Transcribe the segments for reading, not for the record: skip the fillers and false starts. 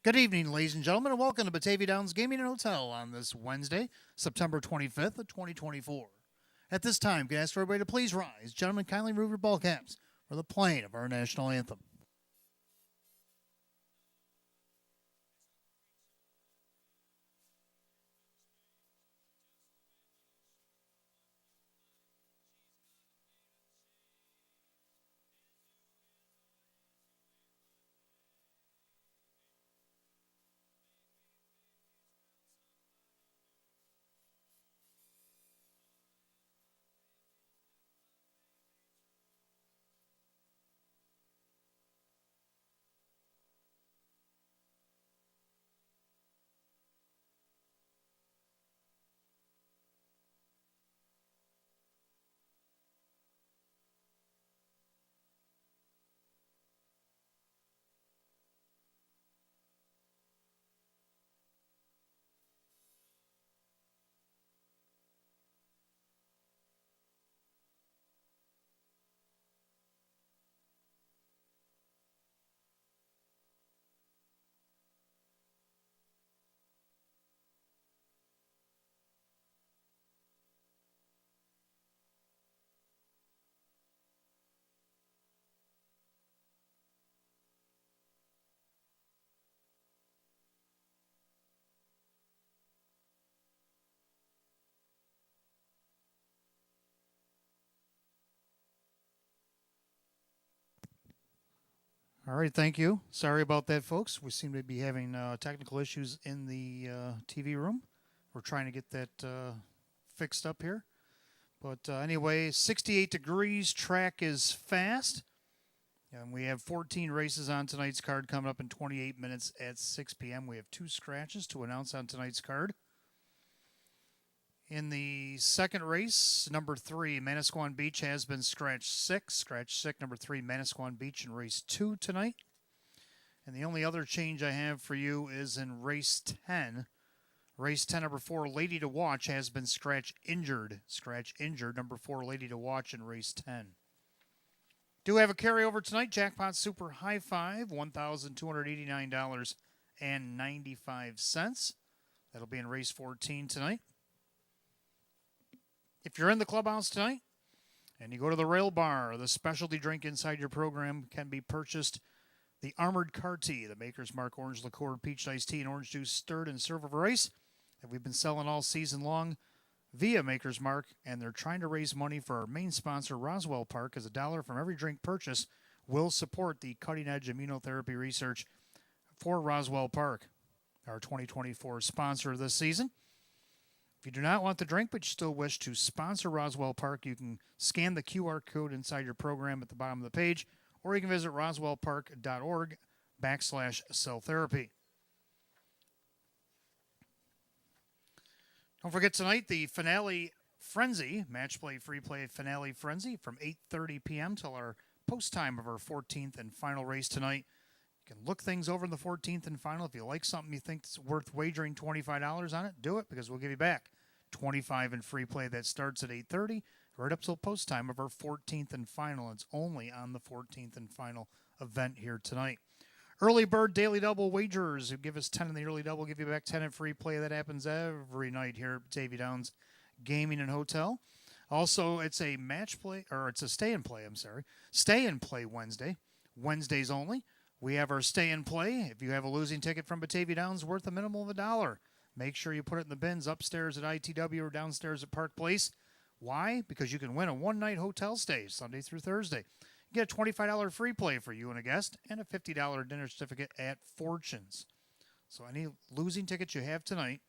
Good evening, ladies and gentlemen, and welcome to Batavia Downs Gaming and Hotel on this Wednesday, September 25th of 2024. At this time, can I ask for everybody to please rise. Gentlemen, kindly remove your ball caps for the playing of our national anthem. All right, thank you. Sorry about that, folks. We seem to be having technical issues in the TV room. We're trying to get that fixed up here. But anyway, 68 degrees, track is fast. And we have 14 races on tonight's card coming up in 28 minutes at 6 p.m. We have two scratches to announce on tonight's card. In the second race, number 3, Manasquan Beach has been scratch 6. Scratch 6, number 3, Manasquan Beach in race 2 tonight. And the only other change I have for you is in race 10. Race 10, number 4, Lady to Watch has been scratch injured. Scratch injured, number 4, Lady to Watch in race 10. Do have a carryover tonight. Jackpot Super High Five, $1,289.95. That'll be in race 14 tonight. If you're in the clubhouse tonight and you go to the rail bar, the specialty drink inside your program can be purchased. The Armored Car Tea, the Maker's Mark Orange Liqueur, Peach Iced Tea, and Orange Juice stirred and served over ice that we've been selling all season long via Maker's Mark, and they're trying to raise money for our main sponsor, Roswell Park, as $1 from every drink purchase will support the cutting-edge immunotherapy research for Roswell Park, our 2024 sponsor this season. If you do not want the drink but you still wish to sponsor Roswell Park, you can scan the QR code inside your program at the bottom of the page, or you can visit roswellpark.org/cell therapy. Don't forget tonight the finale frenzy, match play, free play finale frenzy from 8:30 p.m. till our post time of our 14th and final race tonight. You can look things over in the 14th and final. If you like something you think is worth wagering $25 on it, do it, because we'll give you back $25 in free play. That starts at 8:30 right up till post time of our 14th and final. It's only on the 14th and final event here tonight. Early Bird Daily Double wagerers who give us 10 in the early double give you back 10 in free play. That happens every night here at Batavia Downs Gaming and Hotel. Also, it's a match play, or it's a stay and play, Stay and play Wednesday. Wednesdays only. We have our stay and play. If you have a losing ticket from Batavia Downs worth a minimum of $1, make sure you put it in the bins upstairs at ITW or downstairs at Park Place. Why? Because you can win a one-night hotel stay Sunday through Thursday. You get a $25 free play for you and a guest, and a $50 dinner certificate at Fortunes. So any losing tickets you have tonight,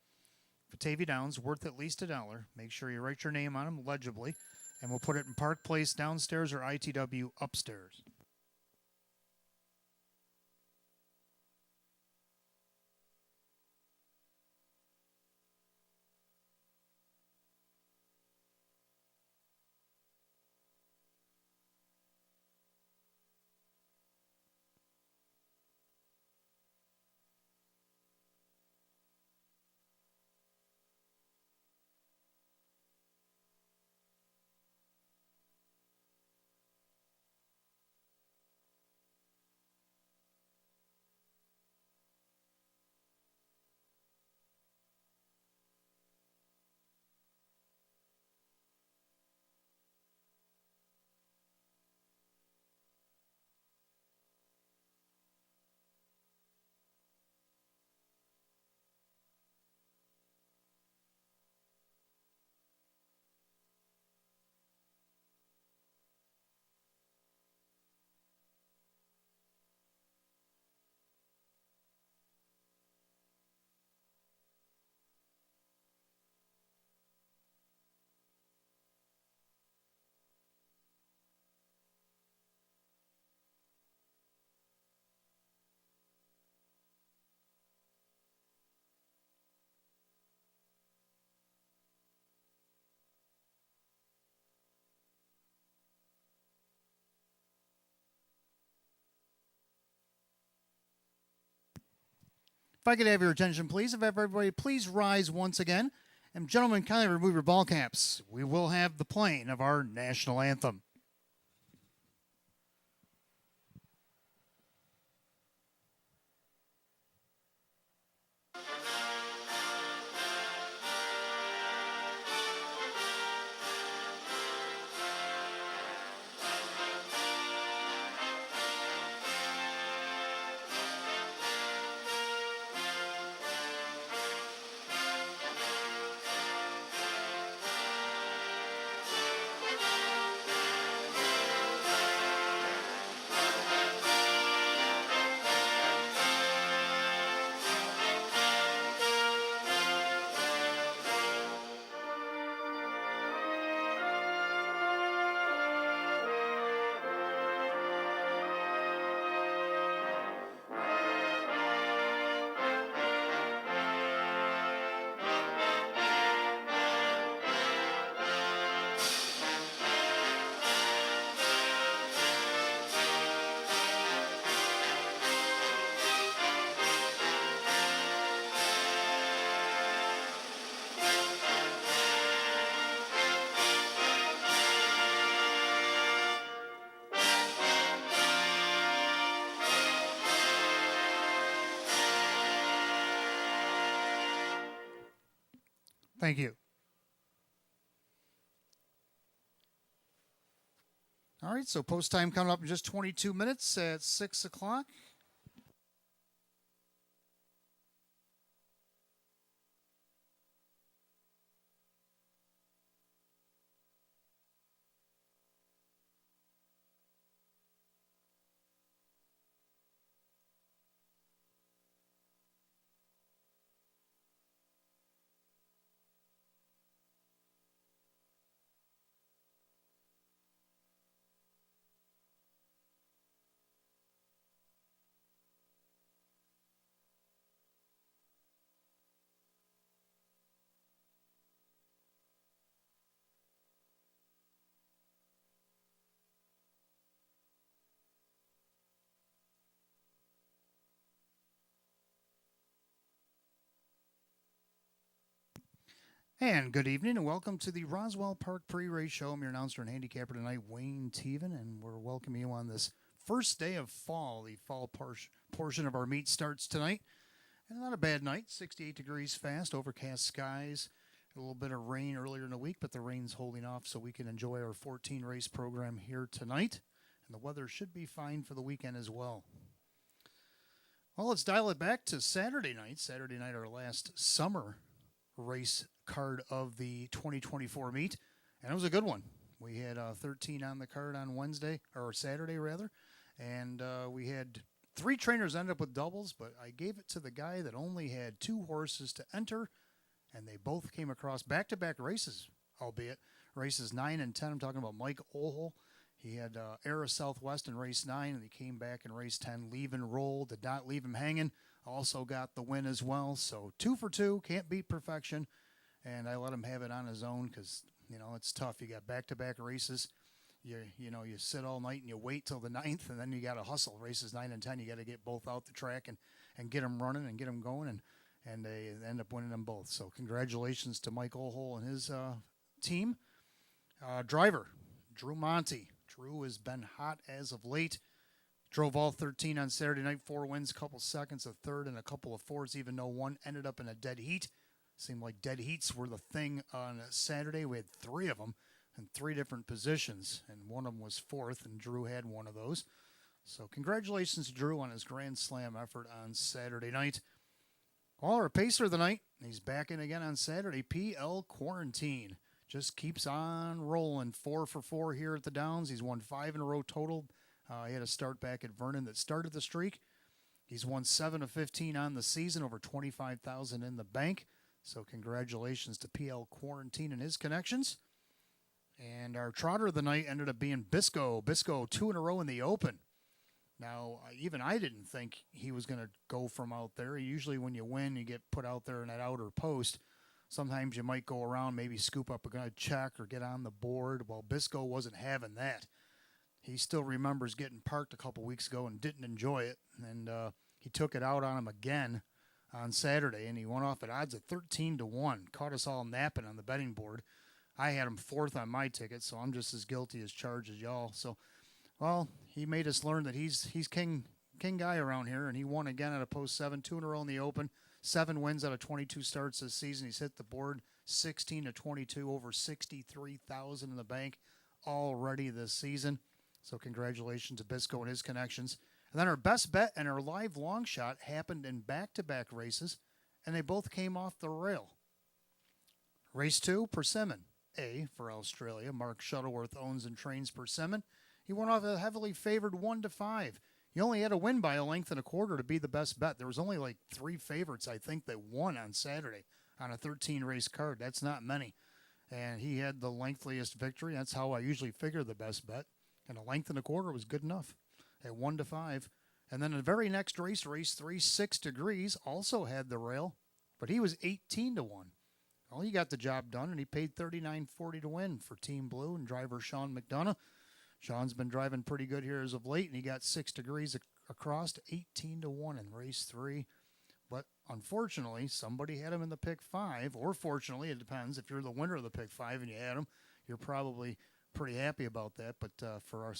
Batavia Downs, worth at least $1, make sure you write your name on them legibly, and we'll put it in Park Place downstairs or ITW upstairs. I could have your attention, please. If everybody please rise once again. And gentlemen, kindly remove your ball caps. We will have the playing of our national anthem. Thank you. All right, so post time coming up in just 22 minutes at 6 o'clock. And good evening, and welcome to the Roswell Park Pre-Race Show. I'm your announcer and handicapper tonight, Wayne Teven, and we're welcoming you on this first day of fall. The fall portion of our meet starts tonight. And not a bad night, 68 degrees fast, overcast skies, a little bit of rain earlier in the week, but the rain's holding off so we can enjoy our 14-race program here tonight. And the weather should be fine for the weekend as well. Well, let's dial it back to Saturday night. Saturday night, our last summer race card of the 2024 meet, and it was a good one. We had 13 on the card on Wednesday, or Saturday rather, and we had 3 trainers end up with doubles, but I gave it to the guy that only had 2 horses to enter, and they both came across back-to-back races, albeit races 9 and 10. I'm talking about Mike Ohl. He had Era Southwest in race 9, and he came back in race 10, leave and roll, did not leave him hanging. Also got the win as well. So 2 for 2, can't beat perfection. And I let him have it on his own because, it's tough. You got back-to-back races. You sit all night and you wait till the 9th, and then you got to hustle. Races 9 and 10, you got to get both out the track and get them running and get them going. And they end up winning them both. So congratulations to Mike Ohl and his team. Driver, Drew Monty. Drew has been hot as of late. Drove all 13 on Saturday night, 4 wins, a couple seconds, a third, and a couple of fourths, even though one ended up in a dead heat. Seemed like dead heats were the thing on Saturday. We had 3 of them in 3 different positions, and one of them was 4th, and Drew had one of those. So congratulations to Drew on his Grand Slam effort on Saturday night. Well, our pacer of the night, he's back in again on Saturday, PL Quarantine. Just keeps on rolling, 4 for 4 here at the Downs. He's won 5 in a row total. He had a start back at Vernon that started the streak. He's won 7 of 15 on the season, over $25,000 in the bank. So congratulations to PL Quarantine and his connections. And our trotter of the night ended up being Bisco. Bisco, 2 in a row in the Open. Now, even I didn't think he was going to go from out there. Usually when you win, you get put out there in that outer post. Sometimes you might go around, maybe scoop up a good check or get on the board. Well, Bisco wasn't having that. He still remembers getting parked a couple weeks ago and didn't enjoy it. And he took it out on him again on Saturday, and he went off at odds of 13-1. Caught us all napping on the betting board. I had him fourth on my ticket, so I'm just as guilty as charged as y'all. So, well, he made us learn that he's king guy around here, and he won again at a post 7, 2 in a row in the Open. 7 wins out of 22 starts this season. He's hit the board 16-22, over 63,000 in the bank already this season. So congratulations to Bisco and his connections. And then our best bet and our live long shot happened in back-to-back races, and they both came off the rail. Race 2, Persimmon. A for Australia. Mark Shuttleworth owns and trains Persimmon. He went off a heavily favored 1-5. He only had to win by a length and a quarter to be the best bet. There was only like 3 favorites, I think, that won on Saturday on a 13-race card. That's not many. And he had the lengthiest victory. That's how I usually figure the best bet. And a length and a quarter was good enough at 1-5. And then the very next race, race 3, 6 Degrees, also had the rail, but he was 18-1. Well, he got the job done, and he paid $39.40 to win for Team Blue and driver Sean McDonough. Sean's been driving pretty good here as of late, and he got 6 Degrees across to 18-1 in race 3. But unfortunately, somebody had him in the pick 5, or fortunately, it depends. If you're the winner of the pick 5 and you had him, you're probably pretty happy about that. But for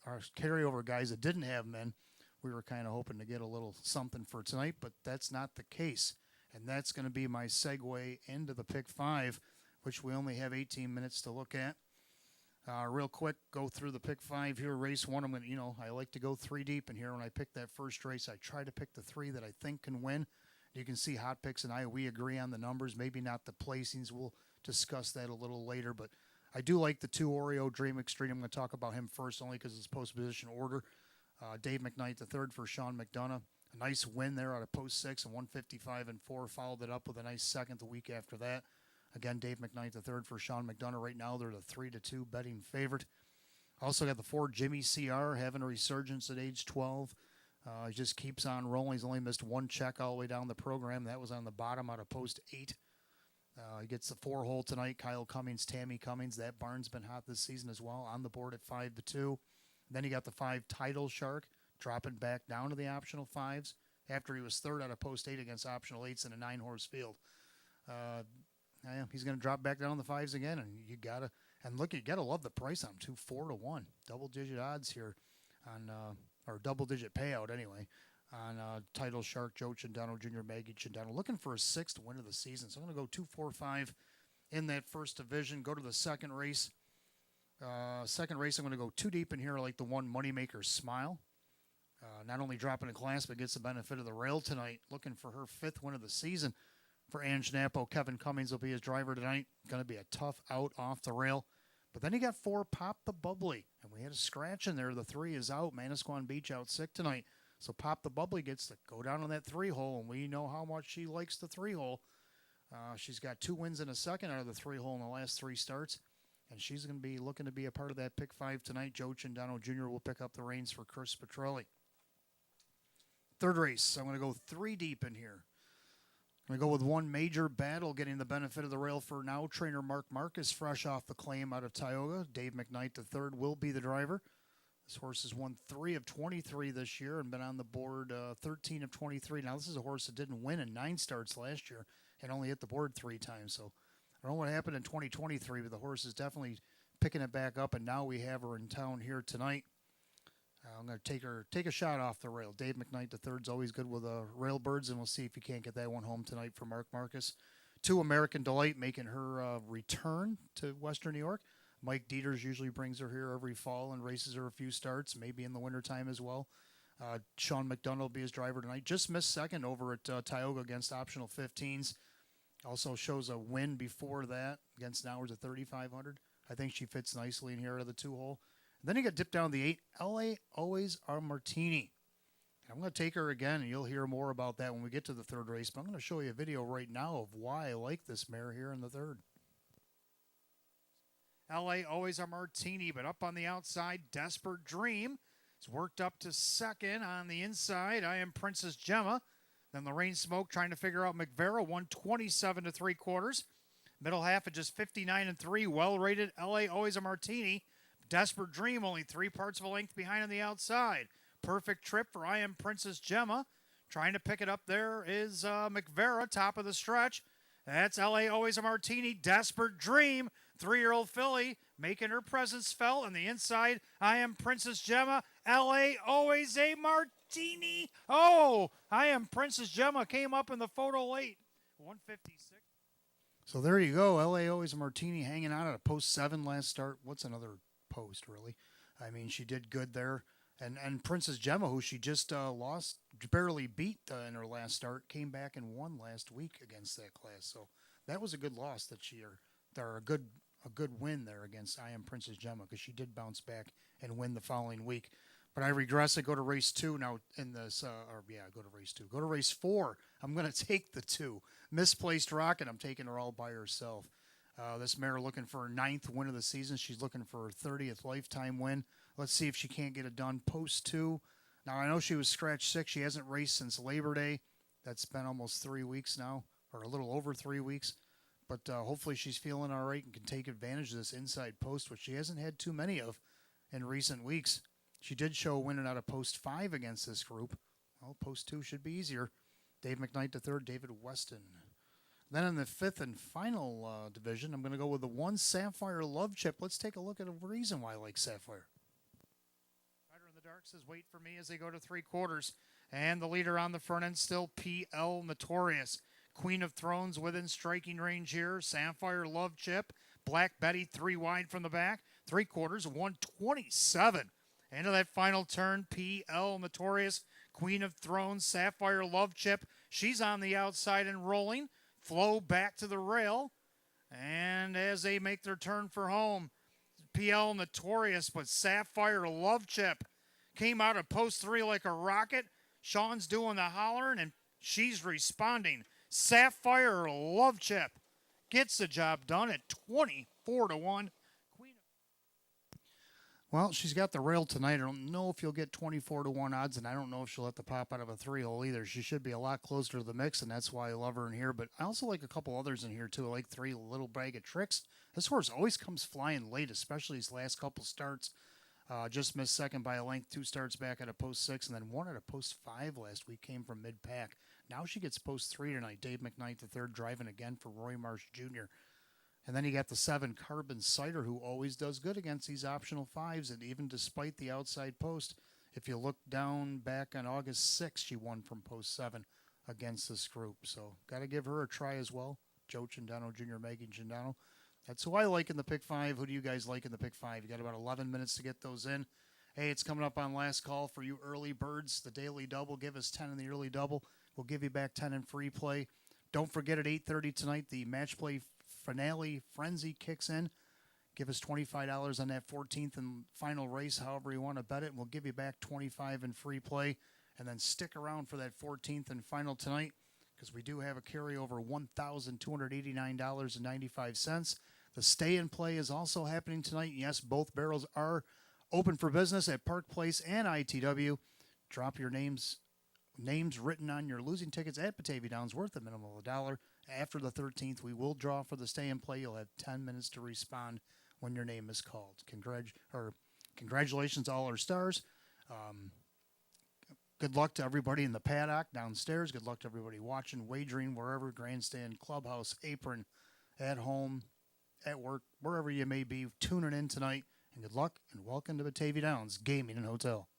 our carryover guys that didn't have him in, we were kind of hoping to get a little something for tonight, but that's not the case. And that's going to be my segue into the pick 5, which we only have 18 minutes to look at. Real quick, go through the pick 5 here. Race 1, I'm going to, I like to go 3 deep in here. When I pick that first race, I try to pick the 3 that I think can win. You can see Hot Picks and we agree on the numbers, maybe not the placings. We'll discuss that a little later, but I do like the 2 Oreo Dream Extreme. I'm going to talk about him first only because it's post-position order. Dave McKnight, the third for Sean McDonough. A nice win there out of post 6 and 155-4. Followed it up with a nice second the week after that. Again, Dave McKnight, the third for Sean McDonough. Right now, they're the 3-2 betting favorite. Also got the 4 Jimmy CR having a resurgence at age 12. He just keeps on rolling. He's only missed 1 check all the way down the program. That was on the bottom out of post 8. He gets the 4-hole tonight. Kyle Cummings, Tammy Cummings. That barn's been hot this season as well. On the board at 5-2. Then he got the 5 Title Shark, dropping back down to the optional 5s after he was third out of post 8 against optional 8s in a 9-horse field. He's going to drop back down the 5s again, and you gotta love the price on him too. 4-1, double-digit odds here on or double-digit payout anyway on Title Shark, Joe Chandano Jr., Maggie Chandano, looking for a 6th win of the season. So I'm going to go 2-4-5 in that first division. Go to the second race. Second race, I'm going to go 2 deep in here. I like the 1 Moneymaker Smile. Not only dropping a class, but gets the benefit of the rail tonight. Looking for her 5th win of the season for Ange Napo. Kevin Cummings will be his driver tonight. Going to be a tough out off the rail. But then he got 4 Pop the Bubbly. And we had a scratch in there. The 3 is out. Manasquan Beach out sick tonight. So Pop the Bubbly gets to go down on that 3-hole. And we know how much she likes the 3-hole. She's got 2 wins in a second out of the 3-hole in the last 3 starts. And she's going to be looking to be a part of that pick 5 tonight. Joe Chandano Jr. will pick up the reins for Chris Petrelli. Third race, I'm going to go 3 deep in here. I'm going to go with 1 Major Battle, getting the benefit of the rail for now. Trainer Mark Marcus, fresh off the claim out of Tioga. Dave McKnight, the third, will be the driver. This horse has won 3 of 23 this year and been on the board 13 of 23. Now, this is a horse that didn't win in 9 starts last year and only hit the board 3 times. So I don't know what happened in 2023, but the horse is definitely picking it back up, and now we have her in town here tonight. I'm going to take a shot off the rail. Dave McKnight, the third's always good with rail birds, and we'll see if he can't get that one home tonight for Mark Marcus. 2 American Delight making her return to Western New York. Mike Dieters usually brings her here every fall and races her a few starts, maybe in the wintertime as well. Sean McDonough will be his driver tonight. Just missed second over at Tioga against optional 15s. Also shows a win before that against Nowers at 3,500. I think she fits nicely in here out of the 2-hole. And then you got dipped down the 8. LA Always Our Martini. I'm going to take her again, and you'll hear more about that when we get to the third race. But I'm going to show you a video right now of why I like this mare here in the third. LA Always Our Martini, but up on the outside, Desperate Dream. It's worked up to second on the inside. I Am Princess Gemma. Then Lorraine Smoke trying to figure out McVera, 127 3/4. Middle half at just 59-3. Well rated. LA Always a Martini. Desperate Dream only 3 parts of a length behind on the outside. Perfect Trip for I Am Princess Gemma. Trying to pick it up there is McVera, top of the stretch. That's LA Always a Martini, Desperate Dream. 3-year-old filly making her presence felt on the inside. I Am Princess Gemma. LA Always a Martini. Oh, I Am Princess Gemma came up in the photo late. 156. So there you go. LA Always a Martini hanging out at a post 7 last start. What's another post, really? I mean, she did good there. And Princess Gemma, who she just lost, barely beat in her last start, came back and won last week against that class. So that was a good loss that or a good win there against I Am Princess Gemma, because she did bounce back and win the following week. But I regress. I go to race 2 now in this. Go to race 2. Go to race 4. I'm going to take the 2. Misplaced Rocket. I'm taking her all by herself. This mare looking for her 9th win of the season. She's looking for her 30th lifetime win. Let's see if she can't get it done. Post 2. Now, I know she was scratch 6. She hasn't raced since Labor Day. That's been almost 3 weeks now, or a little over 3 weeks. But hopefully she's feeling all right and can take advantage of this inside post, which she hasn't had too many of in recent weeks. She did show winning out of post 5 against this group. Well, post 2 should be easier. Dave McKnight the third, David Weston. Then in the 5th and final division, I'm going to go with the 1 Sapphire Love Chip. Let's take a look at a reason why I like Sapphire. Rider in the dark says, wait for me as they go to 3/4. And the leader on the front end still PL Notorious. Queen of Thrones within striking range here. Sapphire Love Chip. Black Betty 3 wide from the back. 3/4, 127. Into that final turn, PL Notorious. Queen of Thrones, Sapphire Love Chip. She's on the outside and rolling. Flow back to the rail. And as they make their turn for home, PL Notorious, but Sapphire Love Chip came out of post 3 like a rocket. Sean's doing the hollering, and she's responding. Sapphire Love Chip gets the job done at 24-1. Well, she's got the rail tonight. I don't know if you'll get 24-1 odds, and I don't know if she'll have to pop out of a 3-hole either. She should be a lot closer to the mix, and that's why I love her in here. But I also like a couple others in here, too. I like 3 Little Bag of Tricks. This horse always comes flying late, especially his last couple starts. Just missed second by a length, 2 starts back at a post 6, and then 1 at a post 5 last week came from mid-pack. Now she gets post 3 tonight. Dave McKnight the third driving again for Roy Marsh Jr. And then you got the 7 Carbon Cider, who always does good against these optional 5s. And even despite the outside post, if you look down back on August 6th, she won from post 7 against this group. So got to give her a try as well. Joe Cindano Jr., Megan Cindano. That's who I like in the pick 5. Who do you guys like in the pick 5? You got about 11 minutes to get those in. Hey, it's coming up on last call for you early birds. The daily double. Give us 10 in the early double. We'll give you back 10 in free play. Don't forget at 8:30 tonight, the match play finale frenzy kicks in. Give us $25 on that 14th and final race, however you want to bet it, and we'll give you back $25 in free play. And then stick around for that 14th and final tonight, because we do have a carryover $1,289.95. The stay and play is also happening tonight. Yes, both barrels are open for business at Park Place and ITW. Drop your names written on your losing tickets at Batavia Downs, worth a minimum of $1. After the 13th, we will draw for the stay and play. You'll have 10 minutes to respond when your name is called. Congratulations to all our stars. Good luck to everybody in the paddock downstairs. Good luck to everybody watching, wagering, wherever, grandstand, clubhouse, apron, at home, at work, wherever you may be tuning in tonight. And good luck and welcome to Batavia Downs Gaming and Hotel.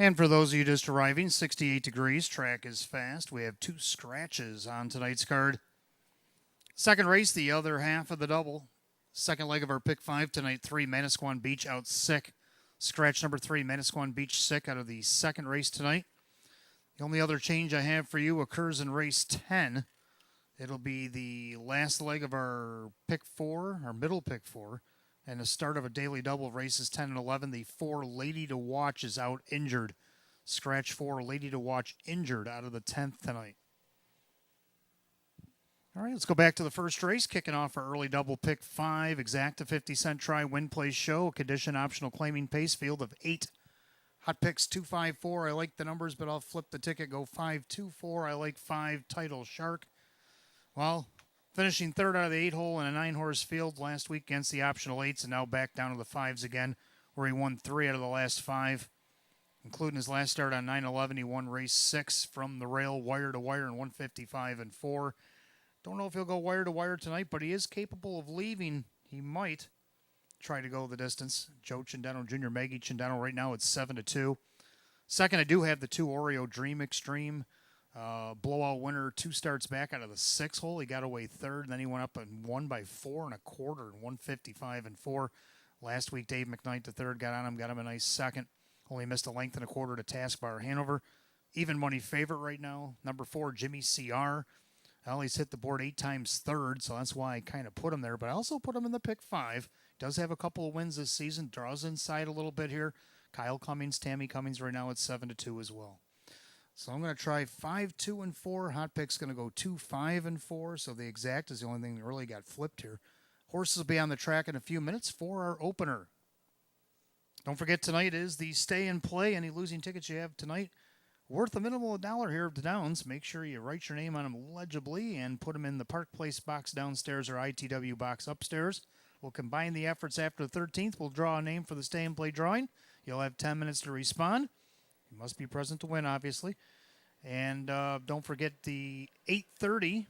And for those of you just arriving, 68 degrees, track is fast. We have 2 scratches on tonight's card. Second race, the other half of the double. Second leg of our pick 5 tonight, 3 Manasquan Beach out sick. Scratch number 3, Manasquan Beach sick out of the second race tonight. The only other change I have for you occurs in race 10. It'll be the last leg of our pick 4, our middle pick 4, and the start of a daily double, races 10 and 11. The 4 Lady to Watch is out injured. Scratch 4, Lady to Watch injured out of the 10th tonight. All right, let's go back to the first race, kicking off our early double pick 5, exacta 50-cent try, win, place, show, condition optional claiming pace, field of 8. Hot picks 2, 5, 4. I like the numbers, but I'll flip the ticket, go 5, 2, 4. I like 5, Title Shark. Well, finishing third out of the 8 hole in a 9-horse field last week against the optional 8s, and now back down to the 5s again, where he won 3 out of the last 5. Including his last start on 9/11, he won race 6 from the rail, wire to wire, in 155 and 4. Don't know if he'll go wire to wire tonight, but he is capable of leaving. He might try to go the distance. Joe Cindeno Jr., Maggie Cindeno right now it's 7-2. Second, I do have the 2 Oreo Dream Extreme. Blowout winner, 2 starts back out of the 6th hole. He got away third, and then he went up and won by 4 1/4 in 155 and 4. Last week, Dave McKnight, the third, got on him, got him a nice second. Only missed a length and 1/4 to Taskbar Hanover. Even money favorite right now. Number 4, Jimmy CR. Well, he's hit the board 8 times third, so that's why I kind of put him there. But I also put him in the pick 5. Does have a couple of wins this season. Draws inside a little bit here. Kyle Cummings, Tammy Cummings right now at 7-2 as well. So I'm going to try 5, 2, and 4. Hot pick's going to go 2, 5, and 4. So the exact is the only thing that really got flipped here. Horses will be on the track in a few minutes for our opener. Don't forget, tonight is the stay and play. Any losing tickets you have tonight, worth a minimum of $1 here at the Downs. Make sure you write your name on them legibly and put them in the Park Place box downstairs or ITW box upstairs. We'll combine the efforts after the 13th. We'll draw a name for the stay and play drawing. You'll have 10 minutes to respond. You must be present to win, obviously. And don't forget, the 8:30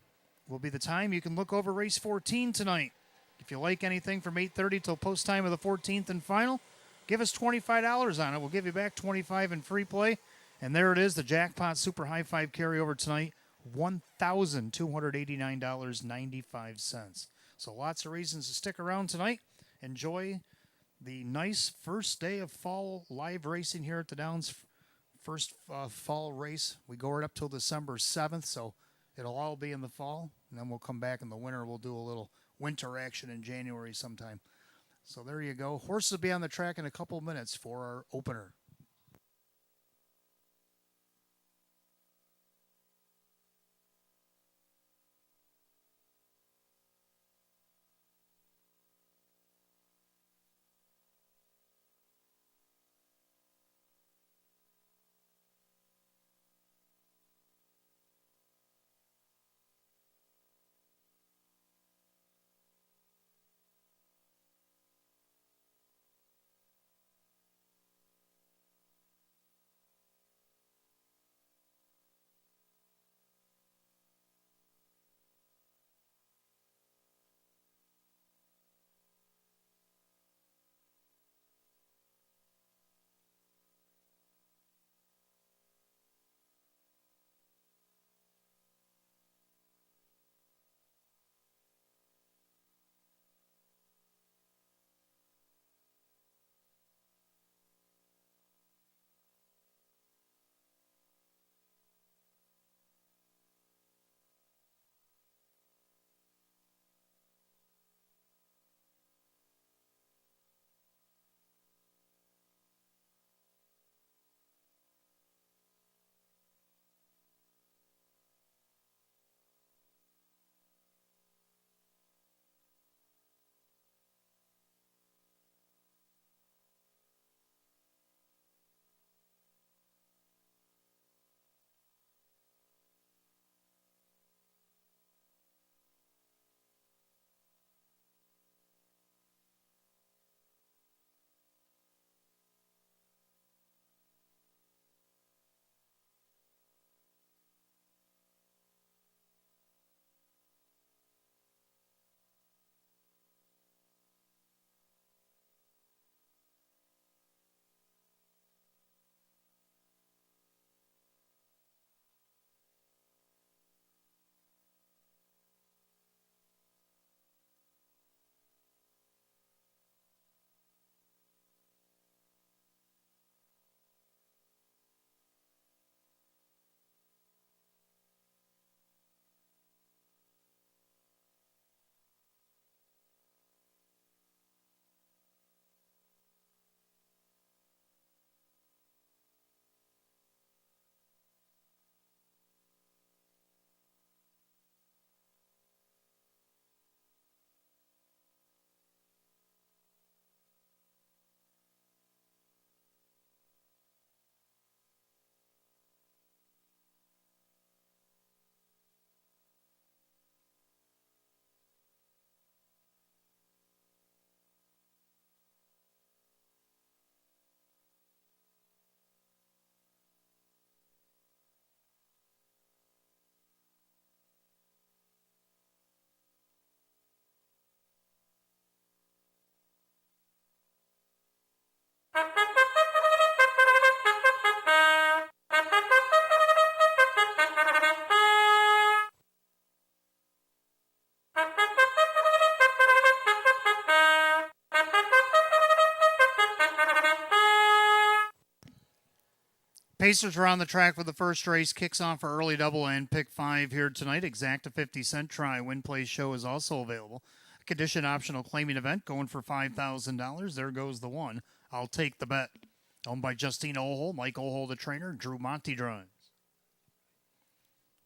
will be the time you can look over race 14 tonight. If you like anything from 8:30 till post time of the 14th and final, give us $25 on it. We'll give you back $25 in free play. And there it is, the jackpot super high five carryover tonight, $1,289.95. So lots of reasons to stick around tonight. Enjoy the nice first day of fall live racing here at the Downs. First fall race. We go right up till December 7th, so it'll all be in the fall. And then we'll come back in the winter. We'll do a little winter action in January sometime. So there you go. Horses will be on the track in a couple minutes for our opener. Pacers are on the track for the first race. Kicks off for early double and pick 5 here tonight. Exact a 50-cent try. Win Play Show is also available. A condition optional claiming event going for $5,000. There goes the one. I'll take the bet. Owned by Justine Ohol, Mike Ohol, the trainer. Drew Monty drives.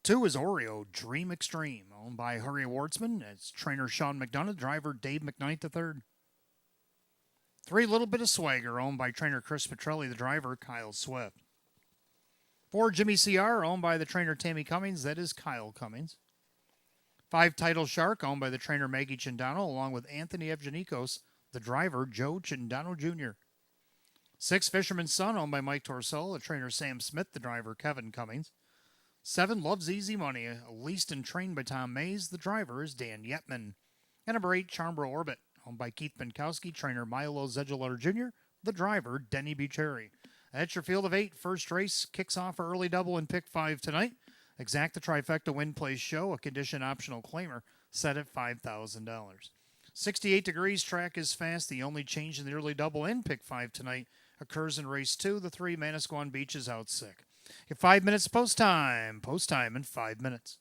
2 is Oreo Dream Extreme, owned by Harry Wardsman. It's trainer Sean McDonough, driver Dave McKnight III. 3, Little Bit of Swagger, owned by trainer Chris Petrelli, the driver Kyle Swift. 4, Jimmy CR, owned by the trainer Tammy Cummings. That is Kyle Cummings. 5, Title Shark, owned by the trainer Maggie Chindano, along with Anthony Evgenikos, the driver Joe Chindano Jr. 6, Fisherman's Son, owned by Mike Torcell, the trainer Sam Smith, the driver Kevin Cummings. 7, Loves Easy Money, leased and trained by Tom Mays, the driver is Dan Yetman. And number 8, Chambro Orbit, owned by Keith Benkowski, trainer Milo Zegeler Jr., the driver Denny Bucheri. That's your field of 8. First race kicks off for early double and pick 5 tonight. Exact the trifecta Win Play Show, a condition optional claimer, set at $5,000. 68 degrees, track is fast. The only change in the early double and pick 5 tonight occurs in race 2. The 3, Manasquan Beach is out sick. Get 5 minutes post time. Post time in 5 minutes.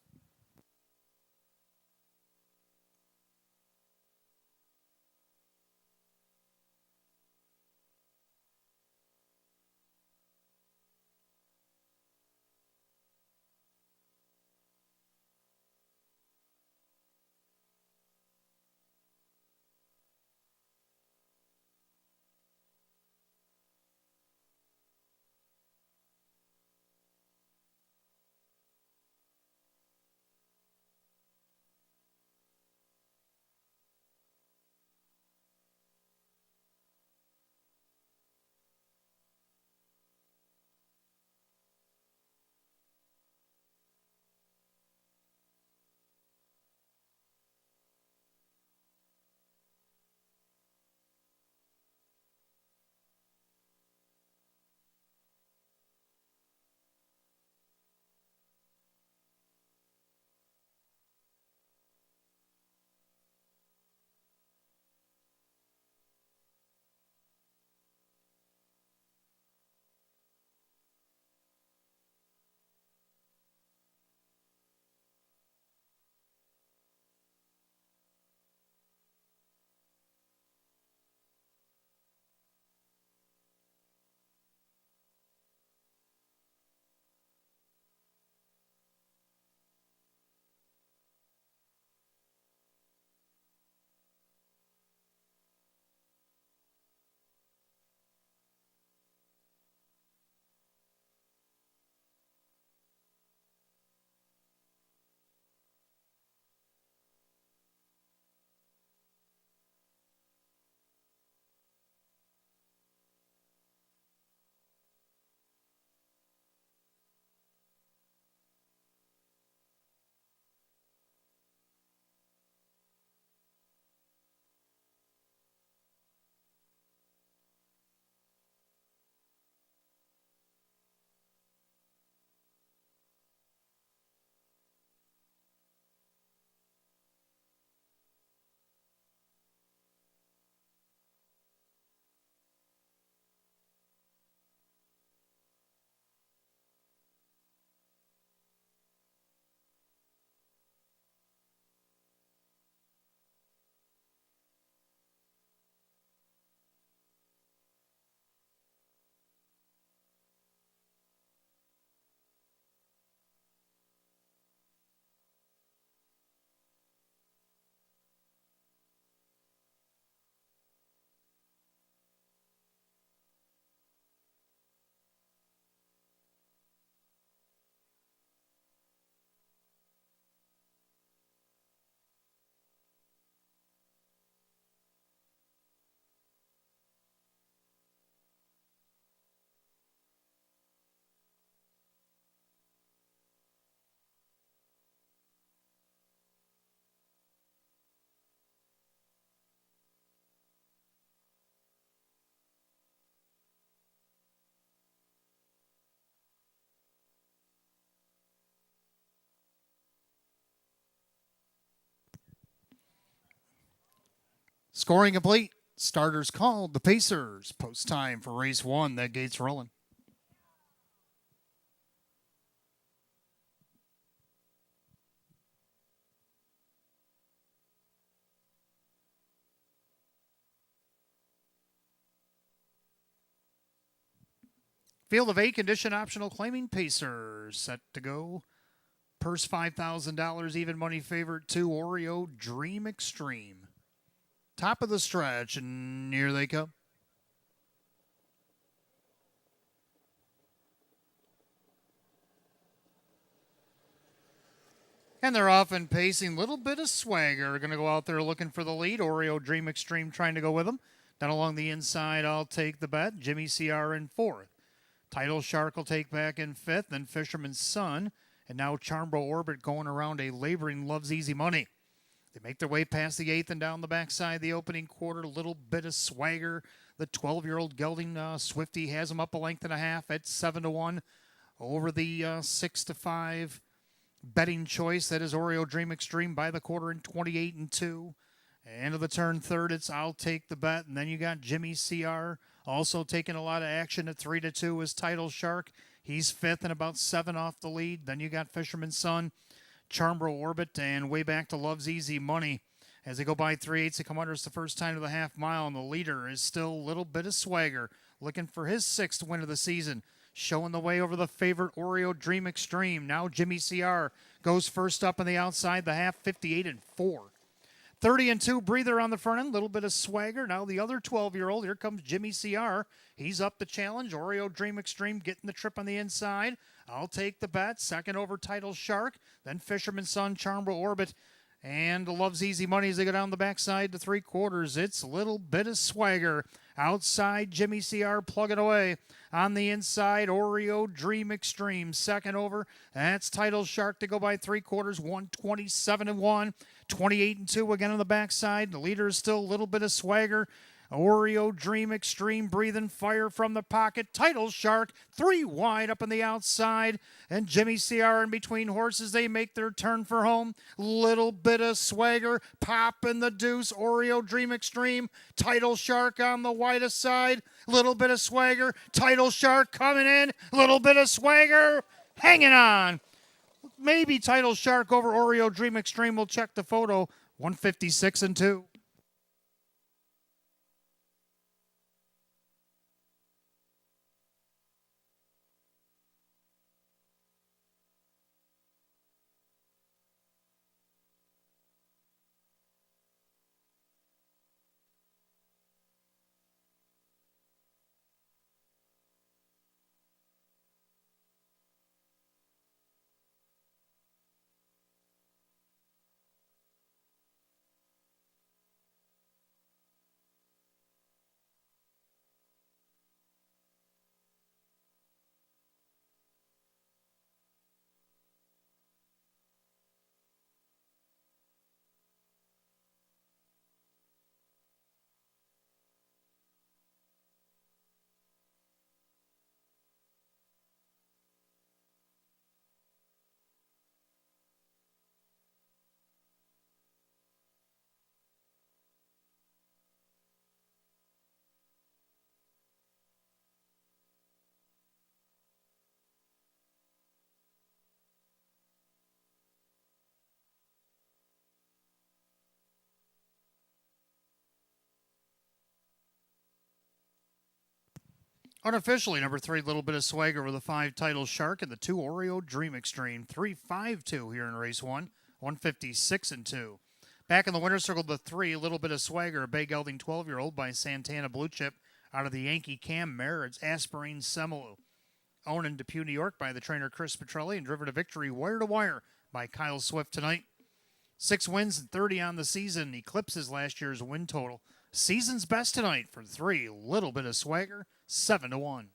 Scoring complete. Starters called. The Pacers. Post time for race 1. That gate's rolling. Field of 8, condition optional, claiming Pacers. Set to go. Purse $5,000, even money favorite 2, Oreo Dream Extreme. Top of the stretch, and here they come. And they're off and pacing. Little bit of swagger. Going to go out there looking for the lead. Oreo Dream Extreme trying to go with them. Down along the inside, I'll take the bet. Jimmy CR in 4th. Title Shark will take back in 5th. Then Fisherman's Son. And now Charmbro Orbit going around a laboring Loves Easy Money. They make their way past the 8th and down the backside the opening quarter. Little bit of swagger. The 12-year-old gelding Swifty has them up a length and a half at 7-1 over the 6-5 betting choice. That is Oreo Dream Extreme by the quarter in 28-2. End of the turn third, it's I'll take the bet. And then you got Jimmy CR also taking a lot of action at 3-2 is Title Shark. He's 5th and about 7 off the lead. Then you got Fisherman's Son, Charmbro Orbit, and way back to Loves Easy Money. As they go by 3/8, they come under. It's the first time to the half mile, and the leader is still a little bit of swagger, looking for his 6th win of the season. Showing the way over the favorite Oreo Dream Extreme. Now Jimmy CR goes first up on the outside, the half 58-4. 30-2 breather on the front end, little bit of swagger. Now the other 12-year-old, here comes Jimmy CR. He's up the challenge. Oreo Dream Extreme getting the trip on the inside. I'll take the bet. Second over Title Shark. Then Fisherman's Son, Charmbro Orbit, and Loves Easy Money as they go down the backside to 3/4. It's a little bit of swagger. Outside, Jimmy CR plugging away. On the inside, Oreo Dream Extreme. Second over, that's Title Shark to go by 3/4. 127-1. 28-2 again on the backside. The leader is still a little bit of swagger. Oreo Dream Extreme breathing fire from the pocket. Title Shark 3 wide up on the outside. And Jimmy CR in between horses. They make their turn for home. Little bit of swagger. Pop in the deuce. Oreo Dream Extreme. Title Shark on the widest side. Little bit of swagger. Title Shark coming in. Little bit of swagger. Hanging on. Maybe Title Shark over Oreo Dream Extreme. We'll check the photo. 156-2. Unofficially, number 3, little bit of swagger with a 5 Title Shark and the 2 Oreo Dream Extreme. 3-5-2 here in race 1. 156-2. Back in the winner's circle, the 3, little bit of swagger, a Bay Gelding 12-year-old by Santana Blue Chip out of the Yankee Cam mare. It's Aspirine Semelu. Owned in Depew, New York by the trainer Chris Petrelli and driven to victory wire to wire by Kyle Swift tonight. 6 wins and 30 on the season. Eclipses last year's win total. Season's best tonight for 3, little bit of swagger, 7-1.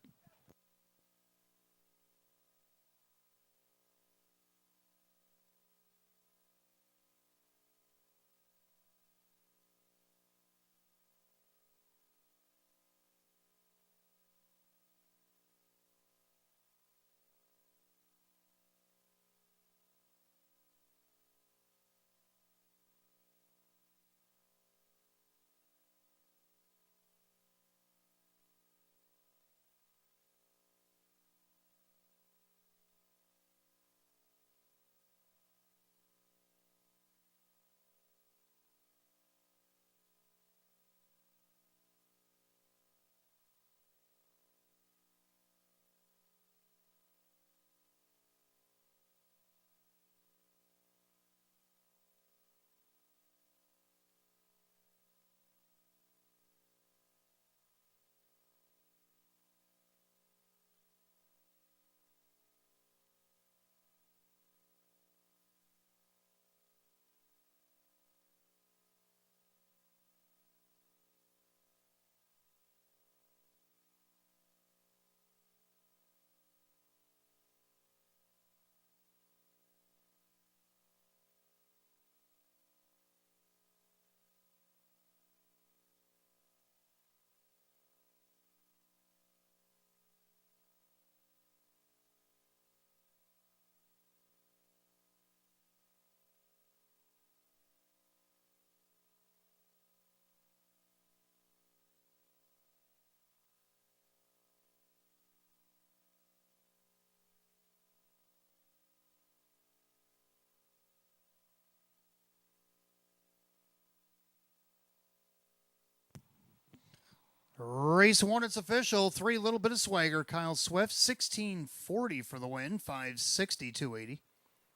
Race 1, it's official. 3, little bit of swagger. Kyle Swift, 1640 for the win, 560, 280.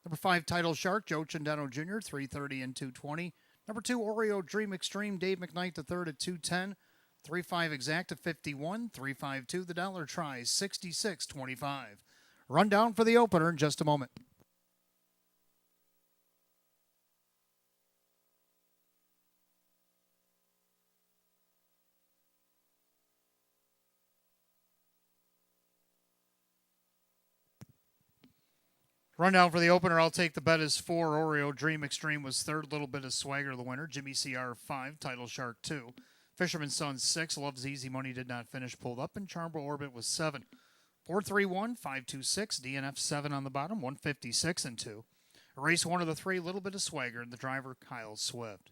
Number 5, Title Shark, Joe Chendano Jr., 330 and 220. Number 2, Oreo Dream Extreme, Dave McKnight III at 210. 3-5 exact at 51. 3-5-2, the dollar tries, 66.25. Rundown for the opener in just a moment. Rundown for the opener, I'll take the bet as 4. Oreo Dream Extreme was third. Little bit of swagger, the winner. Jimmy CR 5. Title Shark 2. Fisherman's Son 6. Loves Easy Money did not finish. Pulled up. And Charmable Orbit was 7. 4-3-1, 5-2-6. DNF 7 on the bottom. 156 and 2. Race 1 of the 3. Little bit of swagger. And the driver, Kyle Swift.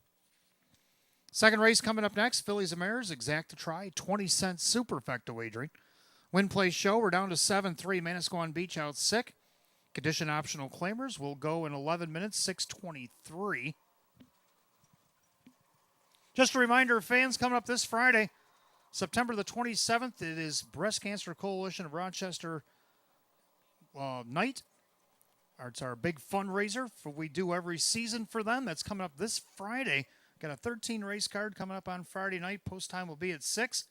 Second race coming up next. Fillies and Mares. Exact to try. 20-cent superfecta wagering. Win Play Show. We're down to 7-3. Manasquan Beach out sick. Condition optional claimers will go in 11 minutes, 6:23. Just a reminder, fans, coming up this Friday, September the 27th, it is Breast Cancer Coalition of Rochester night. It's our big fundraiser we do every season for them. That's coming up this Friday. Got a 13 race card coming up on Friday night. Post time will be at 6.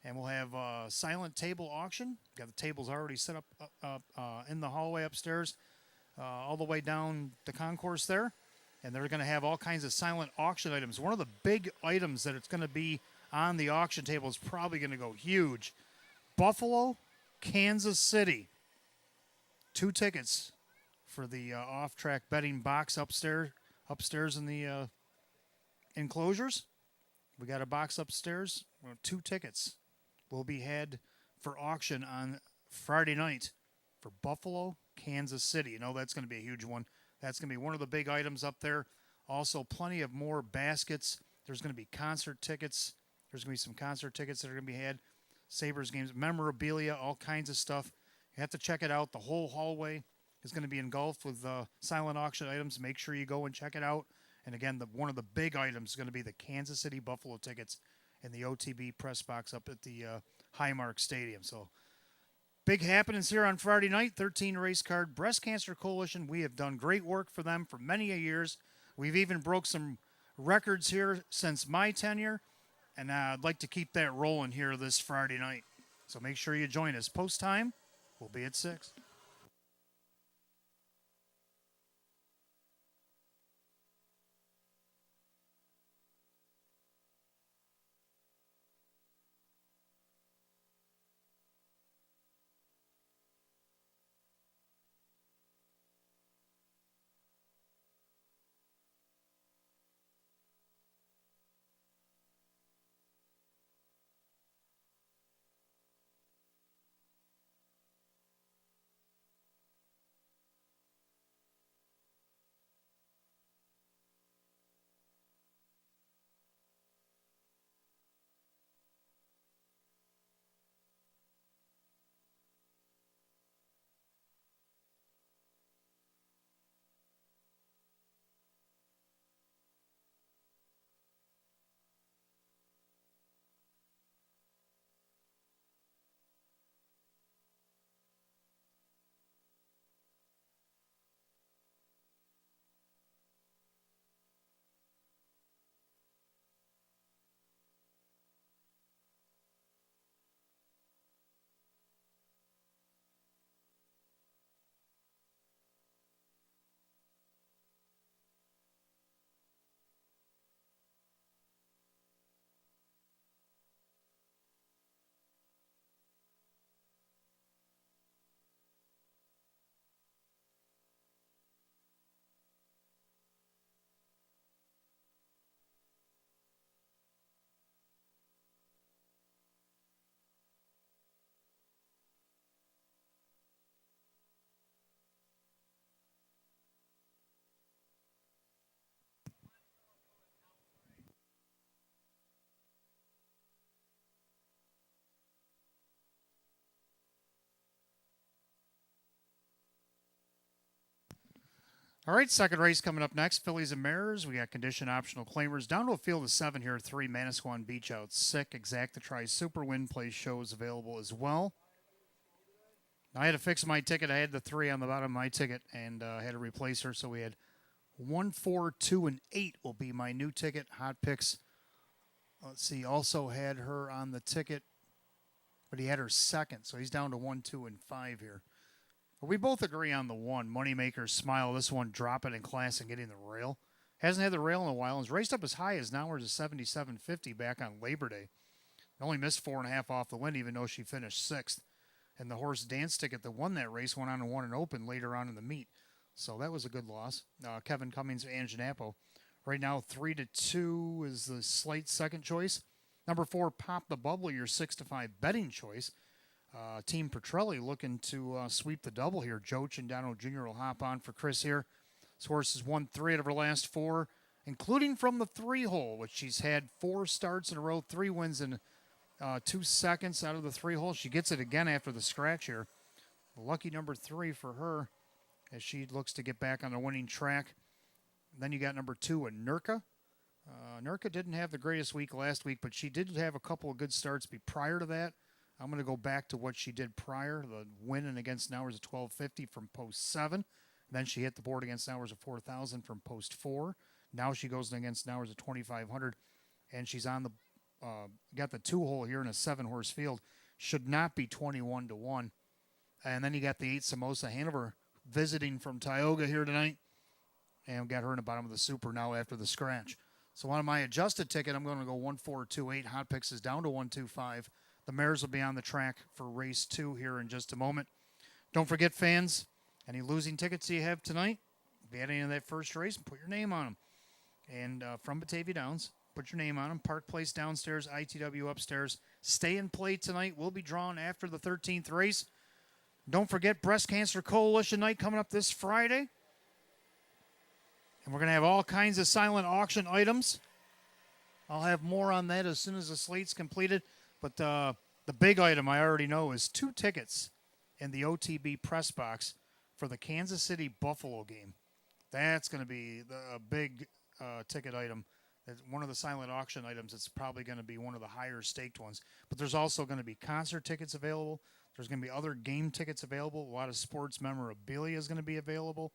And we'll have a silent table auction. Got the tables already set up in the hallway upstairs, all the way down the concourse there. And they're going to have all kinds of silent auction items. One of the big items that it's going to be on the auction table is probably going to go huge. Buffalo, Kansas City. 2 tickets for the off-track betting box upstairs in the enclosures. We got a box upstairs. 2 tickets will be had for auction on Friday night for Buffalo, Kansas City. You know that's going to be a huge one. That's going to be one of the big items up there. Also, plenty of more baskets. There's going to be concert tickets. There's going to be some concert tickets that are going to be had. Sabres games, memorabilia, all kinds of stuff. You have to check it out. The whole hallway is going to be engulfed with silent auction items. Make sure you go and check it out. And again, one of the big items is going to be the Kansas City Buffalo tickets in the OTB press box up at the Highmark Stadium. So big happenings here on Friday night. 13 race card. Breast Cancer Coalition, we have done great work for them for many years. We've even broke some records here since my tenure. And I'd like to keep that rolling here this Friday night. So make sure you join us. Post time will be at 6. All right, second race coming up next. Fillies and Mares. We got condition optional claimers down to a field of 7 here. 3 Manasquan Beach out 6. Exacta Tri Super Win Play shows available as well. I had to fix my ticket. I had the 3 on the bottom of my ticket and had to replace her. So we had 1, 4, 2, and 8 will be my new ticket. Hot picks. Let's see. Also had her on the ticket, but he had her second. So he's down to 1, 2, and 5 here. But we both agree on the 1. Moneymaker Smile. This one dropping in class and getting the rail. Hasn't had the rail in a while. It's raced up as high as now. We're to 77.50 back on Labor Day. Only missed 4.5 off the win, even though she finished 6th. And the horse Dance Ticket that won that race went on and won an open later on in the meet. So that was a good loss. Kevin Cummings, Anginapo. Right now, 3-2 is the slight second choice. Number 4, Pop the Bubble, your 6-5 betting choice. Team Petrelli looking to sweep the double here. Joe Cindano Jr. will hop on for Chris here. This horse has won 3 out of her last 4, including from the 3-hole, which she's had 4 starts in a row, 3 wins in 2 seconds out of the 3-hole. She gets it again after the scratch here. Lucky number 3 for her as she looks to get back on the winning track. And then you got number 2, a Nurka. Nurka didn't have the greatest week last week, but she did have a couple of good starts prior to that. I'm going to go back to what she did prior. The winning against Nowers at 1250 from post 7. Then she hit the board against Nowers at 4,000 from post 4. Now she goes against Nowers at 2,500, and she's on the got the 2-hole here in a 7-horse field. Should not be 21-1. And then you got the 8 Samosa Hanover visiting from Tioga here tonight, and got her in the bottom of the Super now after the scratch. So on my adjusted ticket, I'm going to go 1, 4, 2, 8. Hot picks is down to 1, 2, 5. The mares will be on the track for race 2 here in just a moment. Don't forget, fans, any losing tickets you have tonight, be at any of that first race and put your name on them. And from Batavia Downs, put your name on them. Park Place downstairs, ITW upstairs. Stay and play tonight. We'll be drawn after the 13th race. Don't forget Breast Cancer Coalition night coming up this Friday. And we're going to have all kinds of silent auction items. I'll have more on that as soon as the slate's completed. But the big item I already know is 2 tickets in the OTB press box for the Kansas City Buffalo game. That's going to be a big ticket item. It's one of the silent auction items. It's probably going to be one of the higher staked ones. But there's also going to be concert tickets available. There's going to be other game tickets available. A lot of sports memorabilia is going to be available.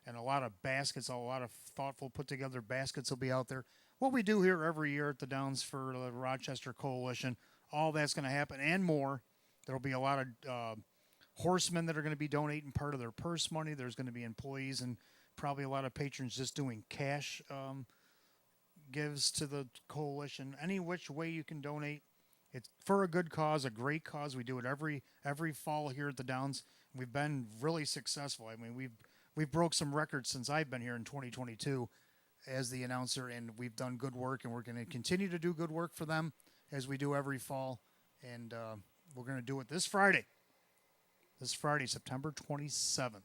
And a lot of baskets, a lot of thoughtful put together baskets will be out there. What we do here every year at the Downs for the Rochester Coalition, all that's going to happen and more. There'll be a lot of horsemen that are going to be donating part of their purse money. There's going to be employees and probably a lot of patrons just doing cash gives to the coalition. Any which way you can donate, it's for a good cause, a great cause. We do it every fall here at the Downs. We've been really successful. I mean, we've broke some records since I've been here in 2022 as the announcer, and we've done good work, and we're going to continue to do good work for them as we do every fall. And we're going to do it this Friday, September 27th.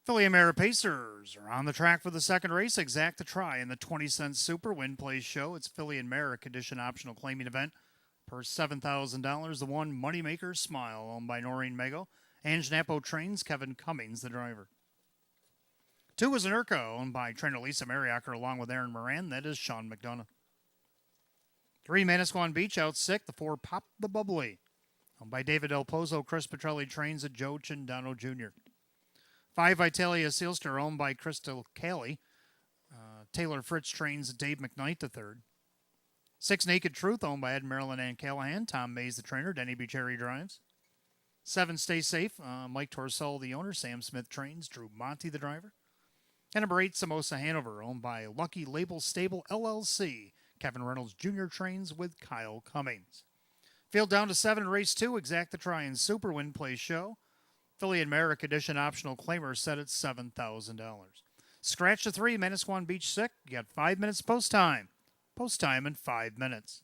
Philly and Mara Pacers are on the track for the second race. Exact the try in the 20-cent Super Win Play Show. It's Philly and Mara condition optional claiming event per $7,000. The one Moneymaker Smile, owned by Noreen Mago. Ange Napo trains Kevin Cummings, the driver. 2 is an Urco, owned by trainer Lisa Mariacker, along with Aaron Moran. That is Sean McDonough. 3 Manasquan Beach out sick. The 4 Pop the Bubbly, owned by David Del Pozo. Chris Petrelli trains at Joe Chindano Jr. 5 Vitalia Sealster, owned by Crystal Caley. Taylor Fritz trains Dave McKnight III. 6 Naked Truth, owned by Ed Maryland and Callahan. Tom Mays, the trainer. Denny Bucherri drives. 7 Stay Safe, Mike Torsell, the owner. Sam Smith trains. Drew Monty, the driver. And number 8, Samosa Hanover, owned by Lucky Label Stable LLC. Kevin Reynolds Jr. trains with Kyle Cummings. Field down to 7 in race 2. Exact the try and Super Win Play Show. Philly and Merrick edition optional claimer set at $7,000. Scratch the 3, Manasquan Beach sick. You got 5 minutes post time. Post time in 5 minutes.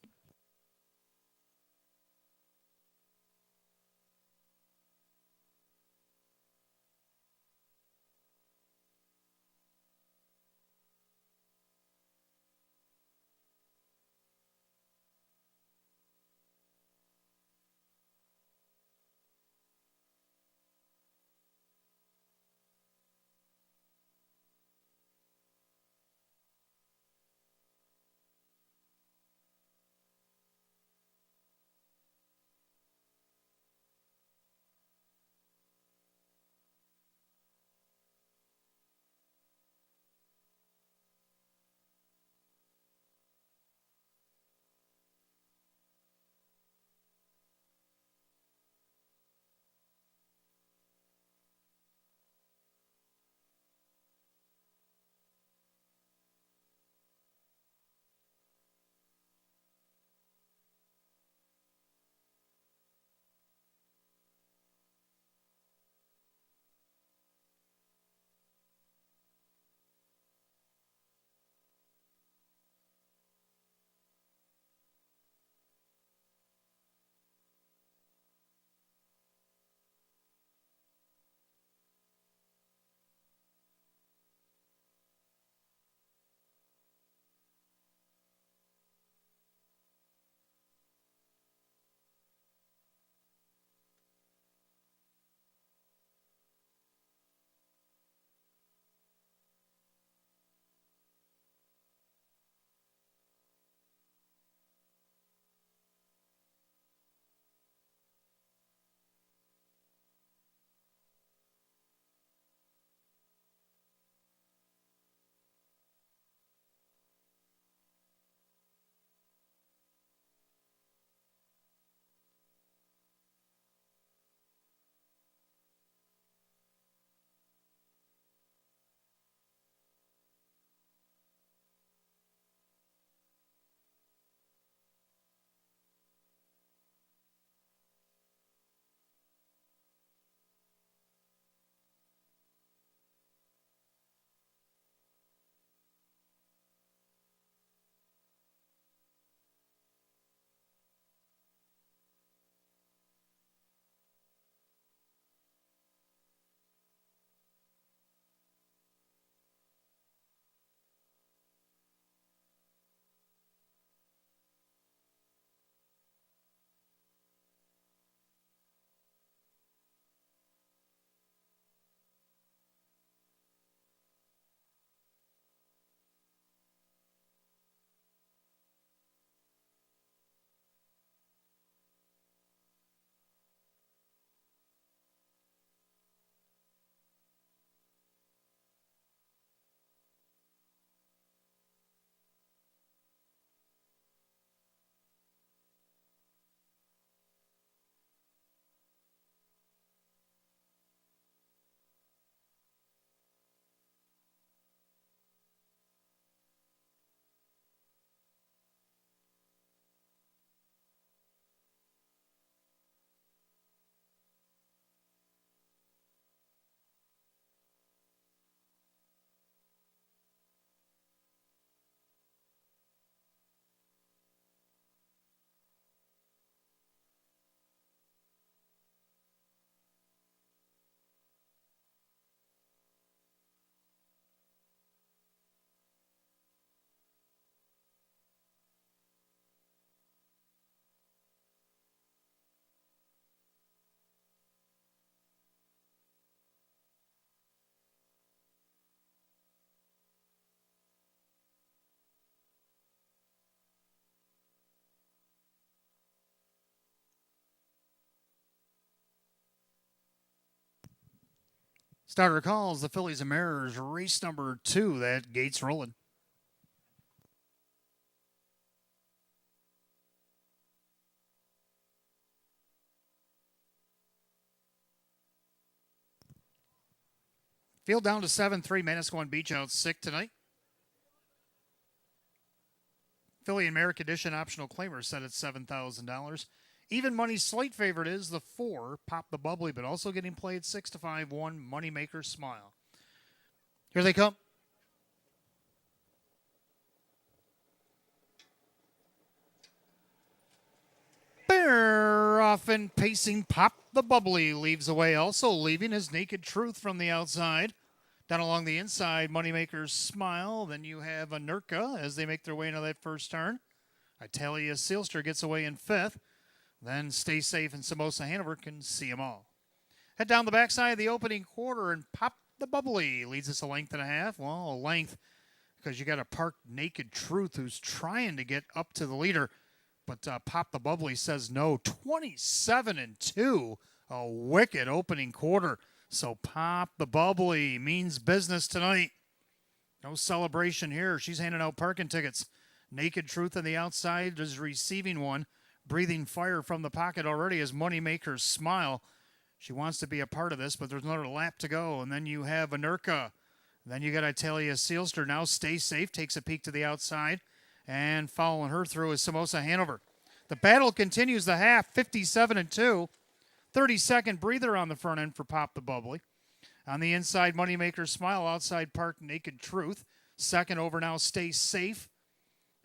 Starter calls the Phillies and Mariners race number 2. That gate's rolling. Field down to 7-3. Manasquan Beach out sick tonight. Philly and Mare condition optional claimer set at $7,000. Even money slate favorite is the 4, Pop the Bubbly, but also getting played 6-5, 1, Moneymaker Smile. Here they come. Bear off and pacing, Pop the Bubbly leaves away, also leaving his Naked Truth from the outside. Down along the inside, Moneymaker's Smile. Then you have Anurka as they make their way into that first turn. Italia Sealster gets away in 5th. Then Stay Safe and Samosa Hanover can see them all. Head down the backside of the opening quarter and Pop the Bubbly leads us a length and a half. Well, a length because you got a park Naked Truth who's trying to get up to the leader. But Pop the Bubbly says no. 27-2. A wicked opening quarter. So Pop the Bubbly means business tonight. No celebration here. She's handing out parking tickets. Naked Truth on the outside is receiving one. Breathing fire from the pocket already as Moneymaker's Smile. She wants to be a part of this, but there's another lap to go. And then you have Anurka. Then you got Italia Sealster. Now Stay Safe takes a peek to the outside. And following her through is Samosa Hanover. The battle continues the half, 57-2. 30-second breather on the front end for Pop the Bubbly. On the inside, Moneymaker Smile. Outside park, Naked Truth. Second over now, Stay Safe.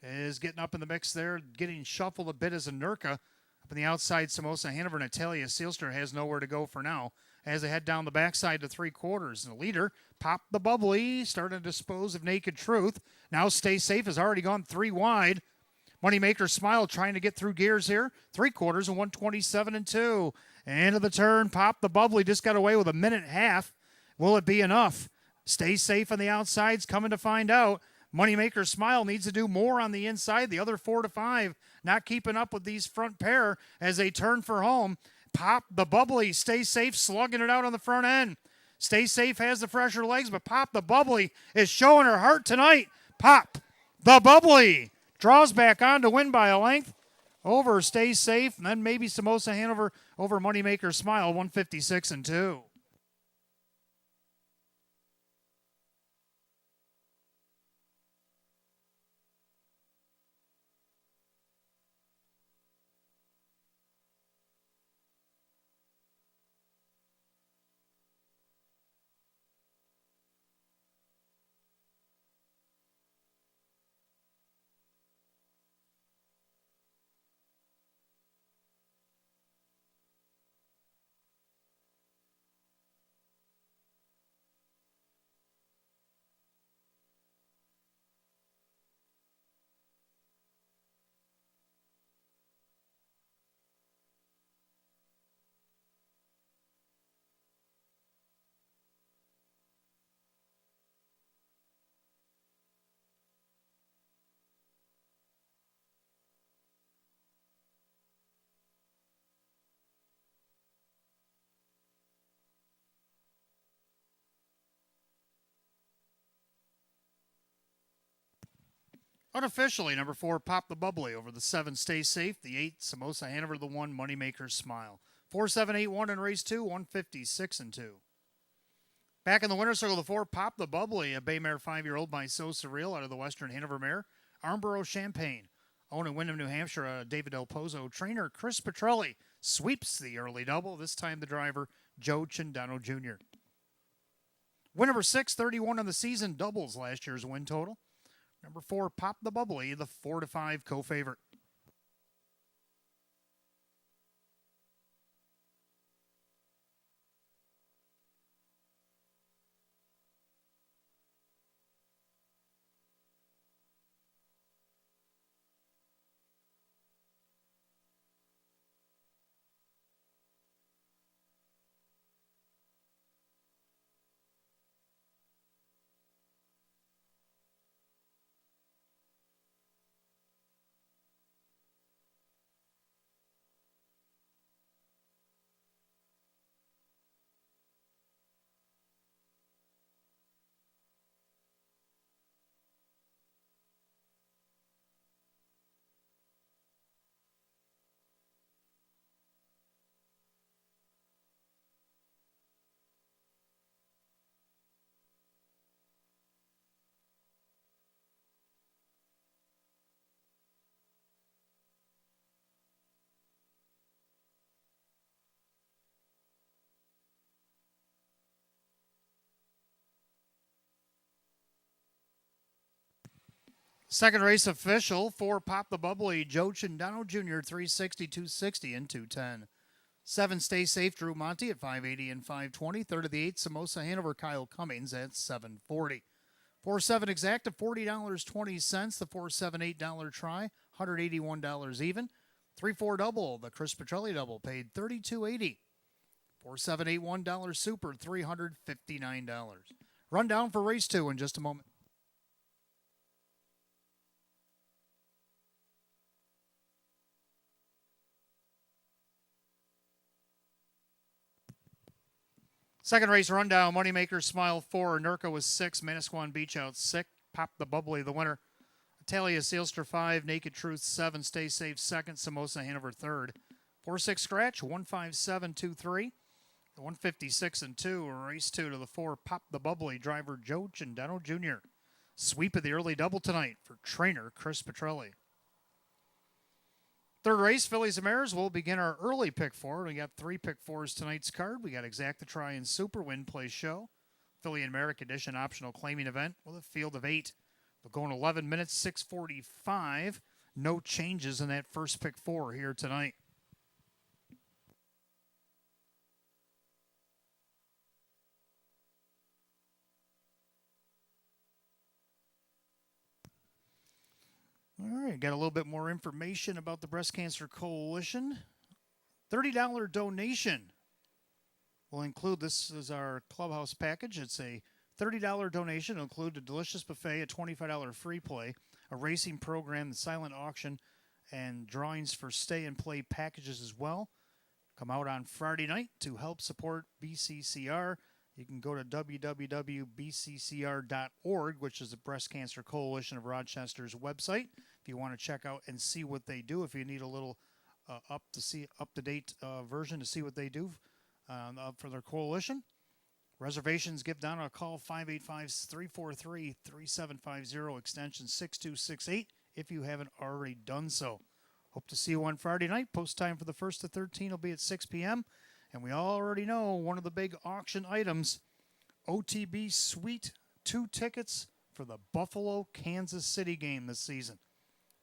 Is getting up in the mix there. Getting shuffled a bit as Anurka. Up on the outside, Samosa Hanover and Italia Sealster has nowhere to go for now as they head down the backside to 3/4. And the leader, Pop the Bubbly, starting to dispose of Naked Truth. Now Stay Safe has already gone 3 wide. Moneymaker Smile trying to get through gears here. 3/4 and 127-2. End of the turn. Pop the Bubbly just got away with a minute and a half. Will it be enough? Stay Safe on the outsides, coming to find out. Moneymaker Smile needs to do more on the inside. The other 4 to 5 not keeping up with these front pair as they turn for home. Pop the Bubbly, Stay Safe slugging it out on the front end. Stay Safe has the fresher legs, but Pop the Bubbly is showing her heart tonight. Pop the Bubbly draws back on to win by a length over Stay Safe, and then maybe Samosa Hanover over Moneymaker Smile, 156-2. Unofficially, number 4, Pop the Bubbly over the 7, Stay Safe. The 8, Samosa Hanover, the 1, Moneymaker Smile. 4-7-8-1 in race 2, 156-2. Back in the winner's circle, the 4, Pop the Bubbly, a bay mare 5-year-old by So Surreal out of the Western Hanover mare. Armborough Champagne. Owned in Wyndham, New Hampshire, David Del Pozo. Trainer Chris Petrelli sweeps the early double. This time the driver, Joe Cindano Jr. Win number 6, 31 on the season, doubles last year's win total. Number 4, Pop the Bubbly, the 4 to 5 co-favorite. Second race official for Pop the Bubbly, Joe Chindano Jr., 360, 260, and 210. 7 Stay Safe, Drew Monty at 580 and 520. Third of the 8, Samosa Hanover, Kyle Cummings at 740. 4-7 exact at $40.20. The 4-7 $8 try, $181 even. 3-4 double, the Chris Petrelli double paid $32.80. 4-7 $8 super, $359. Rundown for race 2 in just a moment. Second race rundown, Moneymaker Smile 4, Nurka was 6, Manasquan Beach out 6, Pop the Bubbly the winner. Italia Sealster 5, Naked Truth 7, Stay Safe 2nd, Samosa Hanover 3rd. 4-6 scratch, 157-2-3. The 156 and 2, race 2 to the 4, Pop the Bubbly, driver Joe Chindano Jr. Sweep of the early double tonight for trainer Chris Petrelli. Third race, Fillies and Mares. We'll begin our early pick four. We got 3 pick fours tonight's card. We got Exact the Try and Super Win Play Show, Philly and Merrick Edition optional claiming event with a field of 8. We'll go in 11 minutes, 6:45. No changes in that first pick four here tonight. All right, got a little bit more information about the Breast Cancer Coalition. $30 donation will include, this is our clubhouse package. It's a $30 donation. It'll include a delicious buffet, a $25 free play, a racing program, the silent auction, and drawings for stay and play packages as well. Come out on Friday night to help support BCCR. You can go to www.bccr.org, which is the Breast Cancer Coalition of Rochester's website, if you want to check out and see what they do. If you need a little up-to-date version to see what they do for their coalition. Reservations, give Donna a call, 585-343-3750, extension 6268, if you haven't already done so. Hope to see you on Friday night. Post time for the 1st to 13 will be at 6 p.m., and we already know one of the big auction items, OTB Suite 2 tickets for the Buffalo-Kansas City game this season.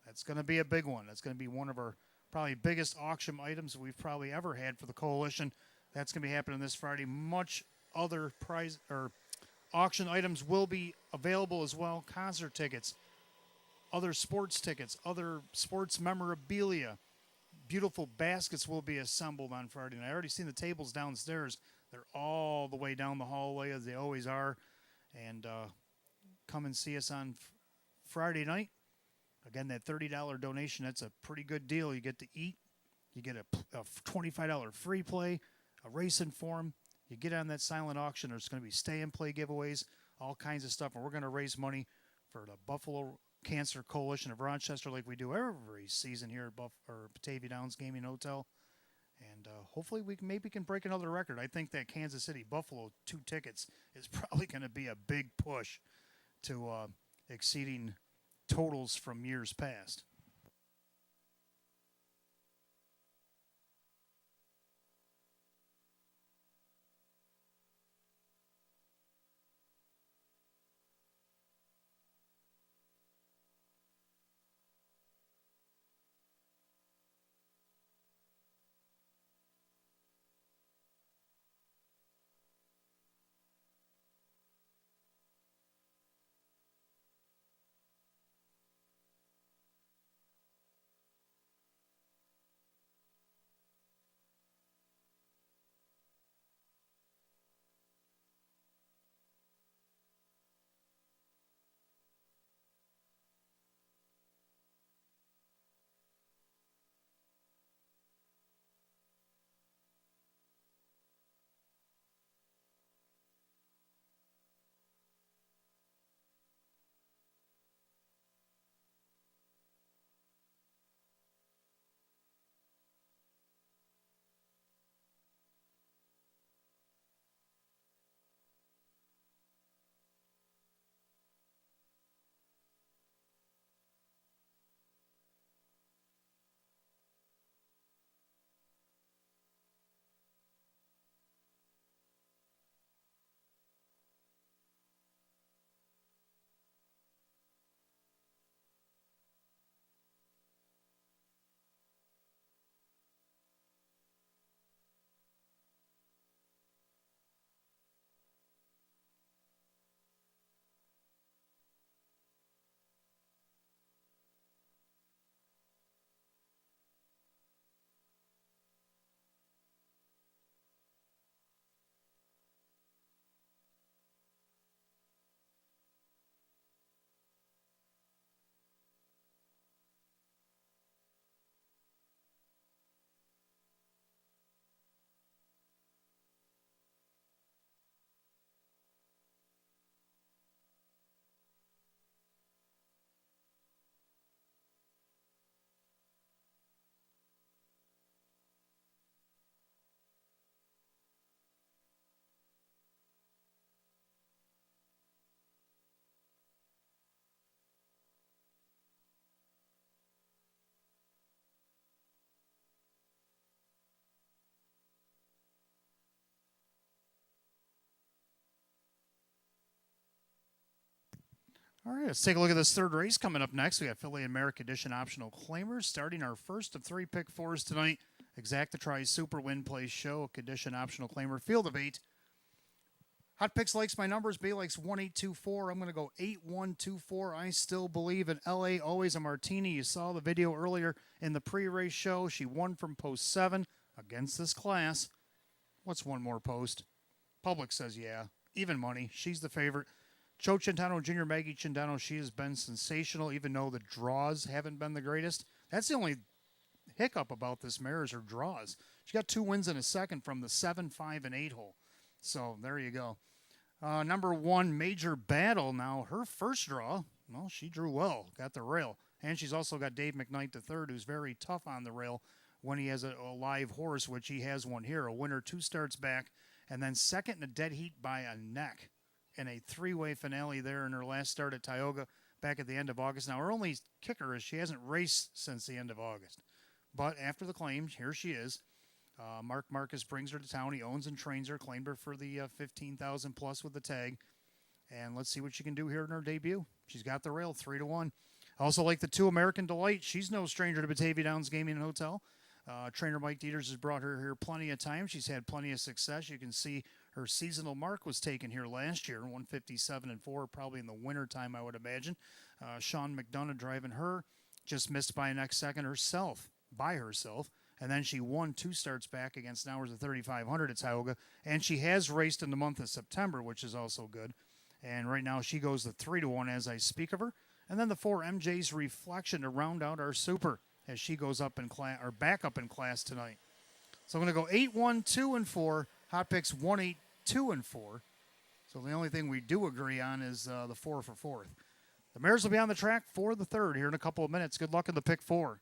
That's going to be a big one. That's going to be one of our probably biggest auction items we've probably ever had for the coalition. That's going to be happening this Friday. Much other prize or auction items will be available as well. Concert tickets, other sports tickets, other sports memorabilia. Beautiful baskets will be assembled on Friday night. I already seen the tables downstairs. They're all the way down the hallway as they always are. And come and see us on Friday night. Again, that $30 donation, that's a pretty good deal. You get to eat. You get a $25 free play, a racing form. You get on that silent auction. There's going to be stay and play giveaways, all kinds of stuff. And we're going to raise money for the Buffalo Cancer Coalition of Rochester like we do every season here at Batavia Downs Gaming Hotel. And hopefully we can break another record. I think that Kansas City Buffalo 2 tickets is probably going to be a big push to exceeding totals from years past. All right, let's take a look at this third race coming up next. We got Philly and Merrick Edition optional claimers starting our first of 3 pick fours tonight. Exacta Try Super Win Place Show, Condition optional claimer, field of 8. Hot Picks likes my numbers. Bay likes 1824. I'm going to go 8124. I still believe in LA. Always a Martini. You saw the video earlier in the pre-race show. She won from post 7 against this class. What's one more post? Public says yeah. Even money. She's the favorite. Joe Centeno Jr., Maggie Centeno, she has been sensational, even though the draws haven't been the greatest. That's the only hiccup about this mare is her draws. She got 2 wins in a second from the 7, 5, and 8 hole. So there you go. Number 1, Major Battle. Now, her first draw, well, she drew well, got the rail. And she's also got Dave McKnight III, who's very tough on the rail when he has a live horse, which he has one here. A winner 2 starts back, and then second in a dead heat by a neck in a 3-way finale there in her last start at Tioga back at the end of August. Now, her only kicker is she hasn't raced since the end of August. But after the claim, here she is. Mark Marcus brings her to town. He owns and trains her, claimed her for the $15,000 plus with the tag. And let's see what she can do here in her debut. She's got the rail 3-1. I also like the 2 American Delight. She's no stranger to Batavia Downs Gaming and Hotel. Trainer Mike Dieters has brought her here plenty of times. She's had plenty of success. You can see her seasonal mark was taken here last year, 157-4, probably in the winter time, I would imagine. Sean McDonough driving her, just missed by a next second herself, by herself. And then she won 2 starts back against Nowers of 3,500 at Tioga. And she has raced in the month of September, which is also good. And right now she goes to 3-1 as I speak of her. And then the 4 MJ's Reflection to round out our super as she goes up in class, or back up in class tonight. So I'm going to go 8, 1, 2, and 4. Hot Picks 1, 8, 2, and 4. So the only thing we do agree on is the 4 for 4th. The mares will be on the track for the 3rd here in a couple of minutes. Good luck in the pick 4.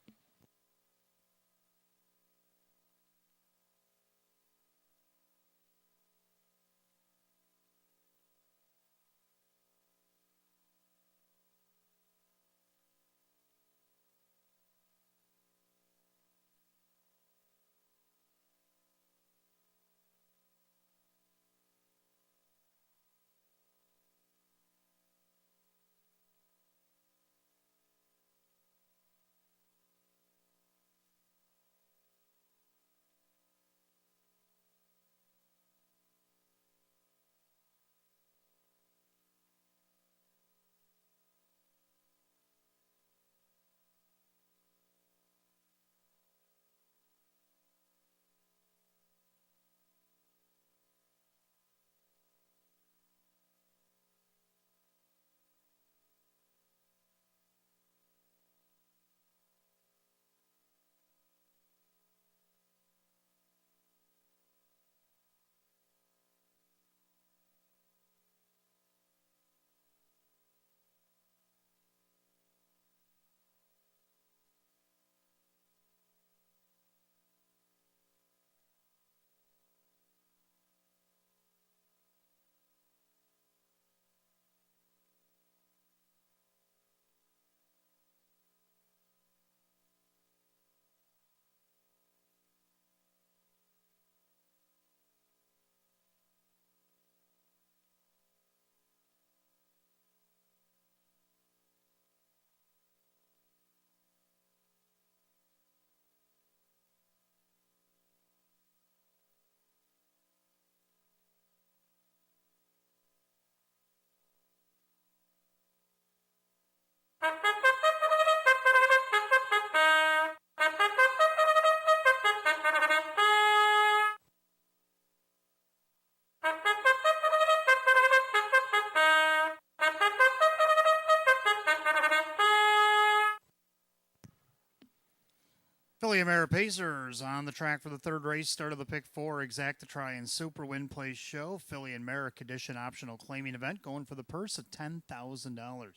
Philly America Pacers on the track for the 3rd race. Start of the pick 4, Exacta Try and Super Win Place Show. Philly and Merrick Edition optional claiming event going for the purse of $10,000.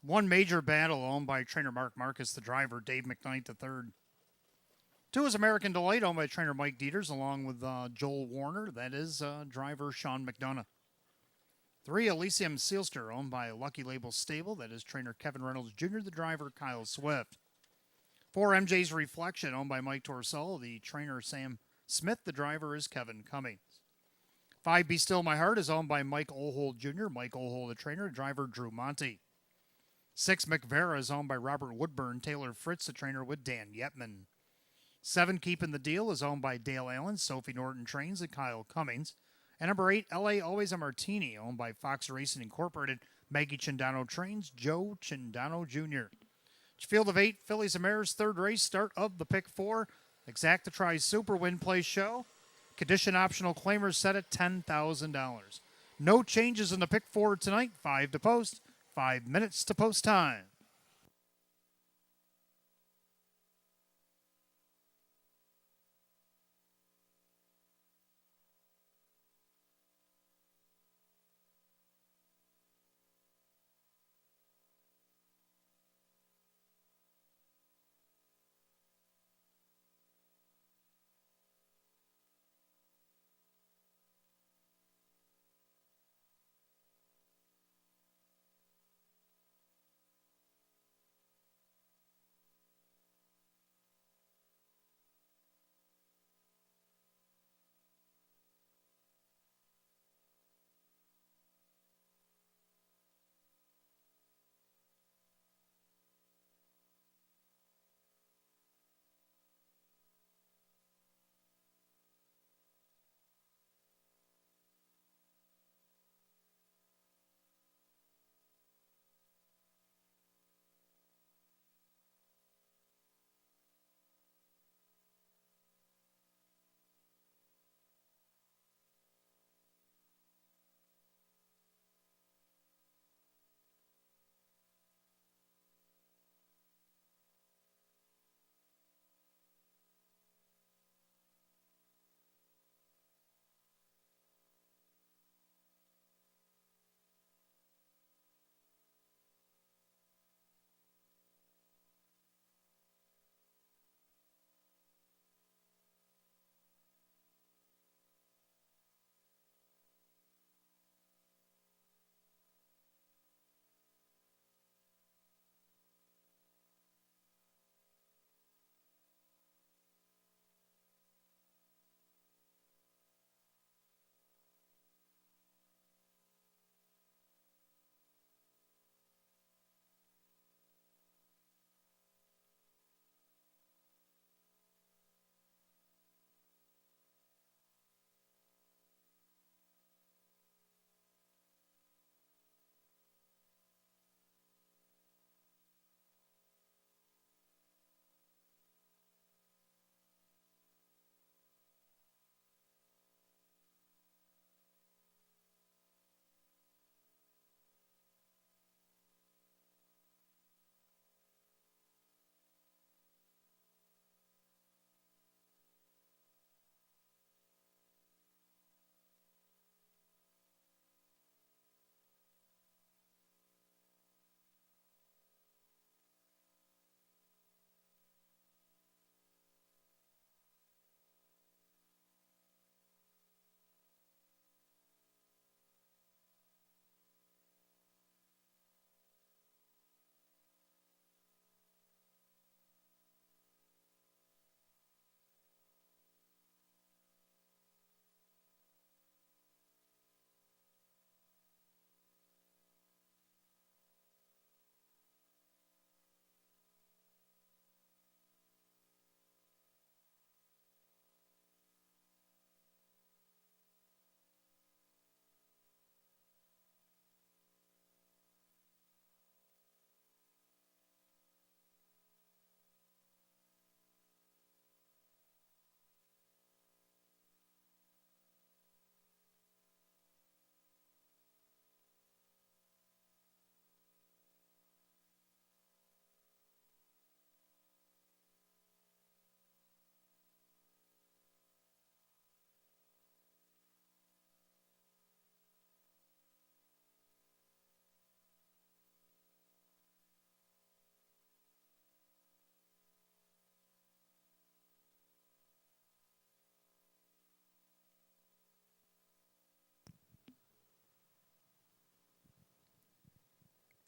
1 Major Battle owned by trainer Mark Marcus, the driver, Dave McKnight III. 2 is American Delight owned by trainer Mike Dieters along with Joel Warner. That is driver Sean McDonough. 3 Elysium Sealster owned by Lucky Label Stable. That is trainer Kevin Reynolds Jr., the driver Kyle Swift. 4 MJ's Reflection, owned by Mike Torsell. The trainer, Sam Smith. The driver is Kevin Cummings. 5 Be Still My Heart is owned by Mike Ohold Jr. Mike Ohold, the trainer. Driver, Drew Monty. 6, McVera is owned by Robert Woodburn. Taylor Fritz, the trainer, with Dan Yetman. 7, Keeping the Deal, is owned by Dale Allen, Sophie Norton Trains, and Kyle Cummings. And number 8, LA Always a Martini, owned by Fox Racing Incorporated, Maggie Chindano Trains, Joe Chindano Jr. Field of 8, Phillies and Mares, third race, start of the pick 4. Exacta Tri Super Win Play Show. Condition optional claimers set at $10,000. No changes in the pick 4 tonight. 5 to post. 5 minutes to post time.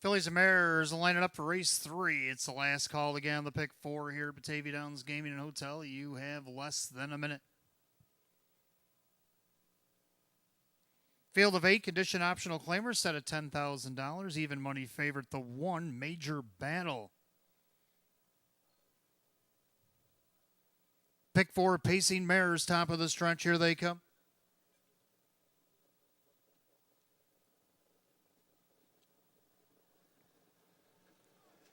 Phillies and Mares lining up for race 3. It's the last call again on the pick 4 here at Batavia Downs Gaming and Hotel. You have less than a minute. Field of 8, condition optional claimer set at $10,000. Even money favorite, the 1, Major Battle. Pick 4, Pacing Mares, top of the stretch. Here they come.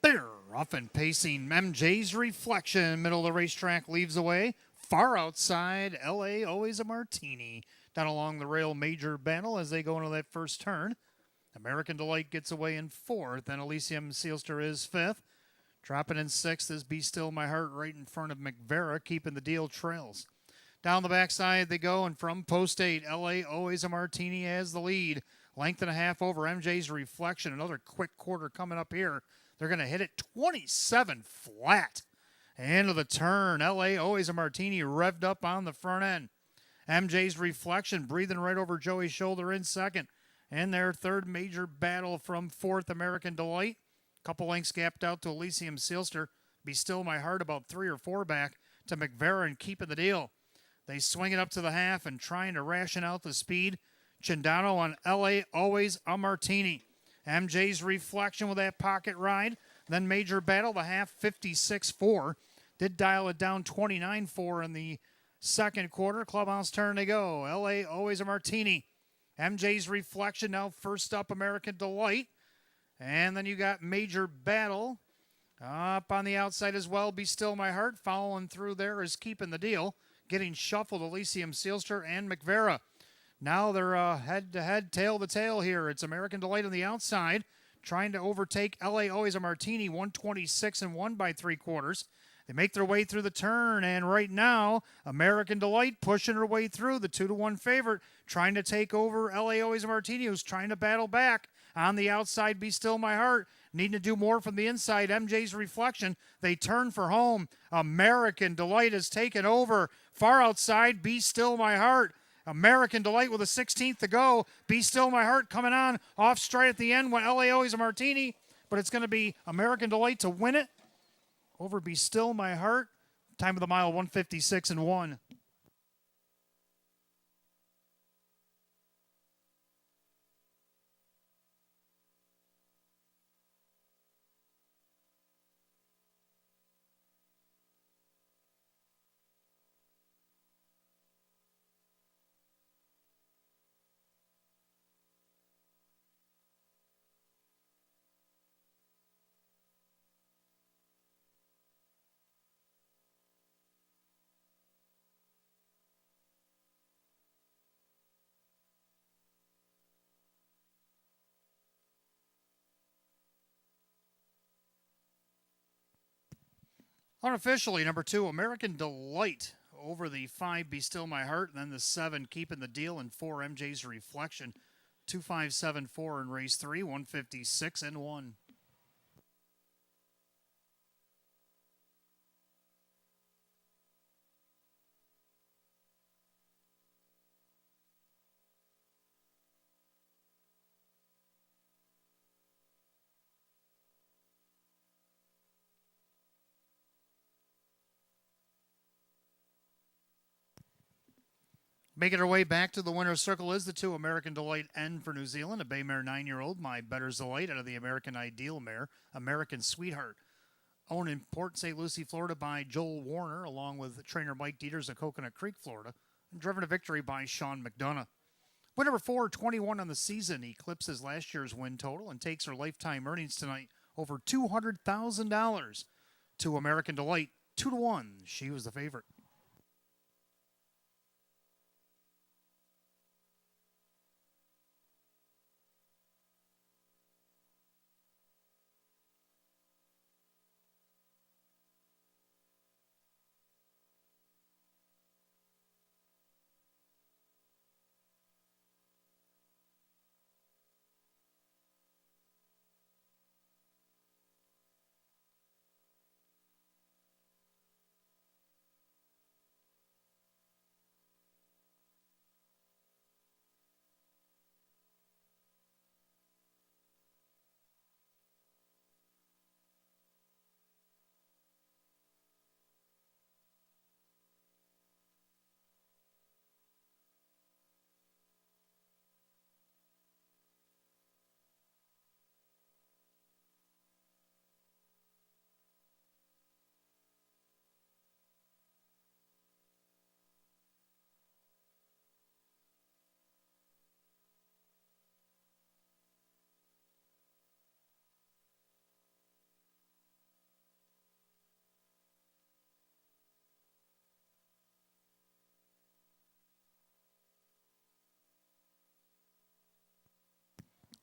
They're off and pacing. MJ's Reflection, middle of the racetrack, leaves away. Far outside, LA, always a martini. Down along the rail, Major Battle as they go into that first turn. American Delight gets away in 4th, and Elysium Sealster is 5th. Dropping in 6th is Be Still My Heart right in front of McVera, keeping the deal trails. Down the backside they go, and from post 8, LA, always a martini has the lead. Length and a half over MJ's Reflection. Another quick quarter coming up here. They're going to hit it 27 flat. End of the turn. LA, always a martini, revved up on the front end. MJ's Reflection breathing right over Joey's shoulder in 2nd. And their 3rd, Major Battle from 4th, American Delight. Couple lengths gapped out to Elysium Sealster. Be Still My Heart about 3 or 4 back to McVera and keeping the deal. They swing it up to the half and trying to ration out the speed. Chindano on LA, always a martini. MJ's Reflection with that pocket ride. Then Major Battle, the half, 56-4. Did dial it down 29-4 in the second quarter. Clubhouse turn to go. LA, always a martini. MJ's Reflection now first up, American Delight. And then you got Major Battle up on the outside as well. Be Still My Heart following through there is keeping the deal. Getting shuffled, Elysium Sealster and McVera. Now they're head-to-head, tail-to-tail here. It's American Delight on the outside, trying to overtake LA Always a Martini, 126-1 by 3/4. They make their way through the turn, and right now, American Delight pushing her way through, the 2-1 favorite, trying to take over LA Always a Martini, who's trying to battle back. On the outside, Be Still My Heart, needing to do more from the inside. MJ's Reflection, they turn for home. American Delight has taken over. Far outside, Be Still My Heart. American Delight with a 16th to go. Be Still My Heart coming on off straight at the end when LA Always a Martini, but it's going to be American Delight to win it over Be Still My Heart. Time of the mile, 156-1. Unofficially, number 2, American Delight over the 5, Be Still My Heart, and then the 7, keeping the deal, and 4, MJ's Reflection. 2.574 in race 3, 156-1. Making her way back to the winner's circle is the 2, American Delight N for New Zealand, a bay mare 9-year-old, My Better's Delight, out of the American Ideal mare, American Sweetheart. Owned in Port St. Lucie, Florida by Joel Warner, along with trainer Mike Dieters of Coconut Creek, Florida, and driven to victory by Sean McDonough. Win number 4, 21 on the season, eclipses last year's win total and takes her lifetime earnings tonight over $200,000 to American Delight, 2-1. She was the favorite.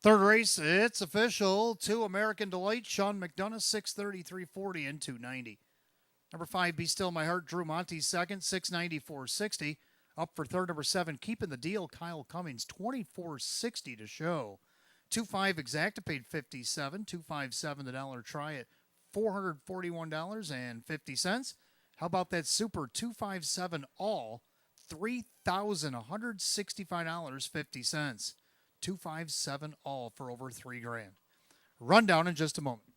Third race, it's official. 2 American Delight, Sean McDonough, 6:30, 3:40, and 2:90. Number 5, Be Still My Heart, Drew Monty, second, 6:90, 4:60. Up for third, number 7, Keeping the Deal, Kyle Cummings, 24.60 to show. 2.5 Exacta paid 57. 2.57 the dollar try at $441.50. How about that super 257 all, $3,165.50. 257 all for over $3,000. Rundown in just a moment.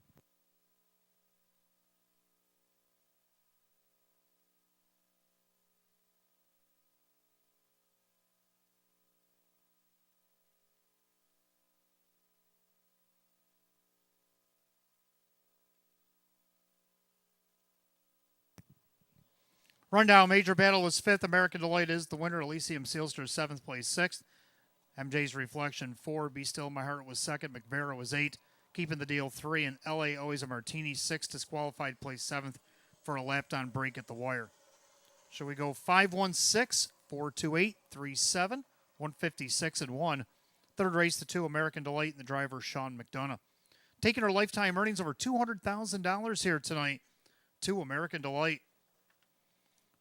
Rundown, Major Battle was 5th. American Delight is the winner. Elysium Sealster 7th place, 6th. MJ's Reflection 4. Be Still My Heart was 2nd. McVera was 8. Keeping the Deal 3. And LA Always a Martini 6. Disqualified place 7th for a lapped on break at the wire. Shall we go 516, 428, 37, 156 and 1. Third race, the 2 American Delight and the driver Sean McDonough. Taking her lifetime earnings over $200,000 here tonight. 2 American Delight.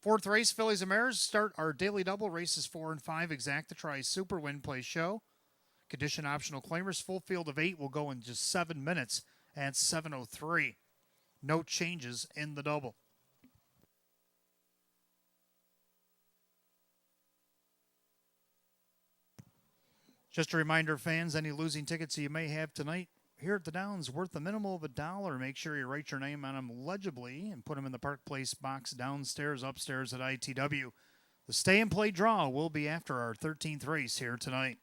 Fourth race, Fillies and Mares. Start our daily double. Races 4 and 5. Exacta Try Super Win Play Show. Condition optional claimers. Full field of 8 will go in just 7 minutes at 7:03. No changes in the double. Just a reminder, fans, any losing tickets you may have tonight here at the Downs worth a minimum of $1. Make sure you write your name on them legibly and put them in the Park Place box downstairs, upstairs at ITW. The stay and play draw will be after our 13th race here tonight.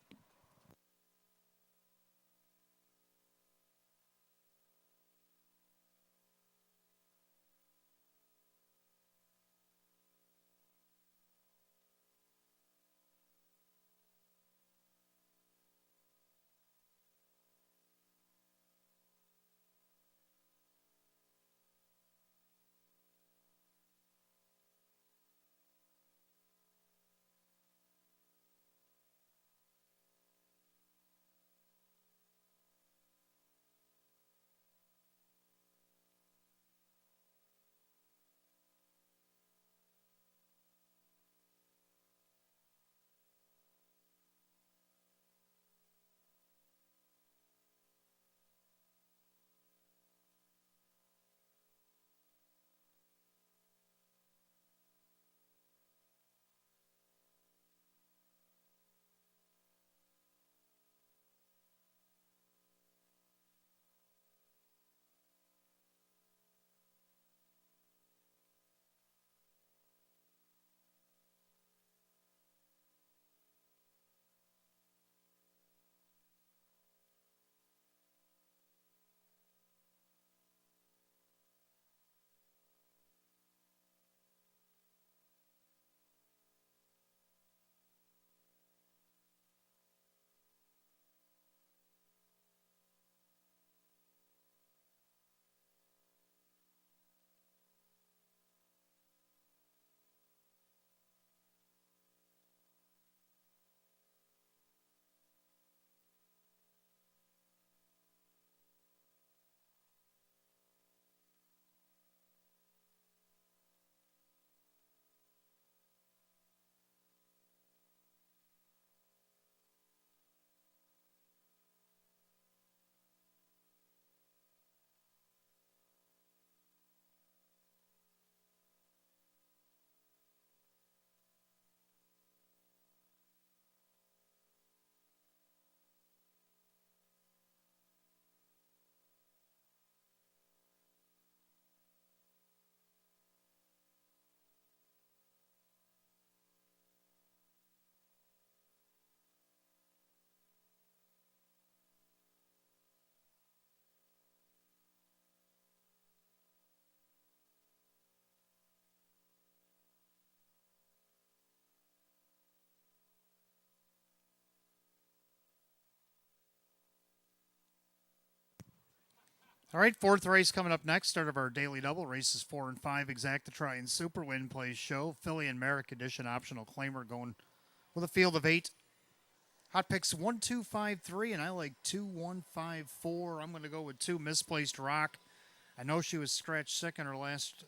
All right, fourth race coming up next. Start of our daily double. Races 4 and 5. Exacta Try and Super Win Play Show. Philly and Merrick Edition optional claimer going with a field of 8. Hot picks 1, 2, 5, 3, and I like 2, 1, 5, 4. I'm going to go with 2 Misplaced Rock. I know she was scratch sick in her last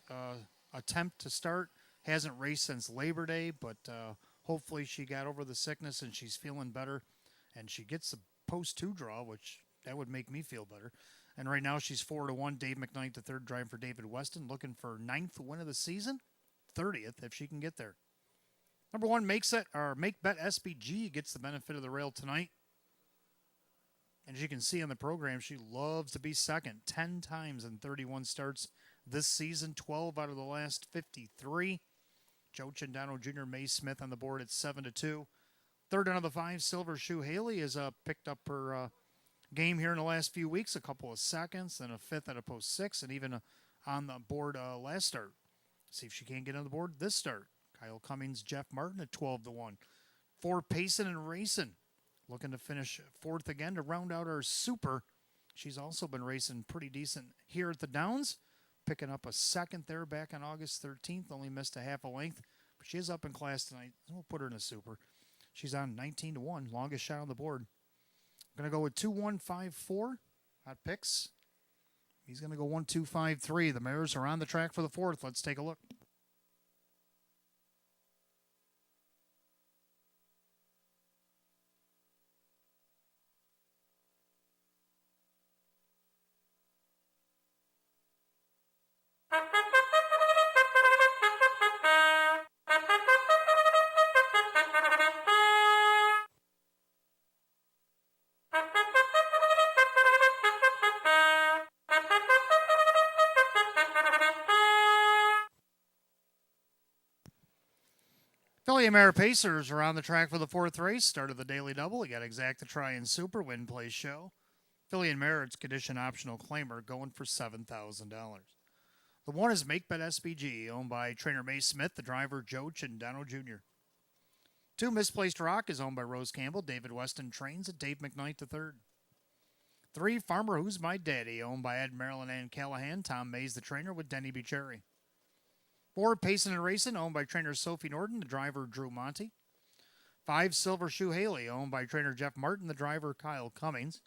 attempt to start. Hasn't raced since Labor Day, but hopefully she got over the sickness and she's feeling better. And she gets the post 2 draw, which that would make me feel better. And right now she's 4-1. Dave McKnight, the third drive for David Weston, looking for 9th win of the season, 30th if she can get there. Number 1, Make Bet SBG gets the benefit of the rail tonight. And as you can see on the program, she loves to be second. 10 times in 31 starts this season, 12 out of the last 53. Joe Chandano Jr., May Smith on the board at 7-2. Third out of the 5, Silver Shoe Haley has picked up her game here in the last few weeks. A couple of seconds, then a 5th at a post 6, and even on the board last start. See if she can't get on the board this start. Kyle Cummings, Jeff Martin at 12-1. 4, Payson and Racing. Looking to finish 4th again to round out our super. She's also been racing pretty decent here at the Downs. Picking up a 2nd there back on August 13th. Only missed a half a length. But she is up in class tonight. We'll put her in a super. She's on 19-1. Longest shot on the board. I'm going to go with 2-1-5-4. Hot picks. He's going to go 1-2-5-3. The mares are on the track for the 4th. Let's take a look. Philly and Mare Pacers are on the track for the 4th race. Started the daily double. We got Exacta Try and Super Win Play Show. Philly and Mare, it's condition optional claimer, going for $7,000. The 1 is Make Bet SBG, owned by trainer May Smith, the driver Joe Chandano Jr. 2, Misplaced Rock is owned by Rose Campbell. David Weston trains at Dave McKnight III. 3, Farmer Who's My Daddy, owned by Ed Marilyn and Callahan. Tom Mays, the trainer, with Denny Bucherri. 4, Payson and Racing, owned by trainer Sophie Norton, the driver Drew Monty. 5, Silver Shoe Haley, owned by trainer Jeff Martin, the driver Kyle Cummings.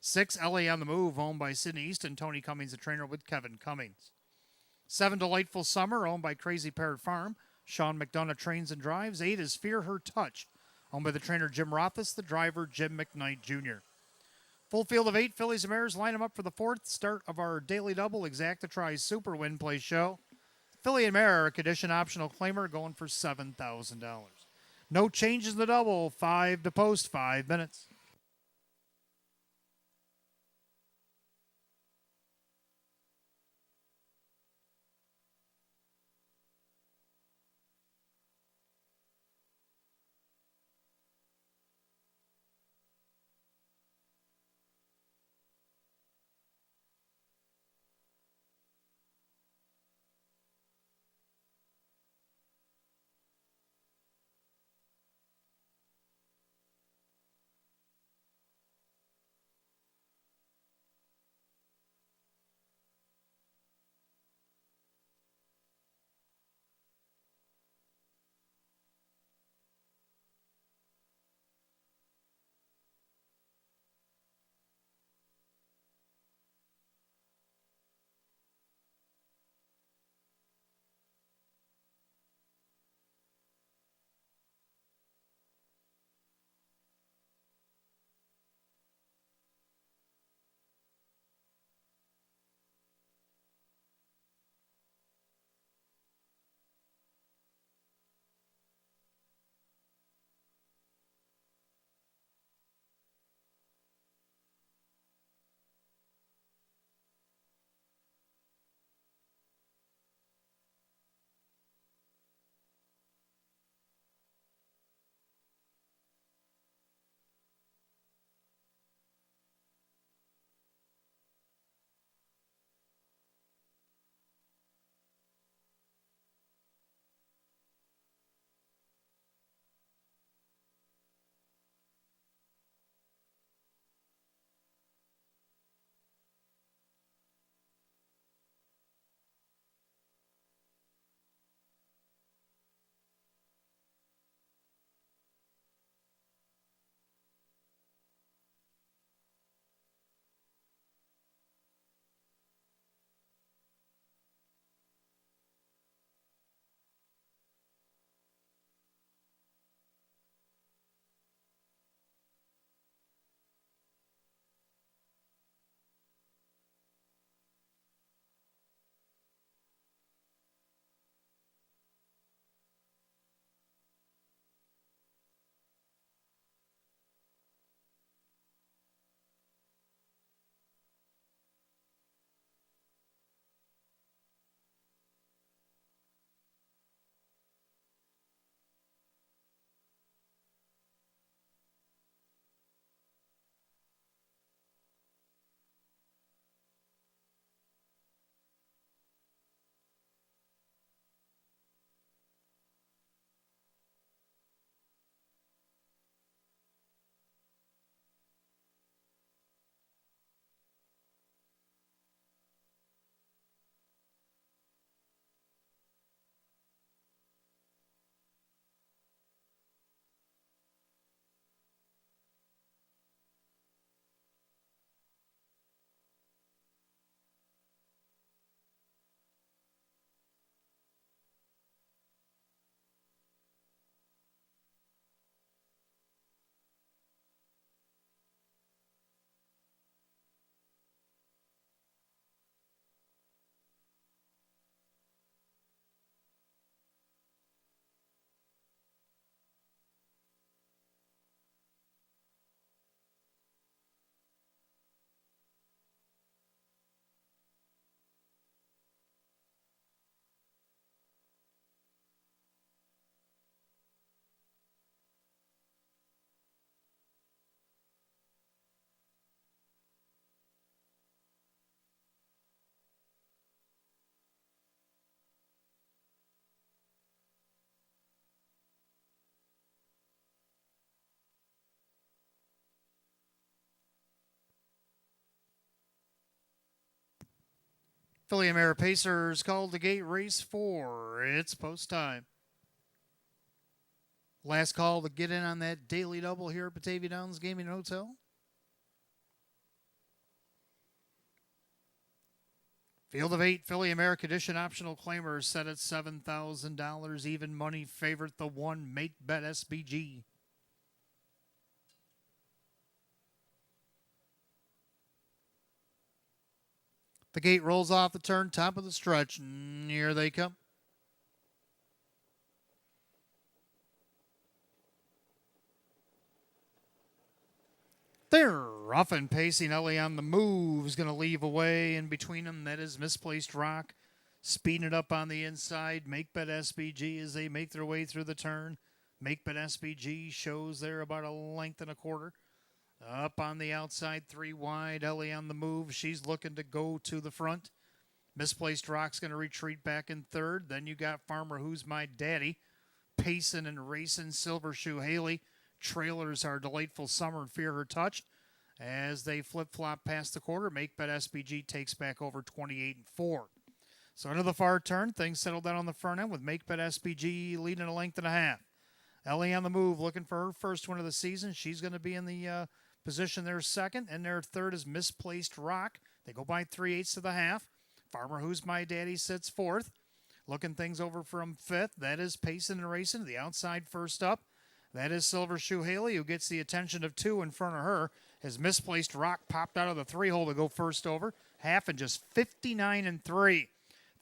6, LA on the Move, owned by Sydney Easton, Tony Cummings, the trainer, with Kevin Cummings. 7, Delightful Summer, owned by Crazy Parrot Farm. Sean McDonough trains and drives. 8 is Fear Her Touch, owned by the trainer Jim Rothfuss, the driver Jim McKnight Jr. Full field of 8 fillies and mares line them up for the 4th start of our daily double Exacta Try Super Win Play Show. Philly and Mare, a condition optional claimer, going for $7,000. No changes in the double. 5 to post, 5 minutes. Philly and Mare Pacers called the gate race 4. It's post time. Last call to get in on that daily double here at Batavia Downs Gaming and Hotel. Field of 8, Philly America Edition optional claimers set at $7,000. Even money favorite, the 1, Make Bet SBG. The gate rolls off the turn, top of the stretch. Here they come. They're rough and pacing. Ellie on the move is going to leave away in between them. That is Misplaced Rock. Speeding it up on the inside. Make Bet SBG as they make their way through the turn. Make Bet SBG shows they're about a length and a quarter. Up on the outside, 3 wide. Ellie on the move. She's looking to go to the front. Misplaced Rock's going to retreat back in third. Then you got Farmer Who's My Daddy. Pacing and racing Silver Shoe Haley. Trailers are Delightful Summer and Fear Her Touch. As they flip-flop past the quarter, Make Bet SBG takes back over 28-4. So into the far turn, things settle down on the front end with Make Bet SBG leading a length and a half. Ellie on the move, looking for her first win of the season. She's going to be in the position there second, and their third is Misplaced Rock. They go by 3/8 of the half. Farmer Who's My Daddy sits fourth. Looking things over from fifth, that is Pacing and Racing. The outside first up, that is Silver Shoe Haley, who gets the attention of 2 in front of her. His Misplaced Rock popped out of the 3-hole to go first over. Half and just 59-3.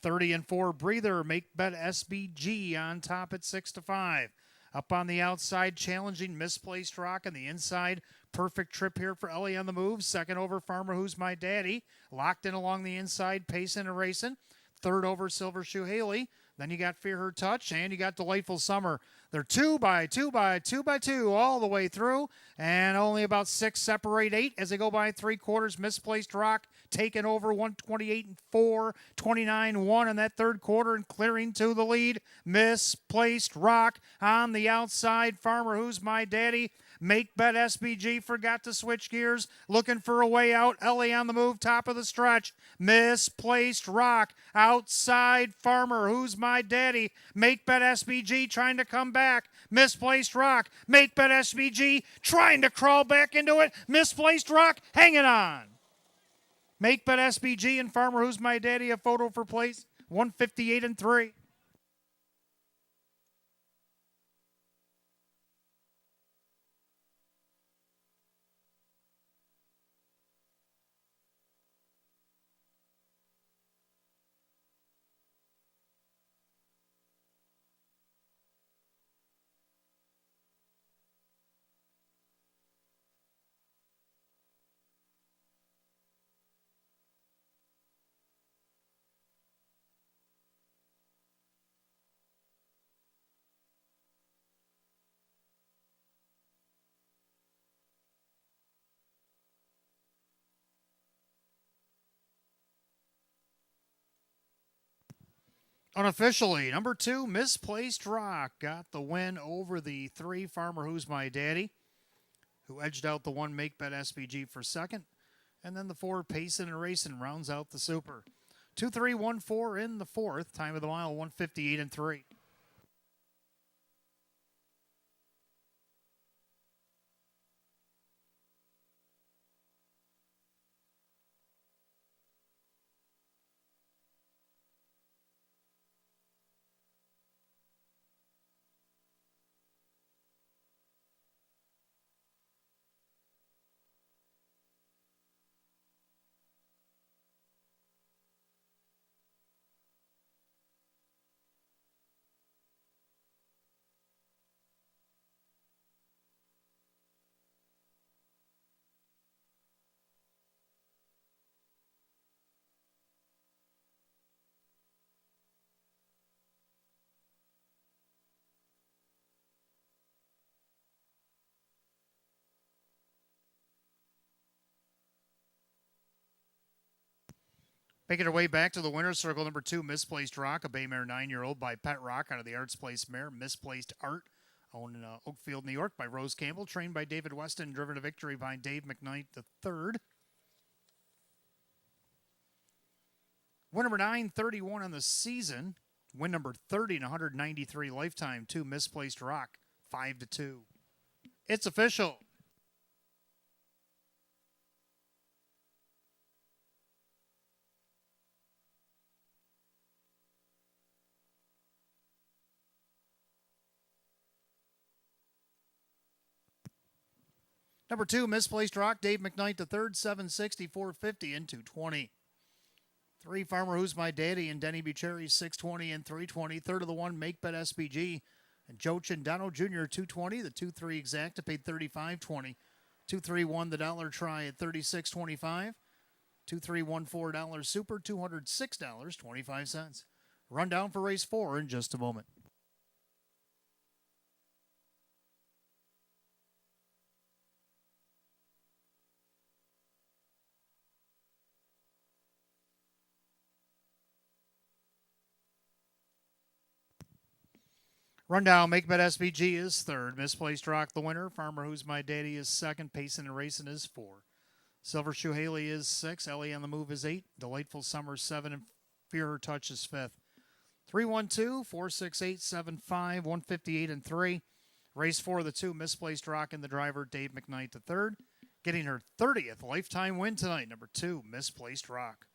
30-4 Breather, Make Bet SBG on top at 6-5. Up on the outside, challenging Misplaced Rock on the inside. Perfect trip here for Ellie on the move. Second over, Farmer Who's My Daddy. Locked in along the inside, Pacing and Racing. Third over, Silver Shoe Haley. Then you got Fear Her Touch, and you got Delightful Summer. They're 2 by 2 by 2 by 2 all the way through, and only about 6 separate 8 as they go by 3/4. Misplaced Rock taking over 128-4, 29-1 in that third quarter and clearing to the lead. Misplaced Rock on the outside. Farmer Who's My Daddy. Make Bet SBG forgot to switch gears, looking for a way out. Ellie on the move, top of the stretch. Misplaced Rock outside. Farmer Who's My Daddy. Make Bet SBG trying to come back. Misplaced Rock. Make Bet SBG trying to crawl back into it. Misplaced Rock hanging on. Make Bet SBG and Farmer Who's My Daddy a photo for place. 158-3. Unofficially, number 2, Misplaced Rock got the win over the 3, Farmer Who's My Daddy, who edged out the 1, Make Bet SBG for second. And then the 4, Pacing and Racing rounds out the super. 2-3-1-4 in the fourth. Time of the mile, 158-3. Making her way back to the winner's circle, number 2, Misplaced Rock, a Baymare 9-year-old by Pet Rock out of the Arts Place mare. Misplaced Art, owned in Oakfield, New York by Rose Campbell, trained by David Weston, driven to victory by Dave McKnight III. Win number 931 on the season. Win number 30 and 193 lifetime. 2 Misplaced Rock, 5-2. It's official. Number 2, Misplaced Rock, Dave McKnight the third, 760, 450 and 220. 3, Farmer Who's My Daddy and Denny Bucherry, 620 and 320. Third of the 1, Make Bet SBG and Joe Chindano Jr., 220. The 2-3 Exacta paid 35.20. 2-3 won the dollar try at 36.25. 2-3 won $4 Super, $206.25. Rundown for race 4 in just a moment. Rundown, Make Bet SBG is third. Misplaced Rock the winner. Farmer Who's My Daddy is second. Pacing and Racing is 4. Silver Shoe Haley is 6. Ellie on the Move is 8. Delightful Summer 7. And Fear Her Touch is 5th. 312, 468, 75, 158 and 3. Race 4 of the 2, Misplaced Rock and the driver, Dave McKnight the third. Getting her 30th lifetime win tonight. Number 2, Misplaced Rock.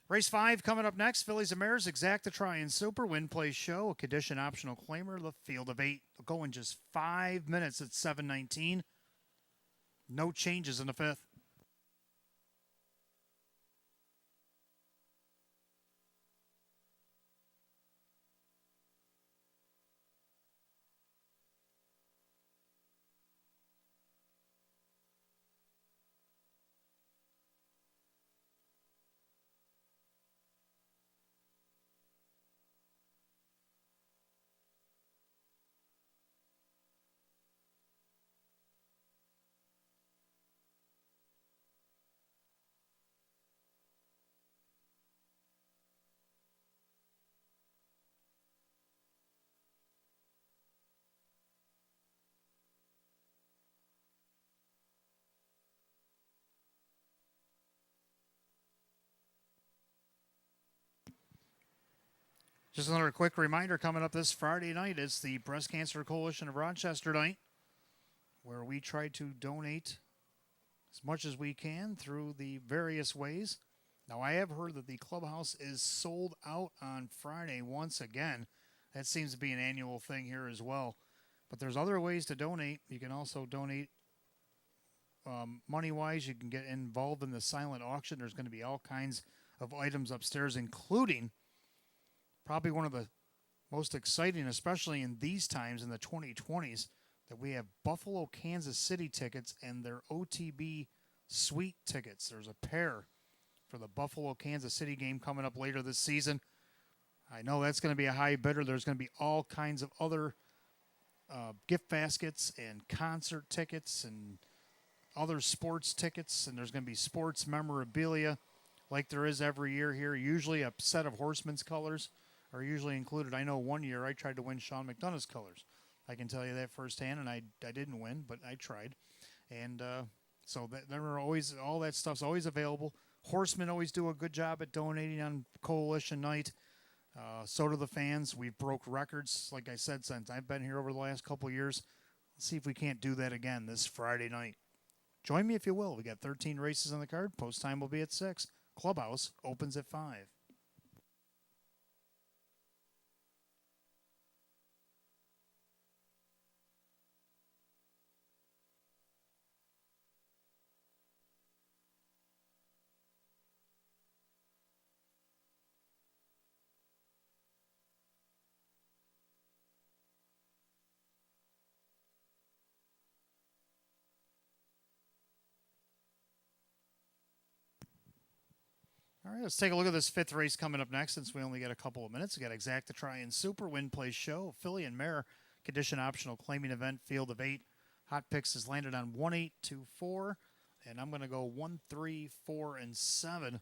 Race 5 coming up next. Fillies and Mares, Exacta Try and Super. Win Play Show. A condition optional claimer. The field of 8. Will go in just 5 minutes at 7:19. No changes in the 5th. Just another quick reminder coming up this Friday night is the Breast Cancer Coalition of Rochester night, where we try to donate as much as we can through the various ways. Now, I have heard that the clubhouse is sold out on Friday once again. That seems to be an annual thing here as well. But there's other ways to donate. You can also donate money-wise. You can get involved in the silent auction. There's going to be all kinds of items upstairs, including probably one of the most exciting, especially in these times in the 2020s, that we have Buffalo, Kansas City tickets and their OTB suite tickets. There's a pair for the Buffalo, Kansas City game coming up later this season. I know that's going to be a high bidder. There's going to be all kinds of other gift baskets and concert tickets and other sports tickets, and there's going to be sports memorabilia like there is every year here. Usually a set of Horseman's colors are usually included. I know one year I tried to win Sean McDonough's colors. I can tell you that firsthand, and I didn't win, but I tried. And so there are always, all that stuff's always available. Horsemen always do a good job at donating on Coalition Night. So do the fans. We've broke records, like I said, since I've been here over the last couple of years. Let's see if we can't do that again this Friday night. Join me if you will. We got 13 races on the card. Post time will be at 6. Clubhouse opens at 5. All right, let's take a look at this 5th race coming up next since we only got a couple of minutes. We got Exacta Try and Super, Win Play Show, Filly and Mare, condition optional claiming event, field of 8. Hot Picks has landed on 1, 8, 2, 4, and I'm going to go 1, 3, 4, and 7. Number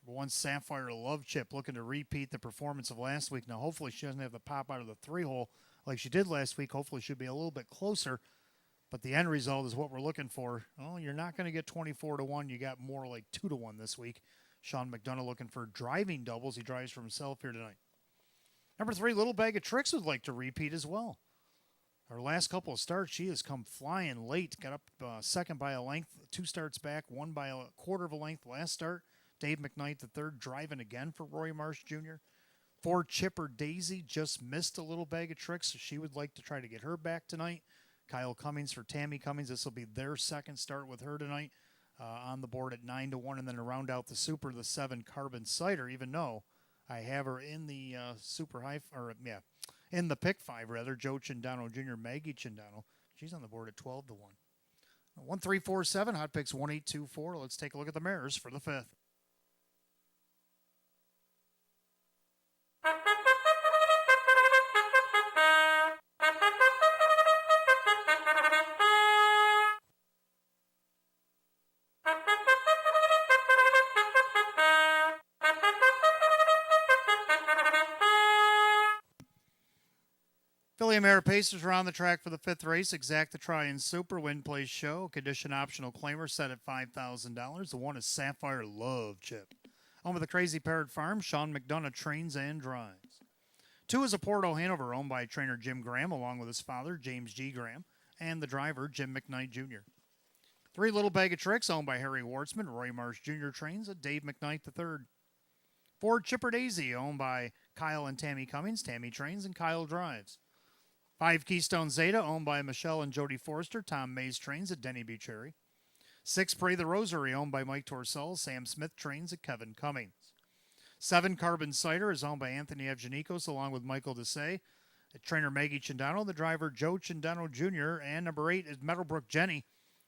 1, Sapphire Love Chip, looking to repeat the performance of last week. Now, hopefully she doesn't have to pop out of the 3-hole like she did last week. Hopefully she'll be a little bit closer But the end result is what we're looking for. Oh, you're not going to get 24 to 1. You got more like 2 to 1 this week. Sean McDonough looking for driving doubles. He drives for himself here tonight. Number 3, Little Bag of Tricks would like to repeat as well. Her last couple of starts, she has come flying late. Got up second by a length, 2 starts back, 1 by a quarter of a length last start. Dave McKnight, the third, driving again for Roy Marsh Jr. 4, Chipper Daisy just missed a Little Bag of Tricks, so she would like to try to get her back tonight. Kyle Cummings for Tammy Cummings. This will be their second start with her tonight. On the board at 9 to 1, and then to round out the super, the 7, Carbon Cider, even though I have her in the super high, in the pick 5 rather, Joe Chindano Jr., Maggie Chindano. She's on the board at 12 to 1. 1347, hot picks 1824. Let's take a look at the mares for the 5th. Filly and Mare Pacers are on the track for the 5th race. Exact the try and super. Win Place Show. Condition optional claimer set at $5,000. The 1 is Sapphire Love Chip. On with the Crazy Parrot Farm, Sean McDonough trains and drives. 2 is a Porto Hanover, owned by trainer Jim Graham, along with his father, James G. Graham, and the driver, Jim McKnight Jr. 3, Little Bag of Tricks, owned by Harry Wartzman, Roy Marsh Jr. trains, and Dave McKnight III. 4, Chipper Daisy, owned by Kyle and Tammy Cummings. Tammy trains and Kyle drives. 5, Keystone Zeta, owned by Michelle and Jody Forrester. Tom Mays trains at Denny Bucherry. 6, Pray the Rosary, owned by Mike Torsell. Sam Smith trains at Kevin Cummings. 7, Carbon Cider is owned by Anthony Evgenikos, along with Michael Desai. Trainer Maggie Chindano, the driver Joe Chindano Jr., and number 8 is Meadowbrook Jenny,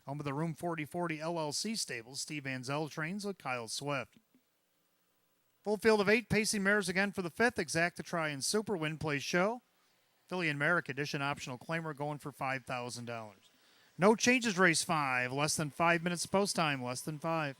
owned by the Room 4040 LLC stables. Steve Anzel trains with Kyle Swift. Full field of 8, pacing mares again for the 5th. Exact to try and super. Win Place Show. Filly and Mare Condition optional claimer going for $5,000. No changes, race 5. Less than 5 minutes post time. Less than 5.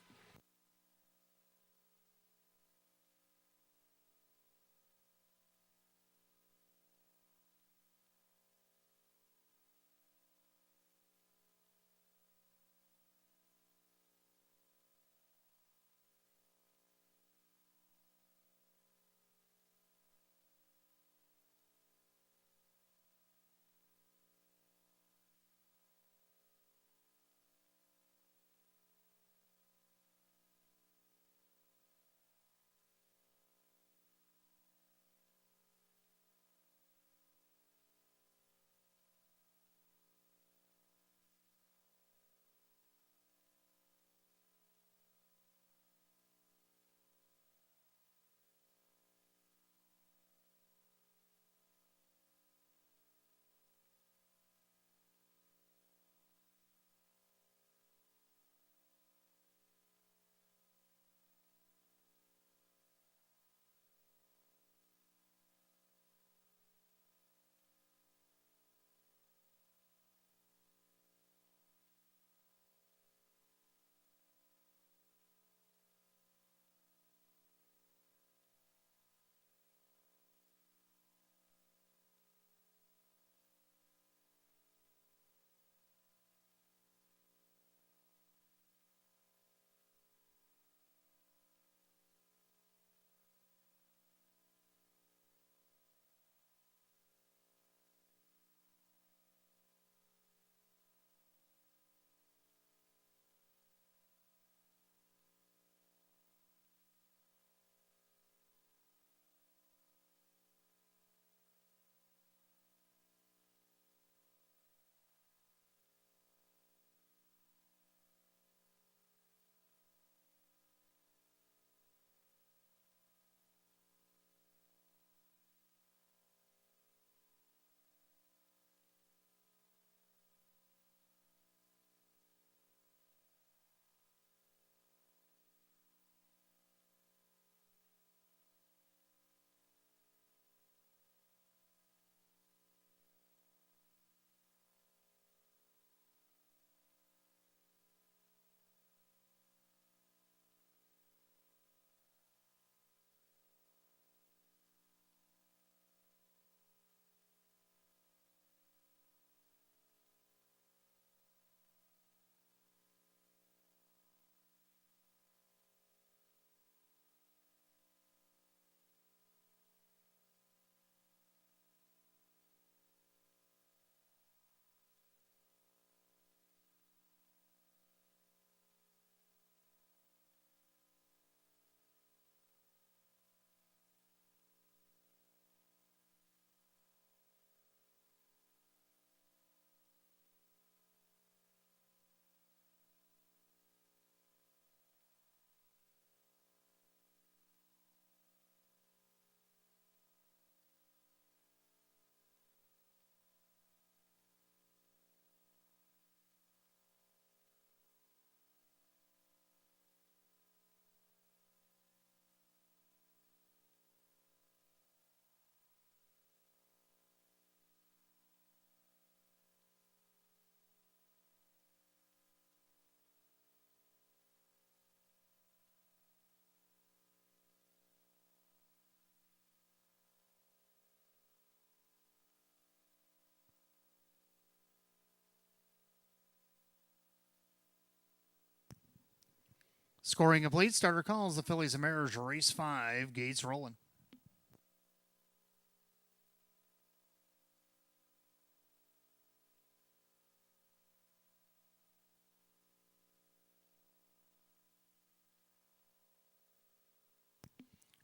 Scoring complete. Starter calls the Phillies and Mariners race 5. Gates rolling.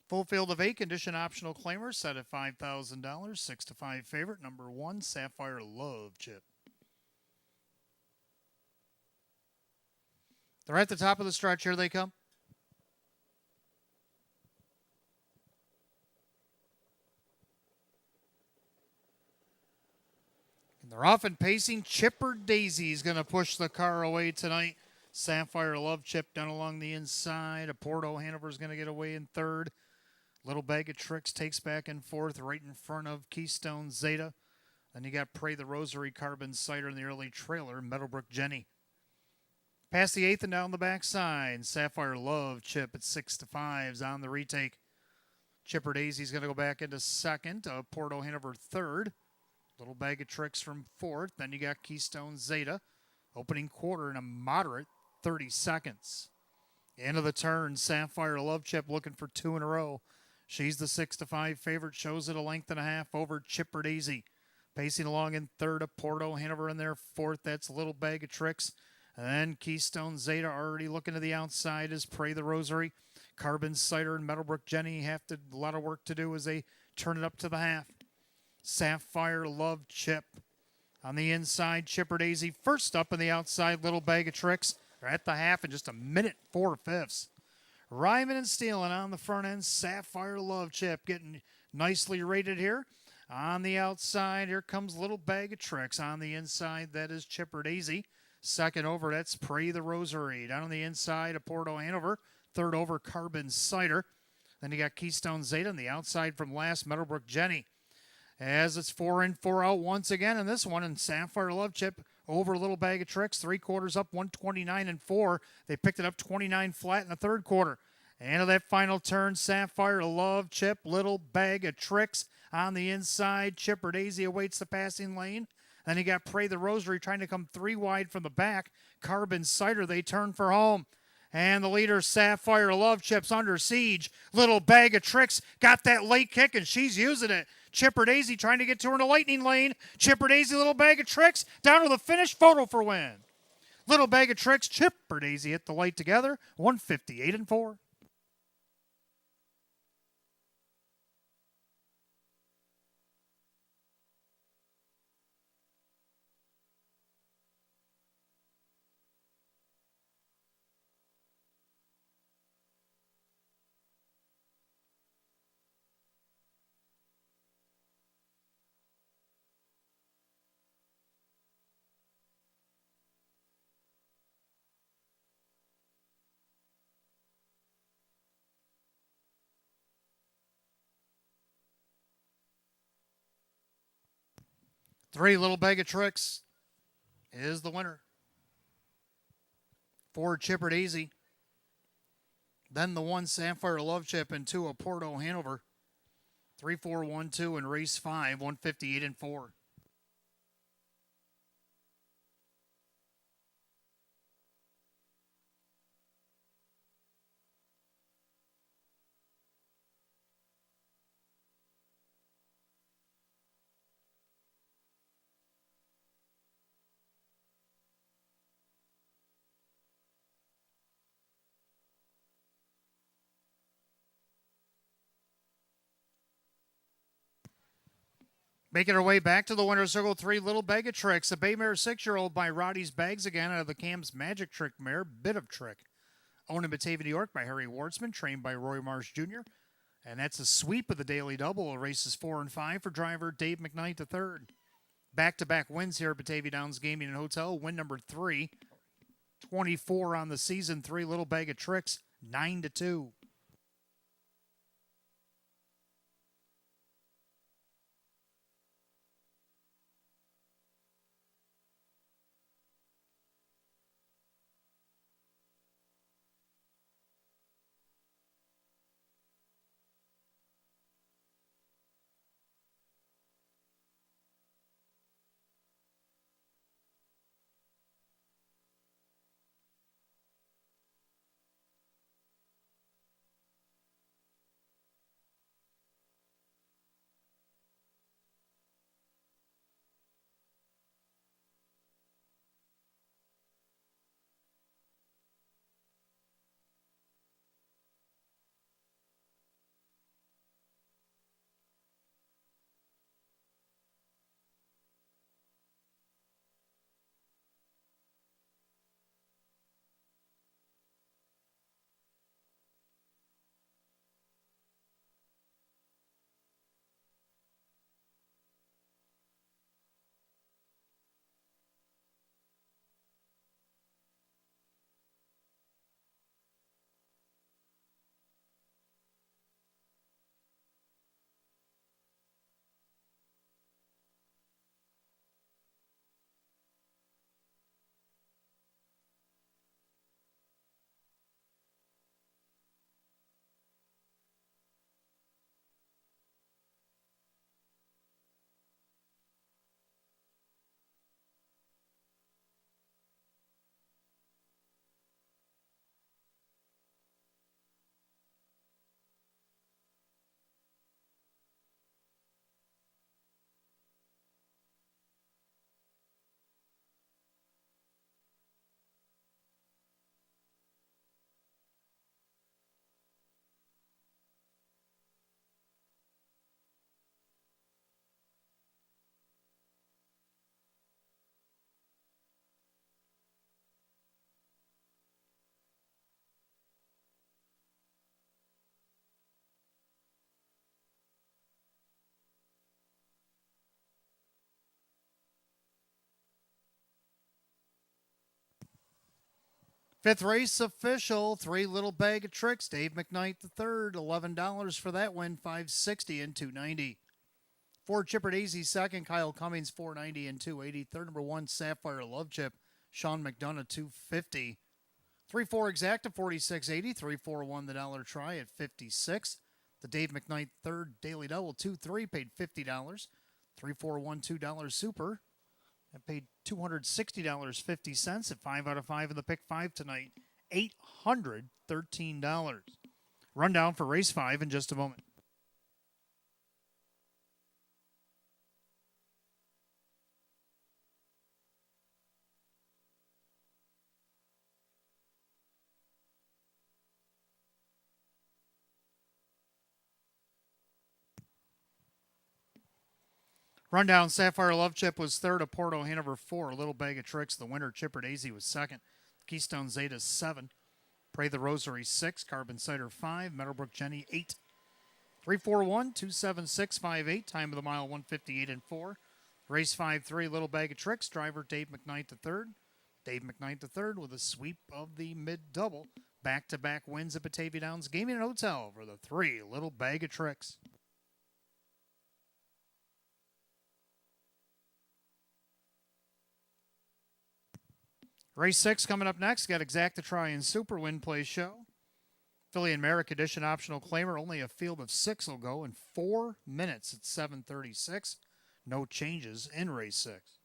Full field of 8, condition optional claimers set at $5,000. 6 to 5 favorite. Number 1, Sapphire Love Chip. They're at the top of the stretch. Here they come. And they're off and pacing. Chipper Daisy is going to push the car away tonight. Sapphire Love Chip down along the inside. Porto Hanover is going to get away in third. Little Bag of Tricks takes back and forth right in front of Keystone Zeta. Then you got Pray the Rosary Carbon Cider in the early trailer. Meadowbrook Jenny. Past the 8th and down the backside. Sapphire Love Chip at 6 to 5's on the retake. Chipper Daisy's going to go back into second. Porto Hanover third. Little Bag of Tricks from fourth. Then you got Keystone Zeta. Opening quarter in a moderate 30 seconds. End of the turn. Sapphire Love Chip looking for 2 in a row. She's the 6 to 5 favorite. Shows it a length and a half over Chipper Daisy. Pacing along in third. Porto Hanover in there fourth. That's Little Bag of Tricks. And then Keystone Zeta already looking to the outside is Pray the Rosary. Carbon Cider and Meadowbrook Jenny have a lot of work to do as they turn it up to the half. Sapphire Love Chip. On the inside, Chipper Daisy first up on the outside. Little Bag of Tricks. They're at the half in just a minute 4/5. Ryman and Steeling on the front end. Sapphire Love Chip getting nicely rated here. On the outside, here comes Little Bag of Tricks. On the inside, that is Chipper Daisy. Second over, that's Pray the Rosary. Down on the inside, Porto Hanover. Third over, Carbon Cider. Then you got Keystone Zeta on the outside from last, Meadowbrook Jenny. As it's 4 in, 4 out once again in this one, and Sapphire Love Chip over Little Bag of Tricks, 3/4 up, 129-4. They picked it up 29 flat in the third quarter. And of that final turn, Sapphire Love Chip, Little Bag of Tricks on the inside. Chipper Daisy awaits the passing lane. Then you got Pray the Rosary trying to come 3 wide from the back. Carbon Cider, they turn for home. And the leader, Sapphire Love Chip's under siege. Little Bag of Tricks got that late kick, and she's using it. Chipper Daisy trying to get to her in the lightning lane. Chipper Daisy, Little Bag of Tricks, down to the finish. Photo for win. Little Bag of Tricks, Chipper Daisy hit the light together. 158-4. Three, Little Bag of Tricks is the winner. 4, Chipper Daisy. Then the 1, Sapphire Love Chip, and 2, Porto Hanover. 3-4-1-2 in race 5, 158-4. Making her way back to the winner's circle, 3, Little Bag of Tricks. The Bay Mare 6-year-old by Roddy's Bags again out of the Cam's Magic Trick mare, Bit of Trick. Owned in Batavia, New York by Harry Wardsman, trained by Roy Marsh Jr. And that's a sweep of the Daily Double. Races 4 and 5 for driver Dave McKnight the third. Back-to-back wins here at Batavia Downs Gaming and Hotel. Win number 3. 24 on the season. 3, Little Bag of Tricks, 9-2. Fifth race official, 3 Little Bag of Tricks. Dave McKnight the third, $11 for that win, 560 and 290. 4 Chipper Daisy second, Kyle Cummings 490 and 280. Third number 1 Sapphire Love Chip, Sean McDonough 250. 3-4 Exacta 4680. 3-4-1 the dollar try at 56. The Dave McKnight third Daily Double 2-3 paid $50. 3-4-1 $2 Super that paid $260.50 at 5 out of 5 in the pick 5 tonight. $813. Rundown for race 5 in just a moment. Rundown, Sapphire Love Chip was third. Oporto Hanover 4. Little Bag of Tricks, the winner. Chipper Daisy was second. Keystone Zeta 7. Pray the Rosary 6. Carbon Cider 5. Meadowbrook Jenny 8. 3-4-1 2-7-6-5-8. Time of the mile 158 and 4. Race 5-3. Little Bag of Tricks. Driver Dave McKnight III. Dave McKnight III with a sweep of the mid double. Back-to-back wins at Batavia Downs Gaming and Hotel for the 3 Little Bag of Tricks. Race 6 coming up next. Got Exacta Try and Super Win Play Show. Philly and Merrick Edition optional claimer. Only a field of 6 will go in 4 minutes at 7:36. No changes in race 6.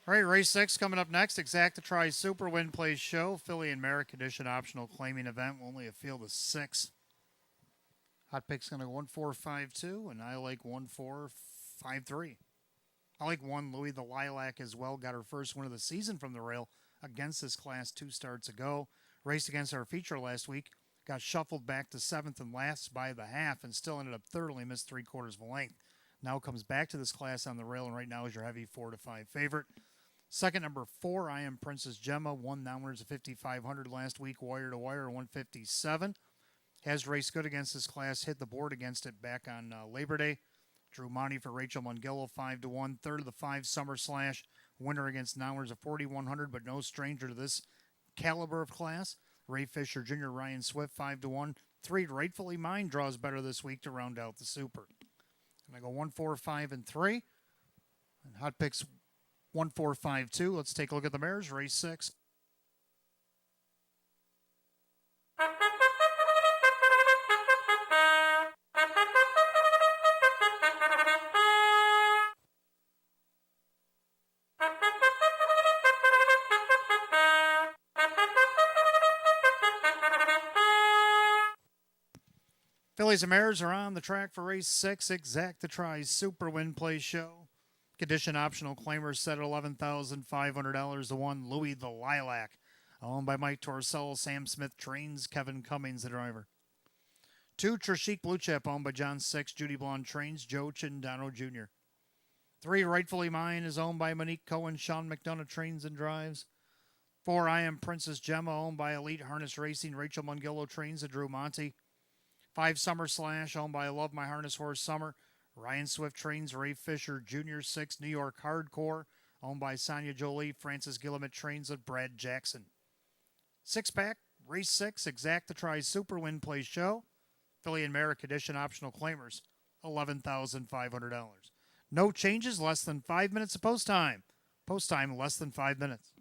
All right, race 6 coming up next. Exacta Try Super Win Play Show. Philly and Merrick Edition optional claiming event. Only a field of 6. Hot pick's going to go 1-4-5-2, and I like 1-4-5-3. I like 1 Louis the Lilac as well. Got her first win of the season from the rail against this class 2 starts ago. Raced against our feature last week. Got shuffled back to 7th and last by the half and still ended up third, only missed 3/4 of a length. Now comes back to this class on the rail, and right now is your heavy 4-5 favorite. Second, number 4, I Am Princess Gemma. Won downwards of 5,500 last week, wire to wire, 157. Has raced good against this class, hit the board against it back on Labor Day. Drew money for Rachel Mungillo, 5-1. Third of the 5 Summer Slash. Winner against downwards of 4,100, but no stranger to this caliber of class. Ray Fisher Jr., Ryan Swift, 5-1. 3 Rightfully Mine draws better this week to round out the Super. And I go 1-4-5-3. And hot picks 1-4-5-2. Let's take a look at the mares. Race 6. Fillies and Mares are on the track for race 6. Exact the Tries Super Win Play Show. Condition optional claimers set at $11,500 to 1. Louis the Lilac, owned by Mike Torsello. Sam Smith trains Kevin Cummings, the driver. 2, Trishik Blue Chip, owned by John Six. Judy Blonde trains Joe Chindano Jr. 3, Rightfully Mine, is owned by Monique Cohen. Sean McDonough trains and drives. 4, I Am Princess Gemma, owned by Elite Harness Racing. Rachel Mungillo trains and Drew Monty. 5, Summer Slash, owned by I Love My Harness Horse Summer. Ryan Swift trains Ray Fisher Jr. 6, New York Hardcore, owned by Sonia Jolie. Francis Gillimet trains with Brad Jackson. 6-pack, race 6, Exact the Tries Super Win Play Show. Philly and Mare Condition optional claimers, $11,500. No changes, less than 5 minutes of post time. Post time, less than 5 minutes.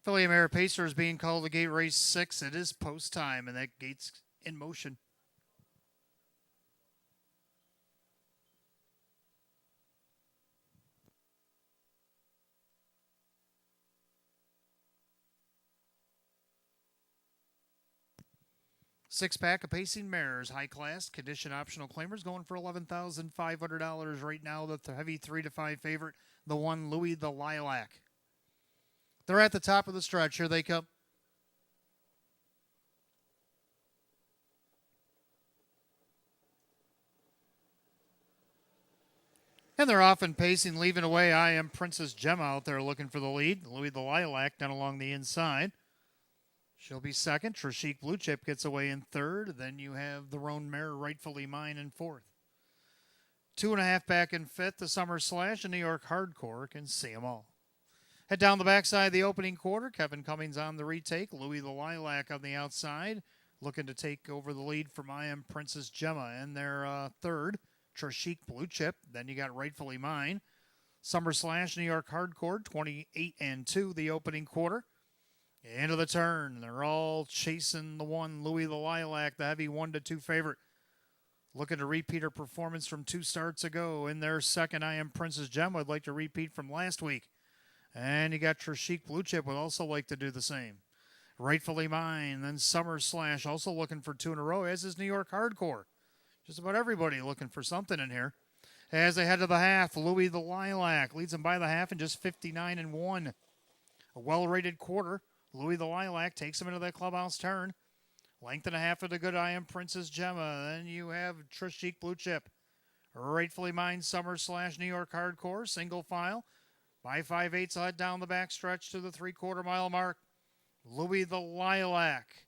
Philly and Mare Pacer is being called to gate race 6. It is post time, and that gate's in motion. 6-pack of Pacing Mares, high class, condition optional claimers going for $11,500 right now. The heavy 3 to 5 favorite, the one Louis the Lilac. They're at the top of the stretch. Here they come. And they're off and pacing, leaving away. I Am Princess Gemma out there looking for the lead. Louis the Lilac down along the inside. She'll be second. Trishik Blue Chip gets away in third. Then you have the Roan Mare, Rightfully Mine, in fourth. 2.5 back in fifth. The Summer Slash and New York Hardcore can see them all. Head down the backside of the opening quarter. Kevin Cummings on the retake. Louis the Lilac on the outside, looking to take over the lead from I Am Princess Gemma in their third. Trishik Blue Chip. Then you got Rightfully Mine. Summer Slash, New York Hardcore, 28-2 the opening quarter. Into the turn. They're all chasing the one Louis the Lilac, the heavy 1-2 favorite. Looking to repeat her performance from 2 starts ago. In their second, I Am Princess Gemma would like to repeat from last week. And you got Trishik Blue Chip would also like to do the same. Rightfully Mine, then Summer Slash also looking for 2 in a row, as is New York Hardcore. Just about everybody looking for something in here. As they head to the half, Louis the Lilac leads them by the half in just 59-1. A well-rated quarter. Louis the Lilac takes him into that clubhouse turn. Length and a half of the good I Am Princess Gemma. Then you have Trishik Blue Chip. Rightfully Mine, Summer Slash, New York Hardcore, single file. By 5/8, head down the back stretch to the 3/4 mile mark. Louis the Lilac.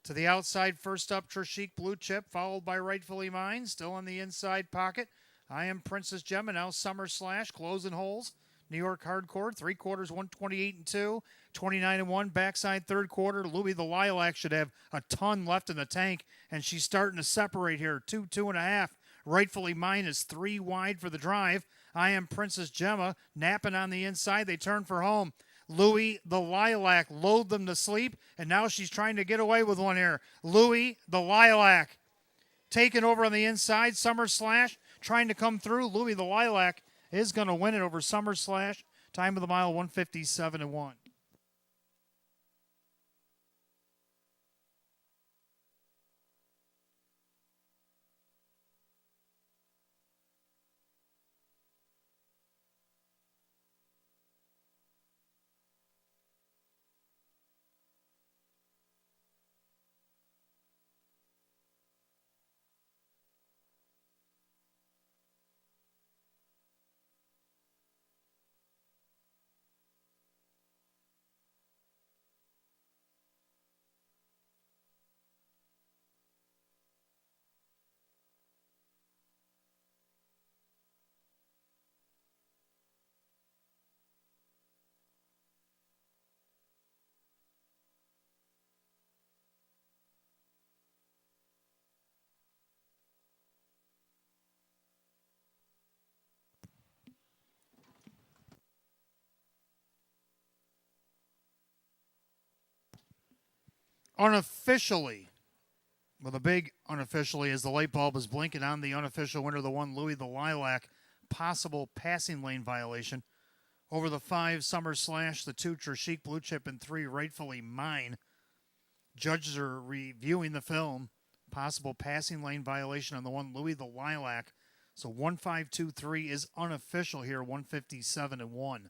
To the outside, first up, Trishik Blue Chip, followed by Rightfully Mine. Still in the inside pocket. I Am Princess Gemma, now Summer Slash, closing holes. New York Hardcore, 3/4, 128-2, 29-1, backside third quarter. Louis the Lilac should have a ton left in the tank, and she's starting to separate here. 2.5. Rightfully Mine is 3 wide for the drive. I Am Princess Gemma napping on the inside. They turn for home. Louis the Lilac lulled them to sleep, and now she's trying to get away with one here. Louis the Lilac taking over on the inside. Summer Slash trying to come through. Louis the Lilac is going to win it over Summer Slash. Time of the mile, 157-1. Unofficially, well, the big unofficially is the light bulb is blinking on the unofficial winner, the one Louis the Lilac, possible passing lane violation. Over the 5, Summer Slash, the 2, Trishik Blue Chip, and 3, Rightfully Mine. Judges are reviewing the film. Possible passing lane violation on the one Louis the Lilac. So 1-5-2-3 is unofficial here, 157-1.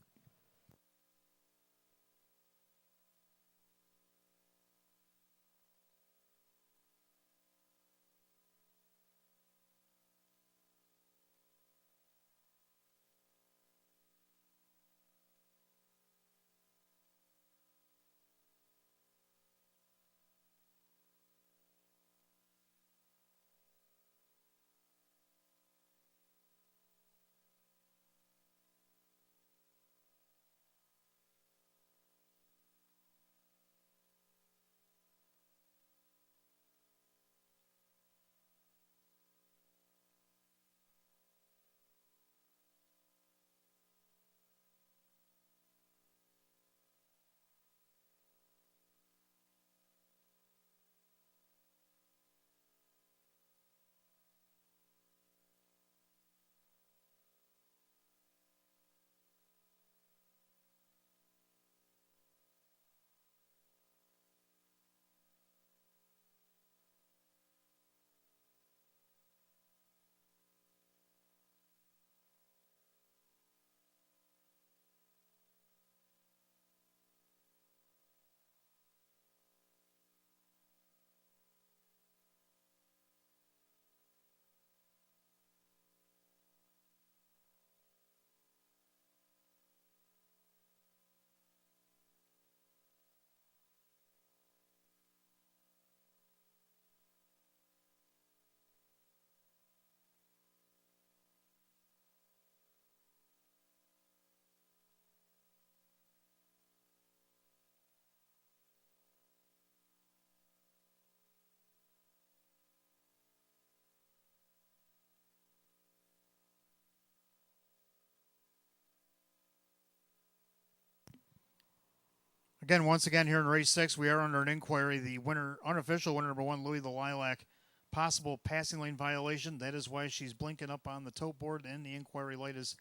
Again, once again, here in race 6, we are under an inquiry. The winner, unofficial winner number 1, Louis the Lilac, possible passing lane violation. That is why she's blinking up on the tote board, and the inquiry light is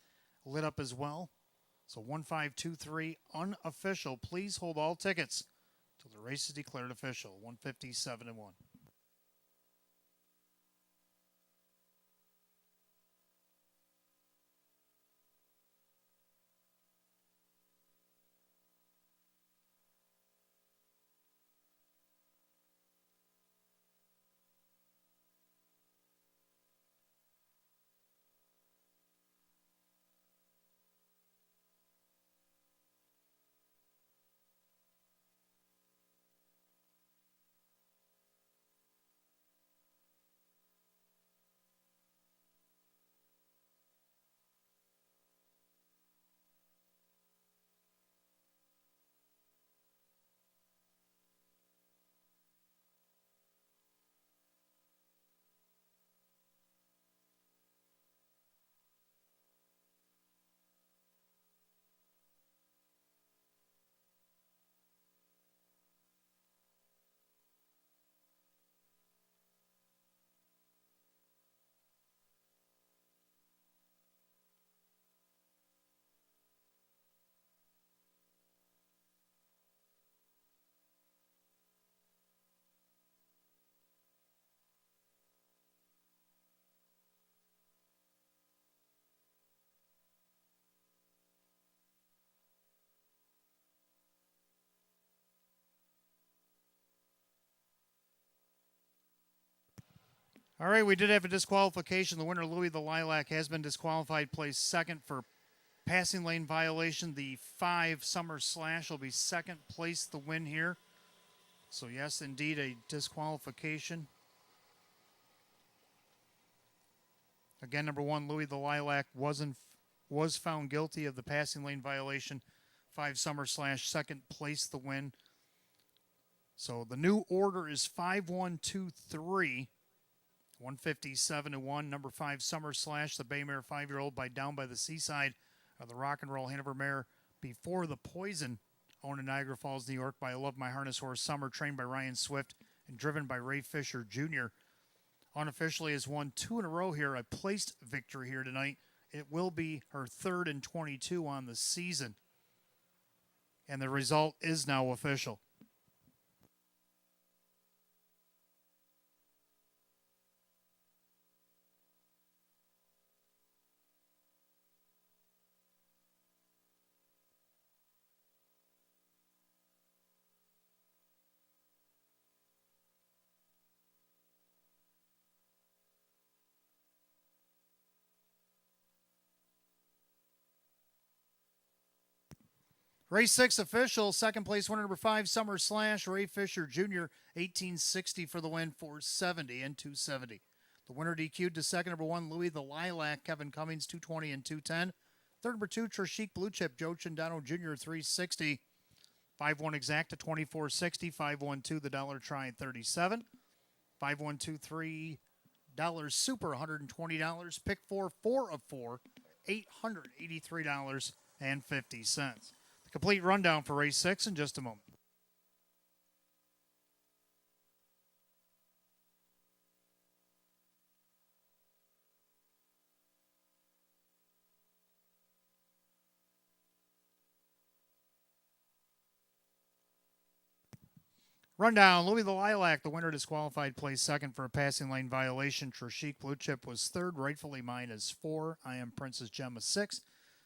lit up as well. So 1523, unofficial. Please hold all tickets till the race is declared official. 157-1. All right, we did have a disqualification. The winner, Louis the Lilac, has been disqualified, placed second for passing lane violation. The 5 Summer Slash will be second place the win here. So yes, indeed, a disqualification. Again, number 1, Louis the Lilac, was found guilty of the passing lane violation. 5 Summer Slash, second place the win. So the new order is 5-1-2-3. 157-1. Number 5 Summer Slash, the bay mare 5-year-old by Down by the Seaside of the Rock and Roll Hanover mare before the Poison, owned in Niagara Falls, New York by I Love My Harness horse Summer, trained by Ryan Swift and driven by Ray Fisher Jr. Unofficially has won 2 in a row here. A placed victory here tonight. It will be her 3rd and 22 on the season. And the result is now official. Race 6 official, second place winner number 5, Summer Slash, Ray Fisher Jr., 1860 for the win, 470 and 270. The winner DQ'd to second, number 1, Louis the Lilac, Kevin Cummings, 220 and 210. Third, number 2, Trishik Blue Chip, Joe Chindano Jr., 360. 5-1 exact to 2460. 5-1-2, the dollar try, 37. 5-1-2-3, $1 super, $120. Pick 4, 4 of 4, $883.50. Complete rundown for race 6 in just a moment. Rundown, Louis the Lilac, the winner disqualified, placed second for a passing lane violation. Trishik Blue Chip was third, rightfully mine is 4. I Am Princess Gemma 6.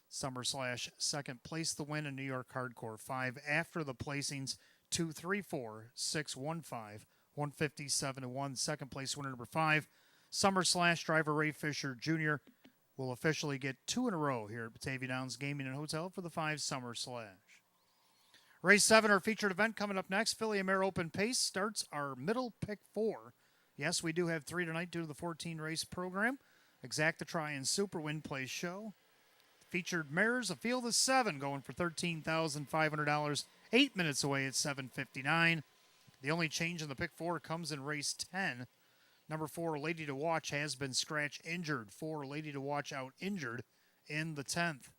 Summer Slash second place the win in New York Hardcore 5. After the placings, 2, 3, 4, 6, 1, 5, 157-1. Second place winner number 5. Summer Slash driver Ray Fisher Jr. will officially get 2 in a row here at Batavia Downs Gaming and Hotel for the 5 Summer Slash. Race 7, our featured event coming up next. Philly Mare Open Pace starts our middle pick 4. Yes, we do have 3 tonight due to the 14 race program. Exacta Try and Super Win Play Show. Featured mares, a field of 7 going for $13,500. 8 minutes away at 7:59. The only change in the pick 4 comes in race 10. Number 4, Lady to Watch, has been scratch injured. 4, Lady to Watch out injured in the 10th.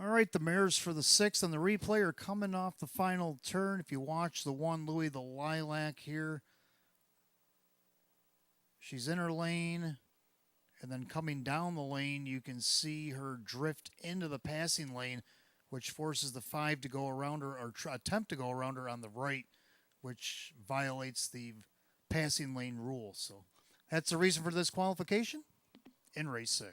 All right, the mares for the 6th on the replay are coming off the final turn. If you watch the one Louis the Lilac here, she's in her lane, and then coming down the lane, you can see her drift into the passing lane, which forces the 5 to go around her, or attempt to go around her on the right, which violates the passing lane rule. So that's the reason for this qualification in race 6.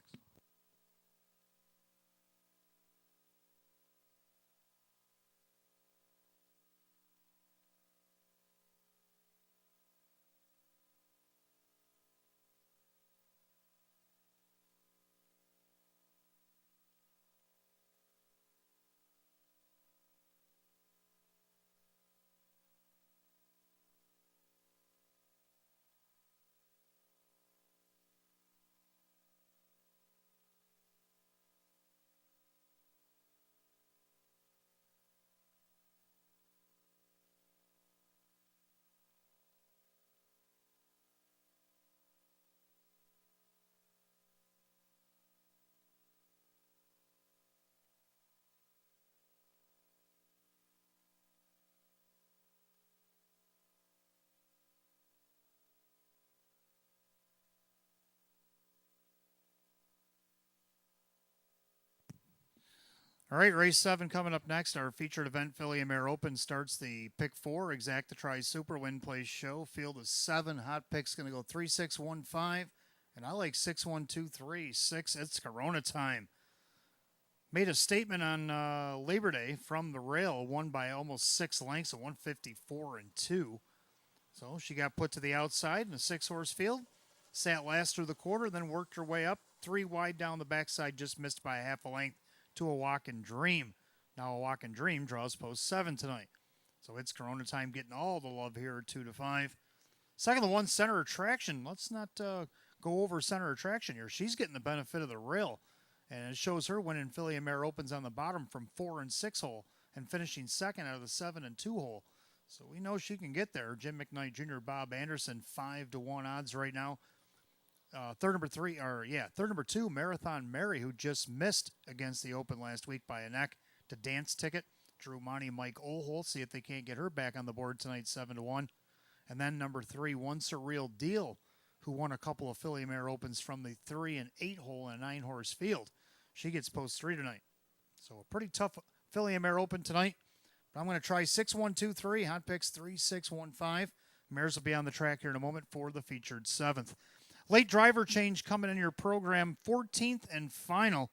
All right, race 7 coming up next. Our featured event, Philly and Mare Open, starts the pick 4, Exacta Tri Super Win Place Show. Field is 7. Hot pick's going to go 3, 6, 1, 5. And I like 6, 1, 2, 3. 6, it's Corona time. Made a statement on Labor Day from the rail, won by almost 6 lengths at 154 and 2. So she got put to the outside in a 6-horse field, sat last through the quarter, then worked her way up 3 wide down the backside, just missed by a half a length to a Walk and Dream. Now a Walk and Dream draws post 7 tonight. So it's Corona time getting all the love here at 2 to 5. Second, the 1 Center Attraction. Let's not go over Center Attraction here. She's getting the benefit of the rail. And it shows her winning Philly and Mare Opens on the bottom from 4 and 6 hole and finishing second out of the 7 and 2 hole. So we know she can get there. Jim McKnight Jr., Bob Anderson, 5 to 1 odds right now. Third number 2, Marathon Mary, who just missed against the Open last week by a neck to Dance Ticket. Drew Monty Mike Olholt, see if they can't get her back on the board tonight, 7 to 1. And then number 3, One Surreal Deal, who won a couple of Philly Mare Opens from the 3 and 8 hole in a 9-horse field. She gets post 3 tonight. So a pretty tough Philly Mare Open tonight. But I'm going to try 6, 1, 2, 3. Hot picks 3, 6, 1, 5. Mares will be on the track here in a moment for the featured 7th. Late driver change coming in your program, 14th and final.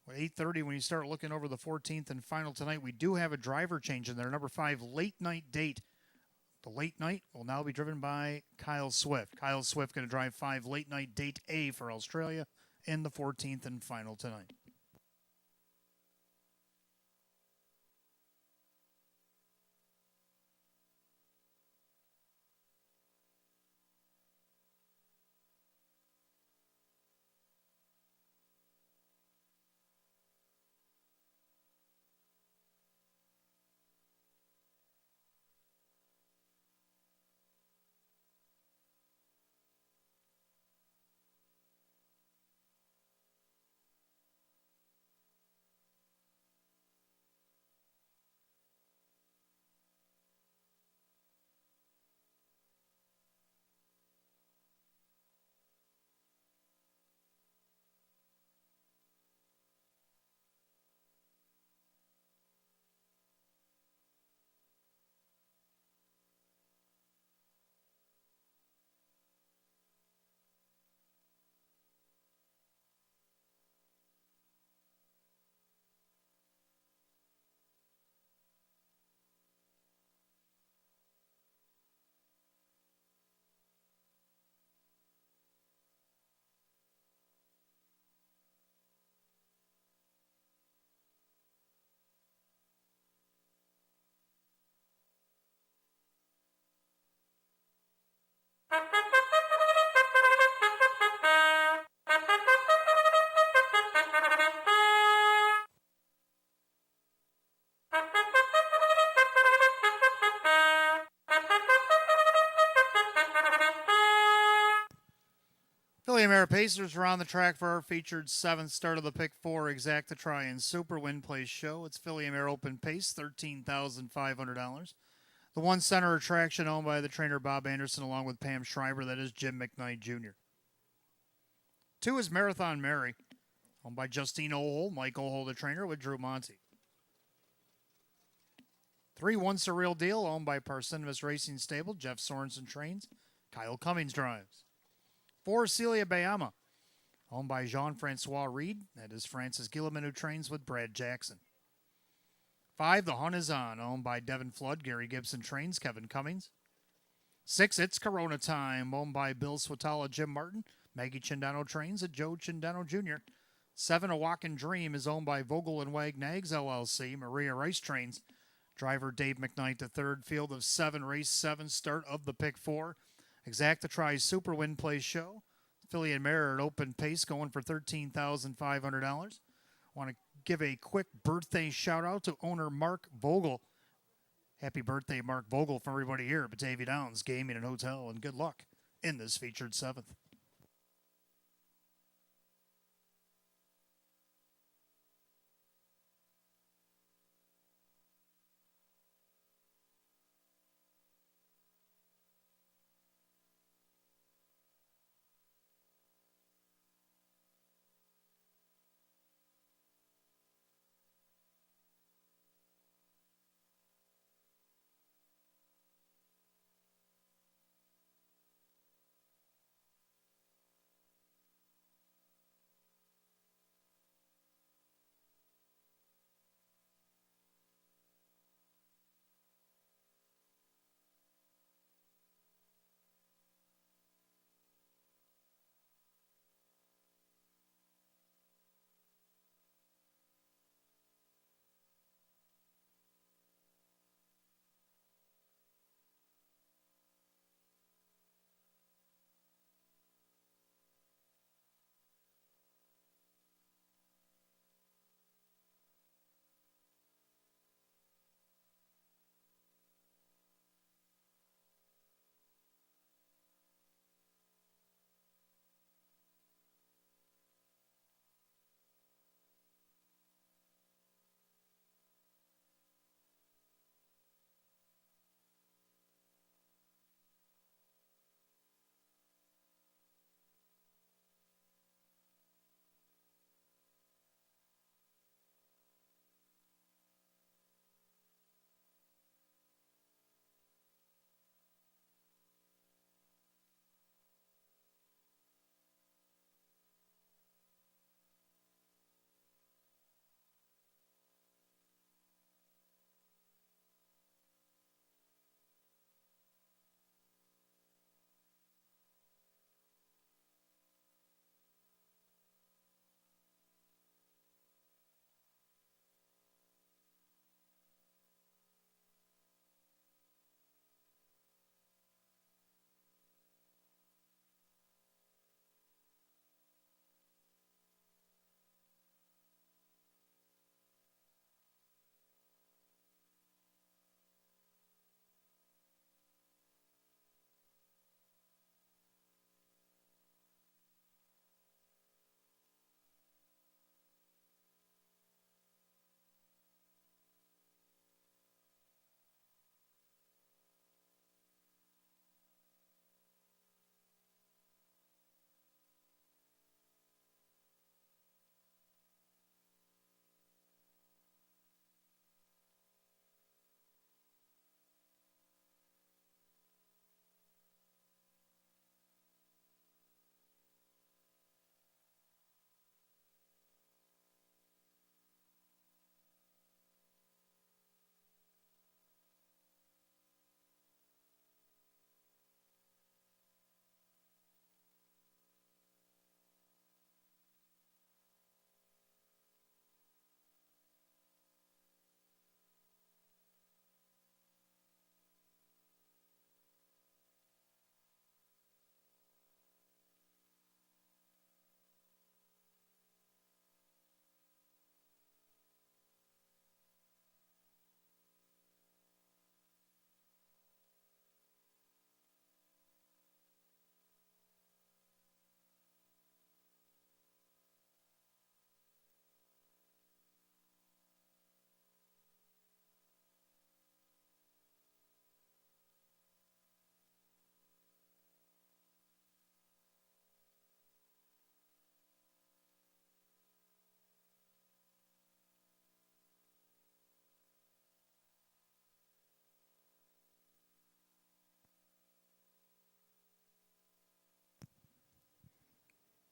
At 8:30, when you start looking over the 14th and final tonight, we do have a driver change in there. Number 5, Late Night Date. The Late Night will now be driven by Kyle Swift. Kyle Swift going to drive 5 Late Night Date A for Australia in the 14th and final tonight. Philly Mare Pacers are on the track for our featured 7th start of the Pick 4 Exacta Try and Super Win Place show. It's Philly and Mare Open Pace, $13,500. The one center attraction owned by the trainer Bob Anderson along with Pam Schreiber, that is Jim McKnight Jr. 2 is Marathon Mary, owned by Justine Ohol, Mike Ohol the trainer with Drew Monty. 3, One Surreal Deal, owned by Parsimonious Racing Stable, Jeff Sorensen trains, Kyle Cummings drives. 4, Celia Bayama, owned by Jean-Francois Reed, that is Francis Gilliman who trains with Brad Jackson. 5, The Hunt Is On, owned by Devin Flood, Gary Gibson trains, Kevin Cummings. 6, It's Corona Time, owned by Bill Swatala, Jim Martin, Maggie Chindano trains, and Joe Chindano Jr. 7, A Walkin' Dream is owned by Vogel and Wagnags LLC, Maria Rice trains, driver Dave McKnight the third. Field of 7, race 7, start of the Pick 4. Exacta Try Super Win Place show. Philly and Mare at open pace going for $13,500. Want to give a quick birthday shout out to owner Mark Vogel. Happy birthday, Mark Vogel, from everybody here at Batavia Downs Gaming and Hotel, and good luck in this featured 7th.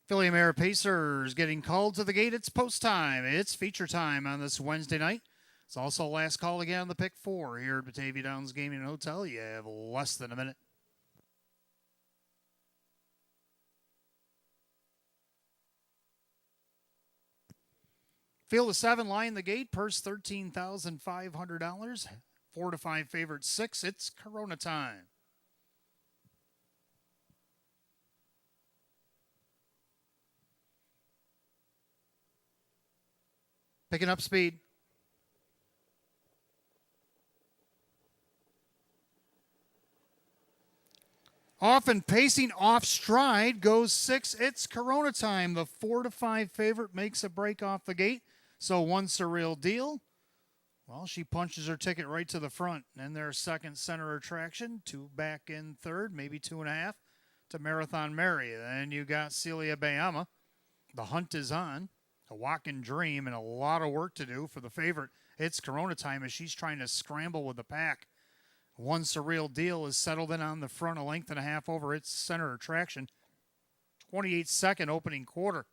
Philly Mare Pacers getting called to the gate. It's post time. It's feature time on this Wednesday night. It's also last call again on the pick 4 here at Batavia Downs Gaming and Hotel. You have less than a minute. Field of 7, line the gate. Purse $13,500. 4 to 5 favorite 6. It's Corona time. Picking up speed. Often pacing off stride goes 6. It's Corona time. The 4 to 5 favorite makes a break off the gate. So one surreal deal. Well, she punches her ticket right to the front. And their second center attraction. 2 back in third, maybe 2.5 to Marathon Mary. Then you got Celia Bayama. The hunt is on. A walking dream and a lot of work to do for the favorite. It's Corona time as she's trying to scramble with the pack. One surreal deal is settled in on the front, a length and a half over its center attraction. 28-second opening quarter.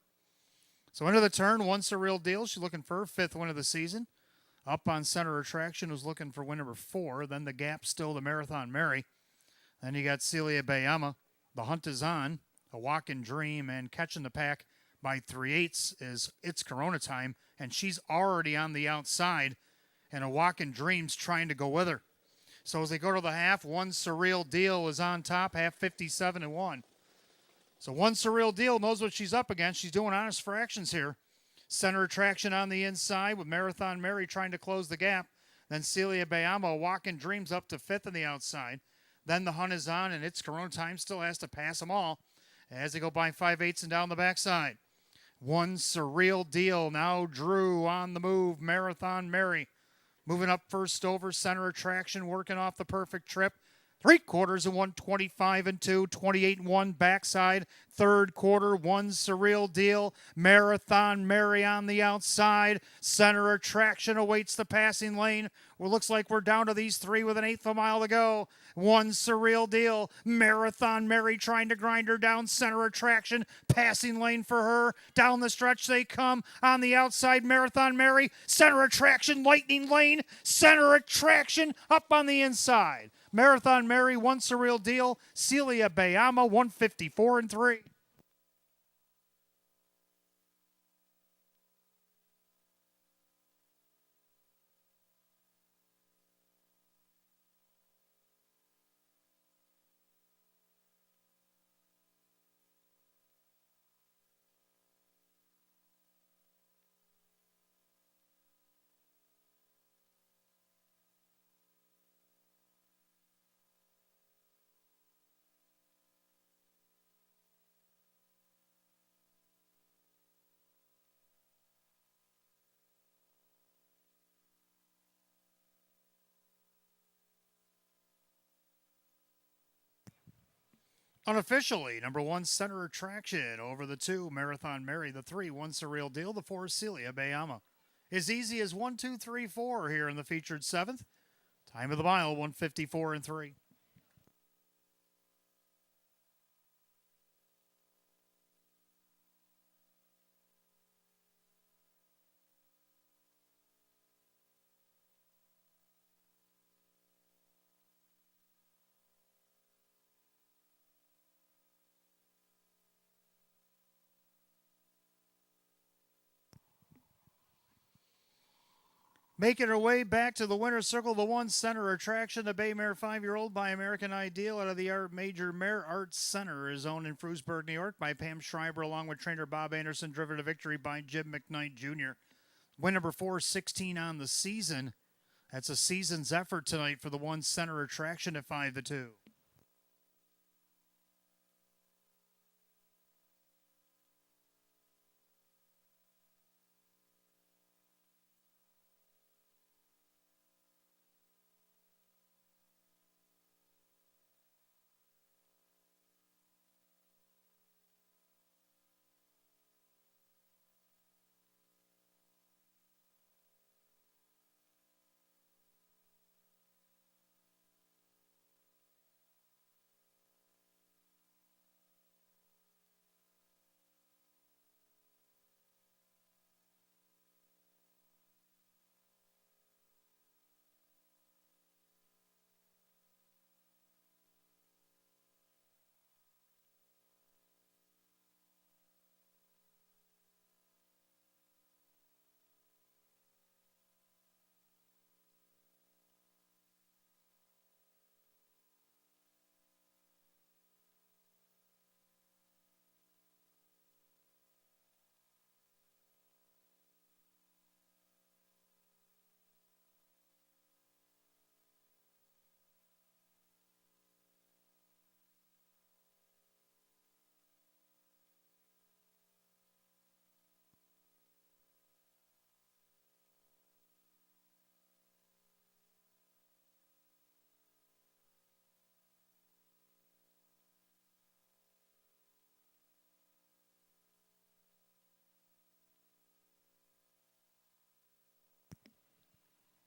So into the turn, one surreal deal. She's looking for her 5th win of the season. Up on center attraction was looking for win number 4. Then the gap still to Marathon Mary. Then you got Celia Bayama. The hunt is on. A walking dream and catching the pack by 3/8 is It's Corona time. And she's already on the outside. And a walking dream's trying to go with her. So as they go to the half, one surreal deal is on top, half 57-1. So one surreal deal knows what she's up against. She's doing honest fractions here. Center attraction on the inside with Marathon Mary trying to close the gap. Then Celia Bayama walking dreams up to 5th on the outside. Then the hunt is on, and It's Corona time still has to pass them all as they go by 5/8 and down the backside. One surreal deal now Drew on the move. Marathon Mary. Moving up first over, center attraction, working off the perfect trip. 3/4 and 125-2, 28-1 backside. Third quarter, one surreal deal. Marathon Mary on the outside. Center attraction awaits the passing lane. Well, looks like we're down to these 3 with 1/8 of a mile to go. One surreal deal. Marathon Mary trying to grind her down. Center attraction. Passing lane for her. Down the stretch they come. On the outside, Marathon Mary. Center attraction. Lightning lane. Center attraction. Up on the inside. Marathon Mary, one surreal deal. Celia Bayama, 154-3. Unofficially, number 1, center attraction over the 2, Marathon Mary. The 3, one surreal deal. The 4, Celia Bayama. As easy as 1, 2, 3, 4 here in the featured 7th. Time of the mile, 154-3. Making her way back to the winner's circle, the 1, center attraction, the Bay Mare 5-year-old by American Ideal out of the Major Mare Arts Center is owned in Frewsburg, New York by Pam Schreiber along with trainer Bob Anderson, driven to victory by Jim McKnight Jr. Win number 4, 16 on the season. That's a season's effort tonight for the 1, center attraction at 5-2.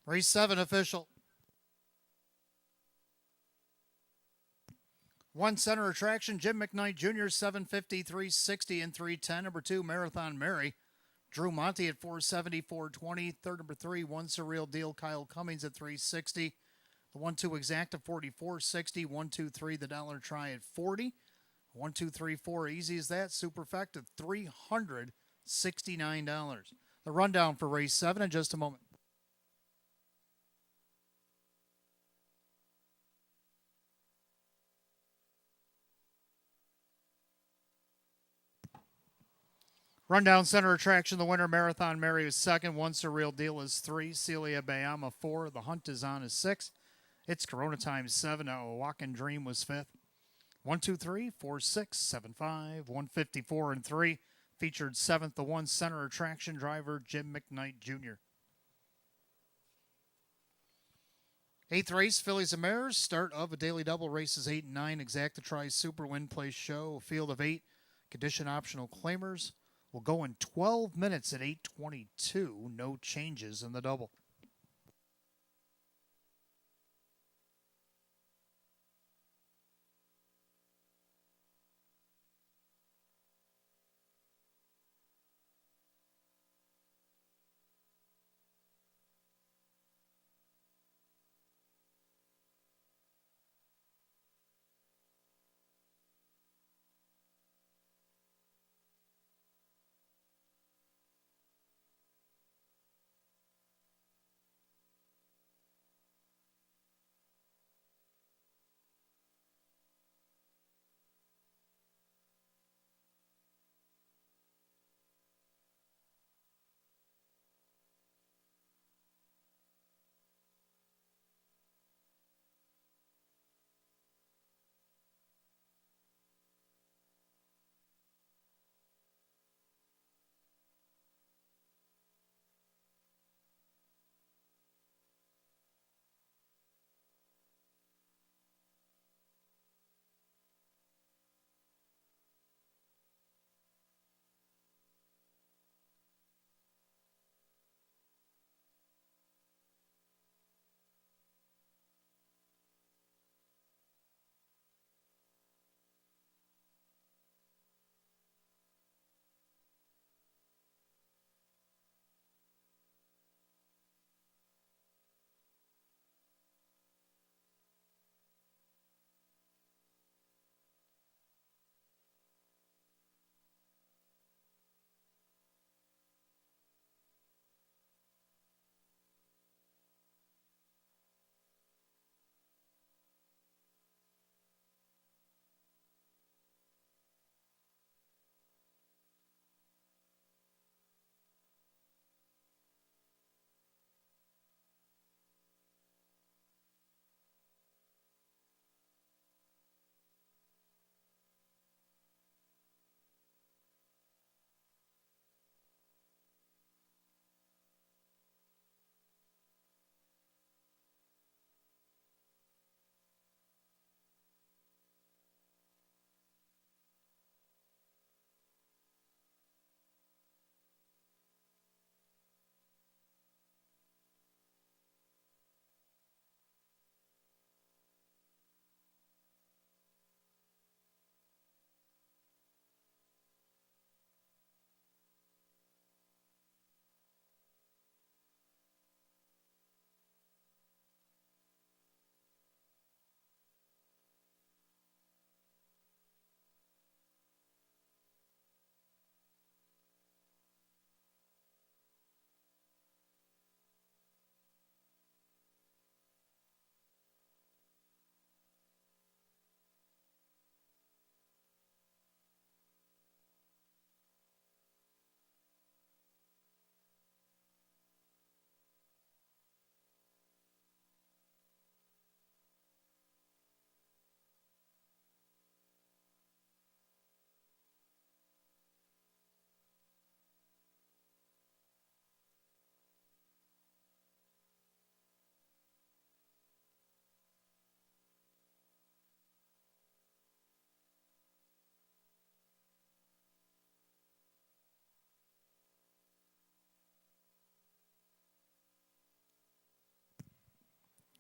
Race 7 official. 1 center attraction, Jim McKnight Jr., 750, 360, and 310. Number 2, Marathon Mary. Drew Monty at 470, 420. Third, number 3, One Surreal Deal, Kyle Cummings at 360. The 1-2 exact at 44.60. 1-2-3, the dollar try at 40. 1-2-3-4, easy as that. Superfect at $369. The rundown for race 7 in just a moment. Rundown center attraction, the winner, Marathon Mary, is 2nd. One Surreal Deal is 3. Celia Bayama 4. The Hunt is on is 6. It's Corona Time 7. Walking Dream was 5th. 1, 2, 3, 4, 6, 7, 5, 154 and 3. Featured 7th, the 1 center attraction driver, Jim McKnight Jr. 8th race, Fillies and Mares. Start of a daily double, races 8 and 9. Exacta Tri Super Win Place Show. A field of 8. Condition optional claimers. Will go in 12 minutes at 8:22. No changes in the double.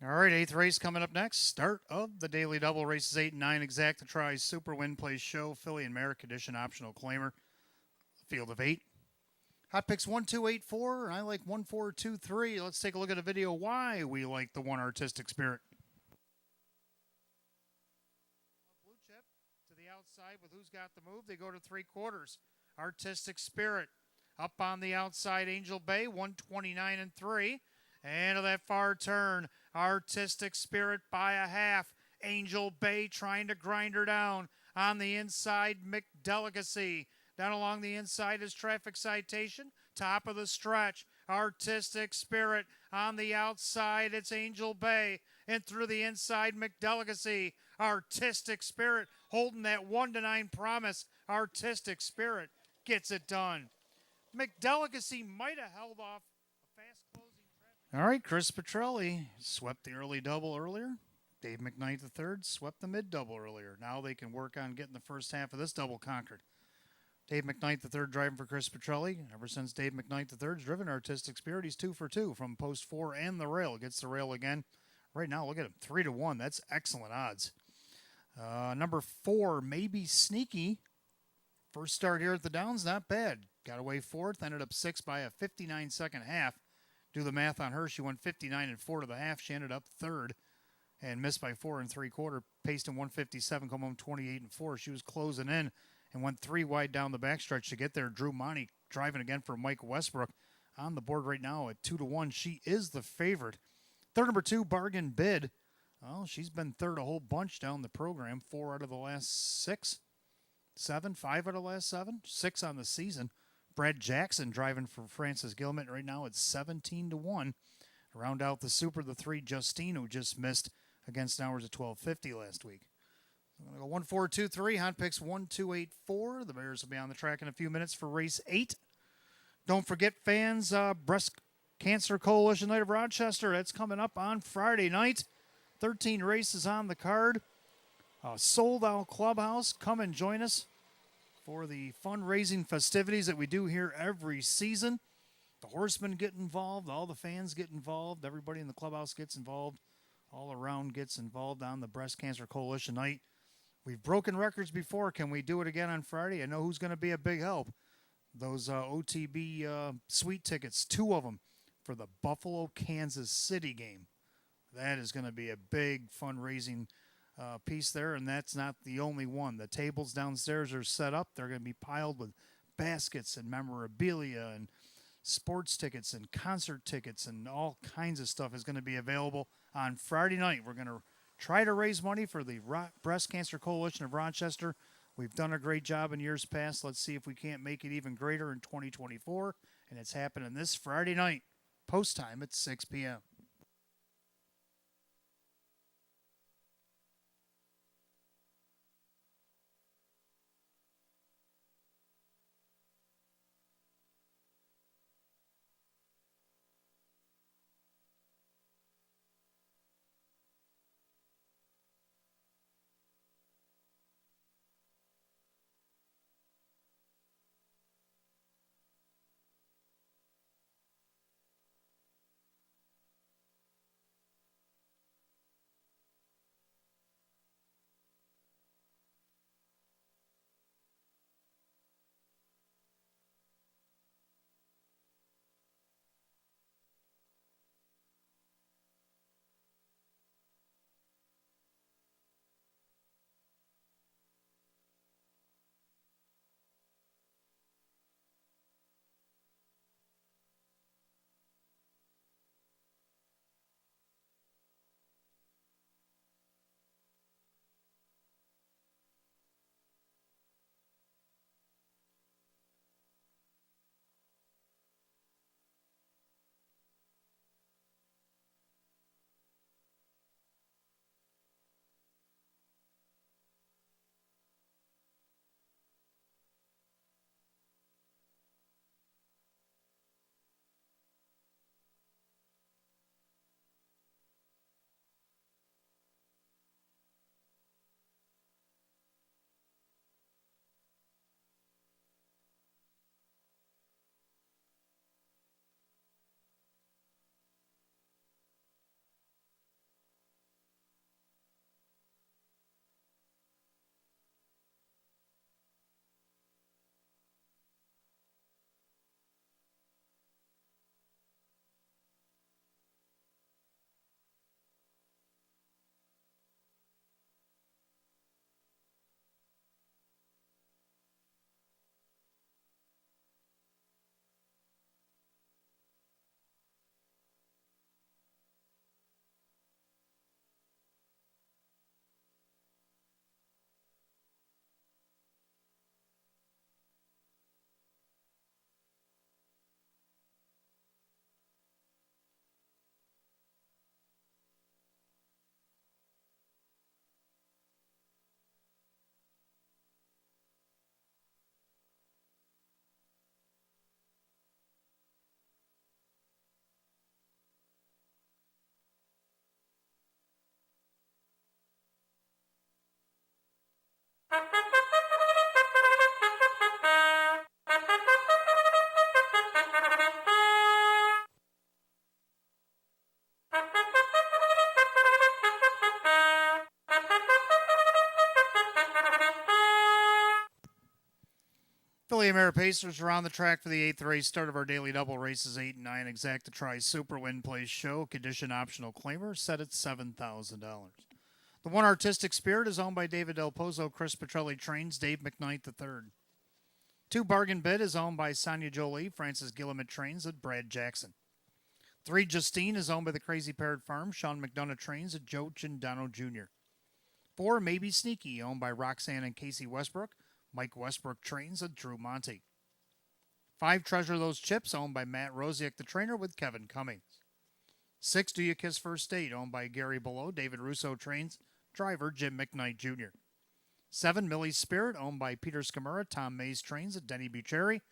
All right, eighth race coming up next. Start of the daily double races 8 and 9. Exacta tries Super Win Plays Show, Philly and Merrick Edition optional claimer. Field of 8. Hot picks 1, 2, 8, 4. And I like 1, 4, 2, 3. Let's take a look at a video why we like the one Artistic Spirit. Blue chip to the outside with Who's Got the Move. They go to 3/4. Artistic Spirit up on the outside. Angel Bay 129 and 3. And to that far turn, Artistic Spirit by a half. Angel Bay trying to grind her down. On the inside, McDelicacy. Down along the inside is Traffic Citation. Top of the stretch, Artistic Spirit. On the outside, it's Angel Bay. And through the inside, McDelicacy. Artistic Spirit holding that 1-9 promise. Artistic Spirit gets it done. McDelicacy might have held off a fast closing traffic. All right, Chris Petrelli swept the early double earlier. Dave McKnight III swept the mid double earlier. Now they can work on getting the first half of this double conquered. Dave McKnight III driving for Chris Petrelli. Ever since Dave McKnight III's driven Artistic Spirit, he's 2 for 2 from post 4 and the rail. Gets the rail again. Right now, look at him, 3-1. That's excellent odds. Number 4, Maybe Sneaky. First start here at the Downs, not bad. Got away 4th, ended up 6th by a 59-second half. Do the math on her. She went 59 and 4 to the half. She ended up 3rd and missed by 4 3/4. Paced in 157, come home 28 and 4. She was closing in and went 3 wide down the backstretch to get there. Drew Monty driving again for Mike Westbrook. On the board right now at 2-1. She is the favorite. Third, number 2, Bargain Bid. Oh, she's been third a whole bunch down the program. 4 out of the last 6. 7, 5 out of the last 7. 6 on the season. Brad Jackson driving for Francis Gilman right now at 17-1. Round out the Super, the 3, Justine, who just missed against Hours at 12:50 last week. I'm going to go 1, 4, 2, 3. Hot picks 1, 2, 8, 4. The Bears will be on the track in a few minutes for race 8. Don't forget, fans, Breast Cancer Coalition Night of Rochester. That's coming up on Friday night. 13 races on the card. Sold out clubhouse. Come and join us for the fundraising festivities that we do here every season. The horsemen get involved. All the fans get involved. Everybody in the clubhouse gets involved. All around gets involved on the Breast Cancer Coalition night. We've broken records before. Can we do it again on Friday? I know who's going to be a big help. Those OTB suite tickets, 2 of them for the Buffalo, Kansas City game. That is going to be a big fundraising piece there, and that's not the only one. The tables downstairs are set up. They're going to be piled with baskets and memorabilia and sports tickets and concert tickets and all kinds of stuff is going to be available on Friday night. We're going to try to raise money for the Breast Cancer Coalition of Rochester. We've done a great job in years past. Let's see if we can't make it even greater in 2024, and it's happening this Friday night, post time at 6 p.m. Philly Mare Pacers are on the track for the eighth race. Start of our daily double races 8 and 9. Exact to try Super Win Place Show. Condition optional claimer set at $7,000. The One Artistic Spirit is owned by David Del Pozo. Chris Petrelli trains Dave McKnight III. Two Bargain Bid is owned by Sonia Jolie. Francis Gilliman trains at Brad Jackson. 3 Justine is owned by the Crazy Parrot Farm. Sean McDonough trains at Joe Chindano Jr. 4 Maybe Sneaky, owned by Roxanne and Casey Westbrook. Mike Westbrook trains at Drew Monty. 5 Treasure Those Chips, owned by Matt Rosiak, the trainer, with Kevin Cummings. 6 Do You Kiss First Date, owned by Gary Below. David Russo trains. Driver, Jim McKnight Jr. 7 Millie's Spirit, owned by Peter Scamura. Tom Mays trains at Denny Bucherri.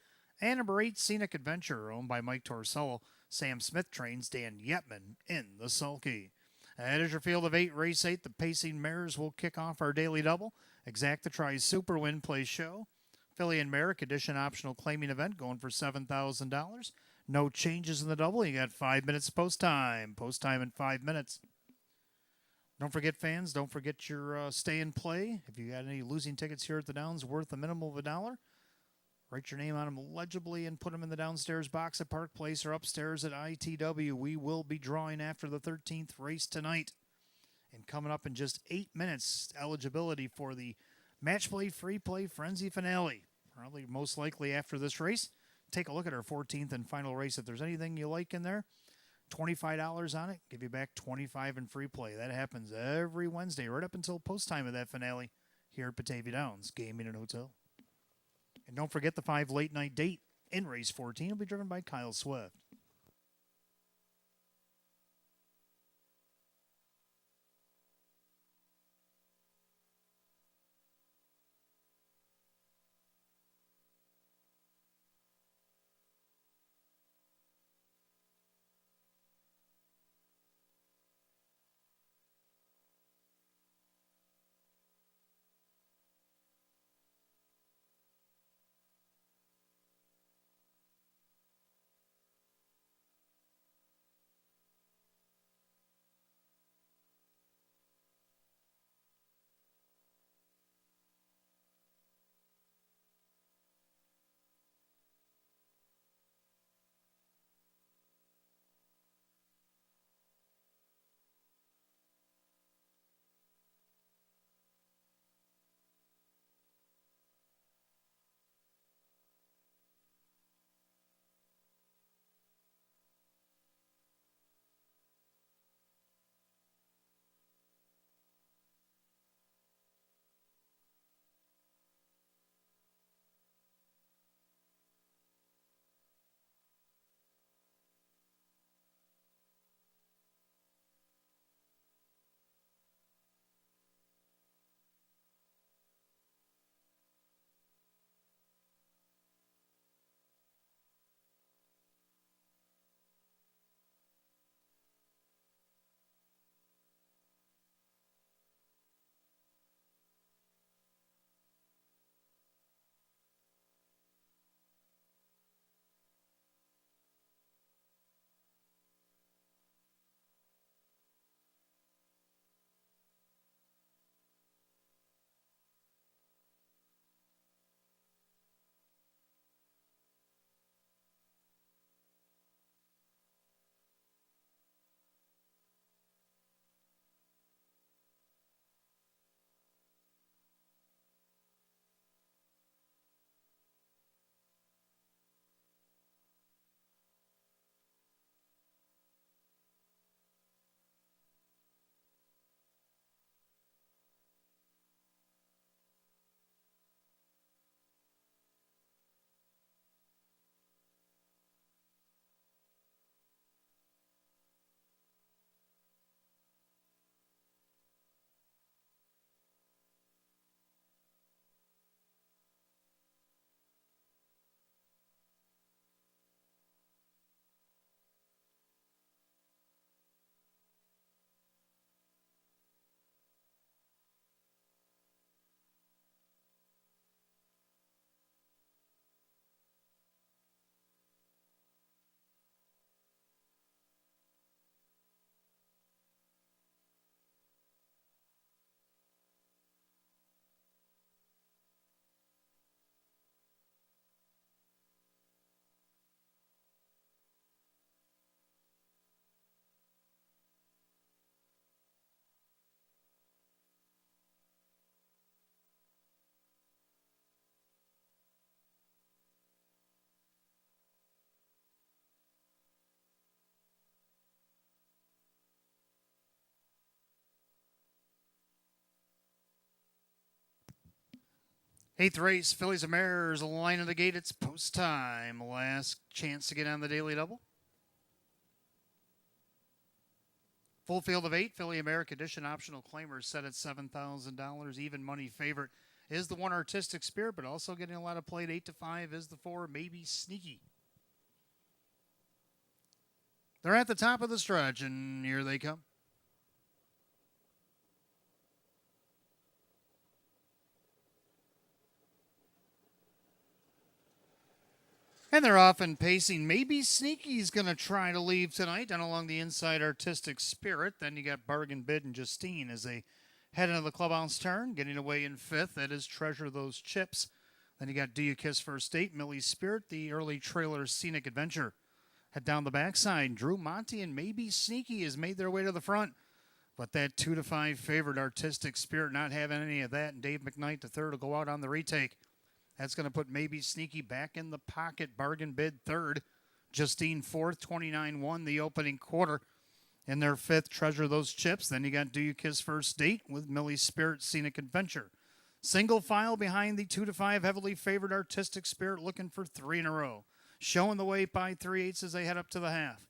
And number 8 Scenic Adventure, owned by Mike Torsello. Sam Smith trains Dan Yetman in the Sulky. That is your field of 8, race 8. The Pacing Mares will kick off our daily double. Exact to try Super Win Play Show. Philly and Mare condition optional claiming event going for $7,000. No changes in the double. You got 5 minutes post time. Post time in 5 minutes. Don't forget, fans, don't forget your stay and play. If you got any losing tickets here at the Downs worth a minimum of $1, write your name on them legibly and put them in the downstairs box at Park Place or upstairs at ITW. We will be drawing after the 13th race tonight. And coming up in just 8 minutes, eligibility for the Match Play Free Play Frenzy Finale. Probably most likely after this race. Take a look at our 14th and final race. If there's anything you like in there, $25 on it, give you back $25 in free play. That happens every Wednesday, right up until post time of that finale here at Batavia Downs Gaming and Hotel. And don't forget the 5 late night date in race 14 will be driven by Kyle Swift. Eighth race, Fillies and Mares, line of the gate. It's post time. Last chance to get on the daily double. Full field of 8, Philly America Edition optional claimers set at $7,000. Even money favorite is the 1 Artistic Spirit, but also getting a lot of play at 8 to 5 is the 4 Maybe Sneaky. They're at the top of the stretch, and here they come. And they're off and pacing. Maybe Sneaky's going to try to leave tonight down along the inside Artistic Spirit. Then you got Bargain Bid and Justine as they head into the clubhouse turn. Getting away in 5th. That is Treasure Those Chips. Then you got Do You Kiss First Date, Millie's Spirit, the early trailer Scenic Adventure. Head down the backside. Drew Monty and Maybe Sneaky has made their way to the front. But that 2 to 5 favorite Artistic Spirit not having any of that. And Dave McKnight, the third, will go out on the retake. That's going to put Maybe Sneaky back in the pocket. Bargain Bid third. Justine fourth. 29-1 the opening quarter. In their 5th, Treasure Those Chips. Then you got Do You Kiss First Date with Millie's Spirit Scenic Adventure. Single file behind the 2 to 5 heavily favored Artistic Spirit, looking for 3 in a row. Showing the way by 3/8 as they head up to the half.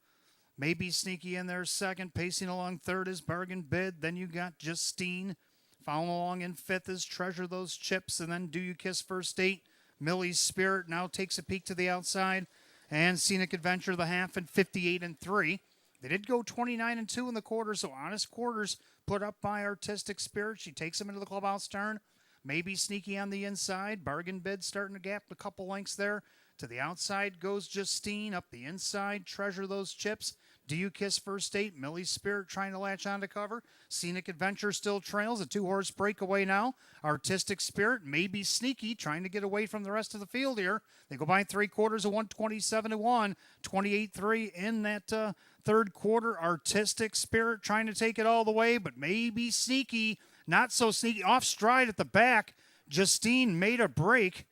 Maybe Sneaky in there second. Pacing along third is Bargain Bid. Then you got Justine. Following along in 5th is Treasure Those Chips. And then Do You Kiss First Date. Millie's Spirit now takes a peek to the outside. And Scenic Adventure, the half, and 58-3. They did go 29-2 in the quarter, so honest quarters put up by Artistic Spirit. She takes them into the clubhouse turn. Maybe Sneaky on the inside. Bargain Bid starting to gap a couple lengths there. To the outside goes Justine. Up the inside, Treasure Those Chips. Do You Kiss First Date? Millie's Spirit trying to latch on to cover. Scenic Adventure still trails. A 2-horse breakaway now. Artistic Spirit, Maybe Sneaky, trying to get away from the rest of the field here. They go by 3/4 of 127-1. 28-3 in that third quarter. Artistic Spirit trying to take it all the way, but Maybe Sneaky, not so sneaky. Off stride at the back. Justine made a break.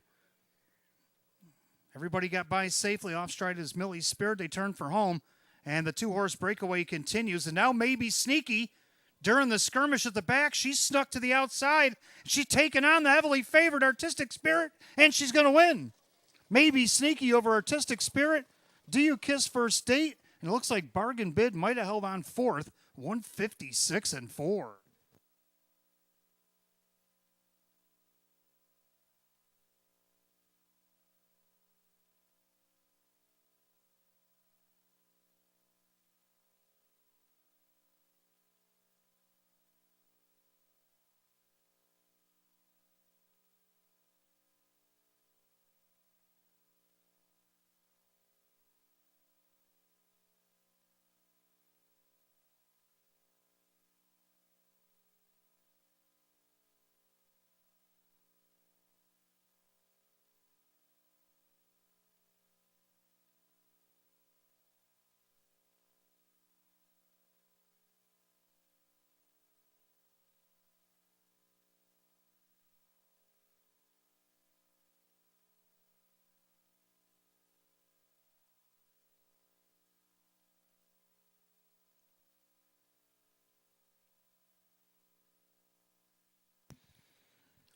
Everybody got by safely. Off stride is Millie's Spirit. They turn for home. And the 2-horse breakaway continues. And now Maybe Sneaky, during the skirmish at the back, she's snuck to the outside. She's taken on the heavily favored Artistic Spirit, and she's going to win. Maybe Sneaky over Artistic Spirit. Do You Kiss First Date? And it looks like Bargain Bid might have held on 4th. 156-4.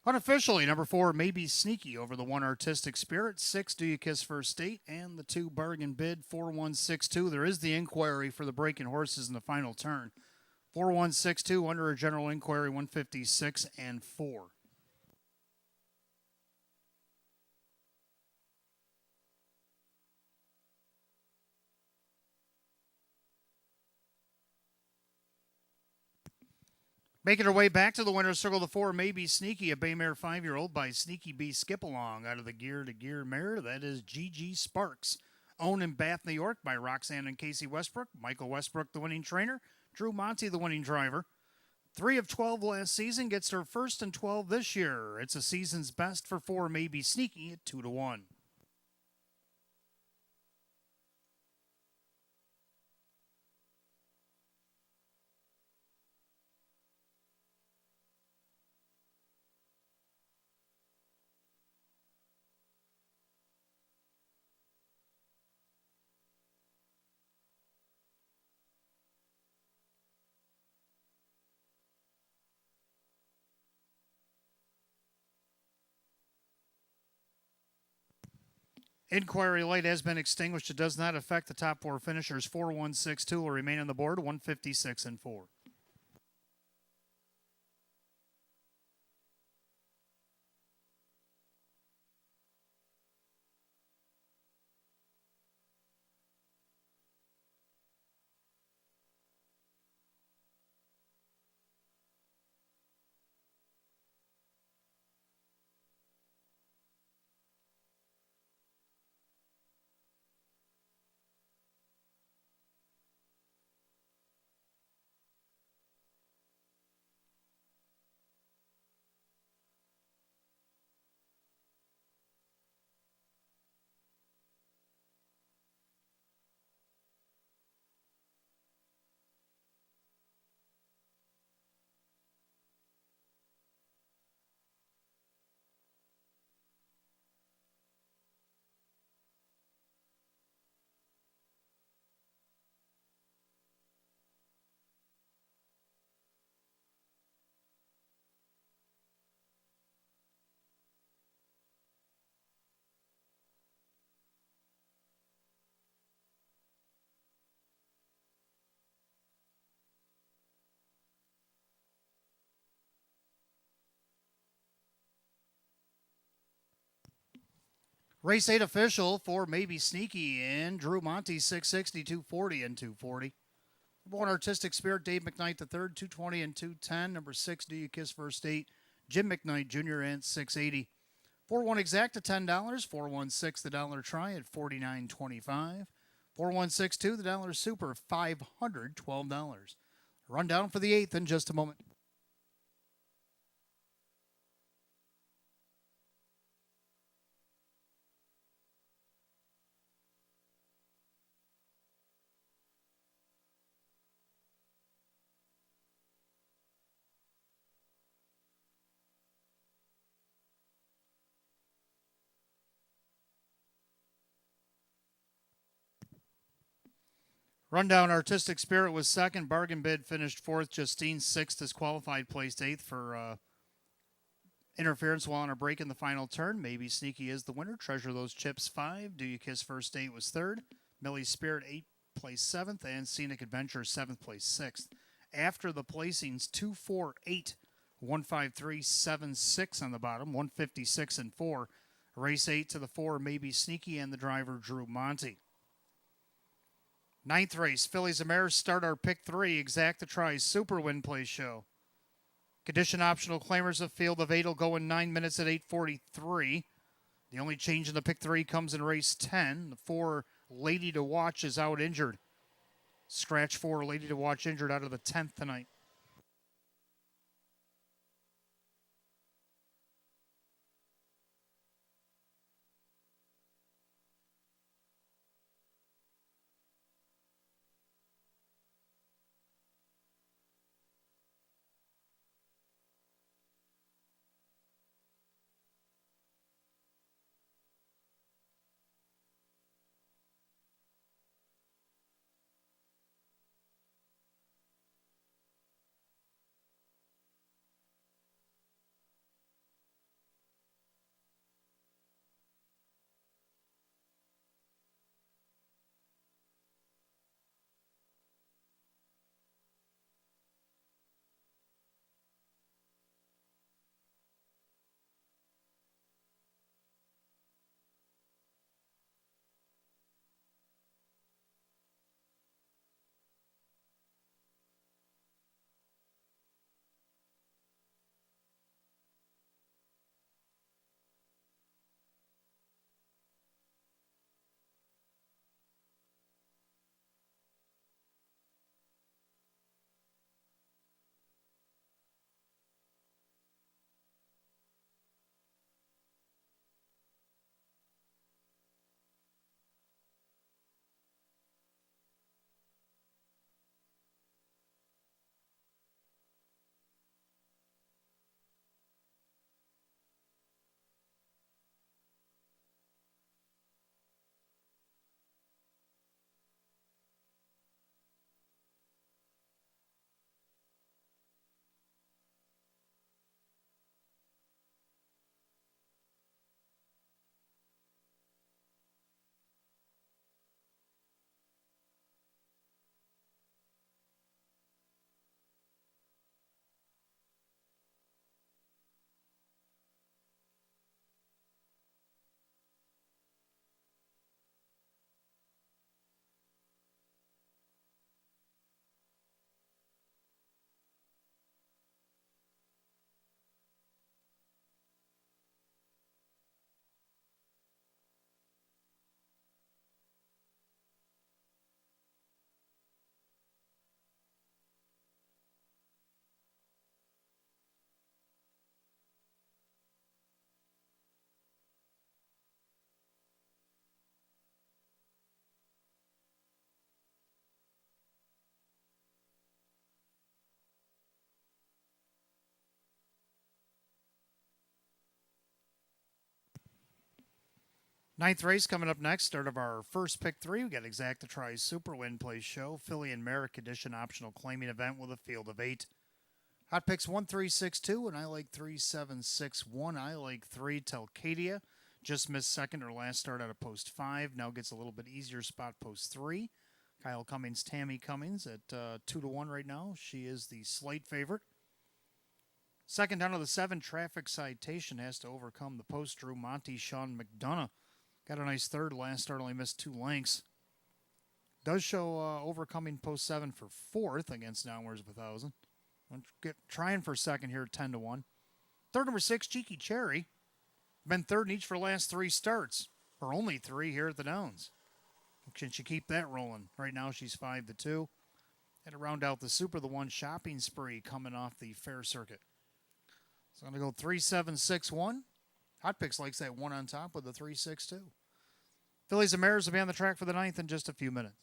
Unofficially, number 4, Maybe Sneaky over the 1 Artistic Spirit. 6, Do You Kiss First Date? And the 2, Bargain Bid. 4162. There is the inquiry for the breaking horses in the final turn. 4162 under a general inquiry, 156-4. Making her way back to the winner's circle, the 4, Maybe Sneaky, a Baymare 5-year-old by Sneaky B Skip Along out of the Gear to Gear mare. That is Gigi Sparks. Owned in Bath, New York by Roxanne and Casey Westbrook. Michael Westbrook, the winning trainer. Drew Monty, the winning driver. 3 of 12 last season, gets her first and 12 this year. It's a season's best for 4, Maybe Sneaky at 2-1. Inquiry light has been extinguished. It does not affect the top four finishers. 4162 will remain on the board, 156 and 4. Race 8 official for Maybe Sneaky and Drew Monty, 660, 240, and 240. Number 1, Artistic Spirit, Dave McKnight III, 220 and 210. Number 6, Do You Kiss First Date, Jim McKnight Jr. and 680. 4-1 exact at $10. 416 the dollar try at $49.25. 4162 the dollar super, $512. Rundown for the 8th in just a moment. Rundown Artistic Spirit was second. Bargain Bid finished fourth. Justine sixth. Disqualified placed eighth for interference while on a break in the final turn. Maybe Sneaky is the winner. Treasure Those Chips 5. Do You Kiss First Date was third. Millie's Spirit 8th place 7th. And Scenic Adventure 7th place 6th. After the placings, 2, 4, 8, 1, 5, 3, 7, 6 on the bottom. 156 and 4. Race 8 to the 4. Maybe Sneaky and the driver Drew Monty. 9th race, Fillies and Mares start our pick 3, exact the tries, Super Win Place Show. Condition optional claimers of field of 8 will go in 9 minutes at 8:43. The only change in the pick 3 comes in race 10. The 4, Lady to Watch, is out injured. Scratch 4, Lady to Watch injured out of the 10th tonight. Ninth race coming up next. Start of our first pick three. We got Exacta Tries Super Win Place Show, Philly and Merrick Edition optional claiming event with a field of 8. Hot picks 1362, and I like 3761. I like 3 Telcadia. Just missed second or last start out of post 5. Now gets a little bit easier spot post 3. Kyle Cummings, Tammy Cummings at 2-1 right now. She is the slight favorite. Second down to the 7, Traffic Citation has to overcome the post Drew Monty, Sean McDonough. Got a nice third. Last start only missed 2 lengths. Does show overcoming post 7 for 4th against Downwards of 1,000. Trying for second here at 10-1. Third, number 6, Cheeky Cherry. Been third in each for the last 3 starts. Her only 3 here at the Downs. Can she keep that rolling? Right now she's 5-2. And to round out the Super, the 1 Shopping Spree coming off the fair circuit. So I'm going to go 3-7-6-1. Hot Picks likes that 1 on top with the 3-6-2. Phillies and Mares will be on the track for the 9th in just a few minutes.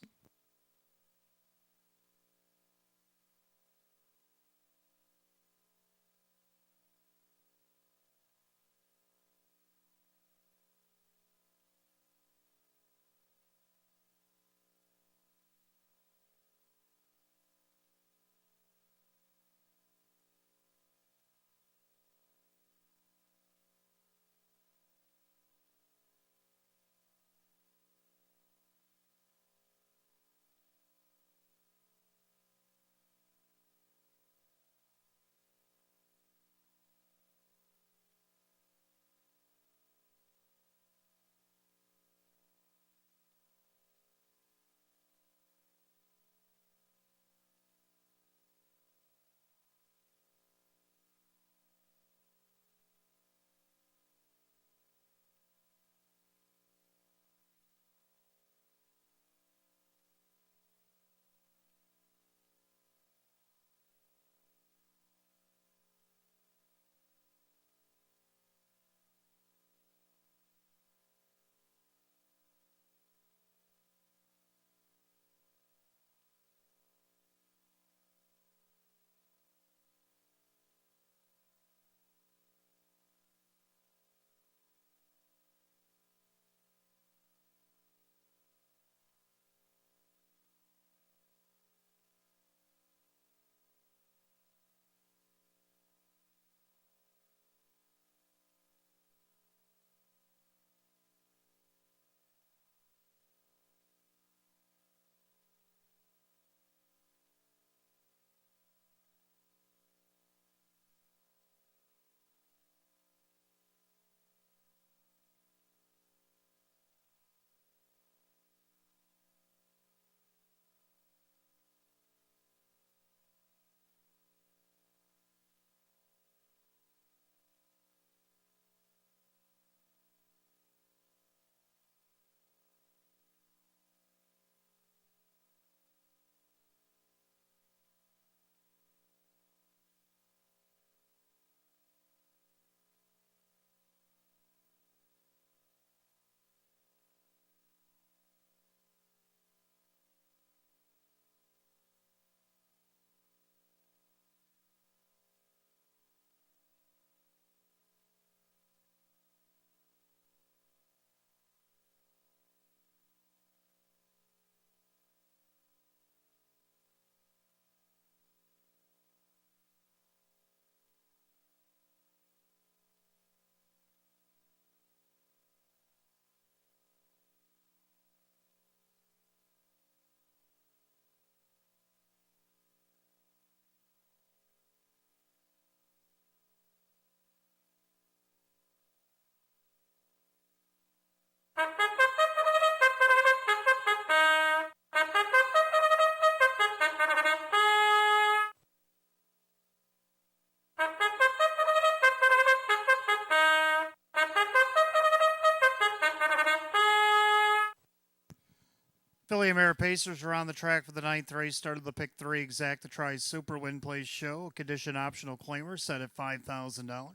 Philly and Mare Pacers are on the track for the 9th race. Started the pick 3 Exacta Tries Super Win Place Show. Condition optional claimer set at $5,000.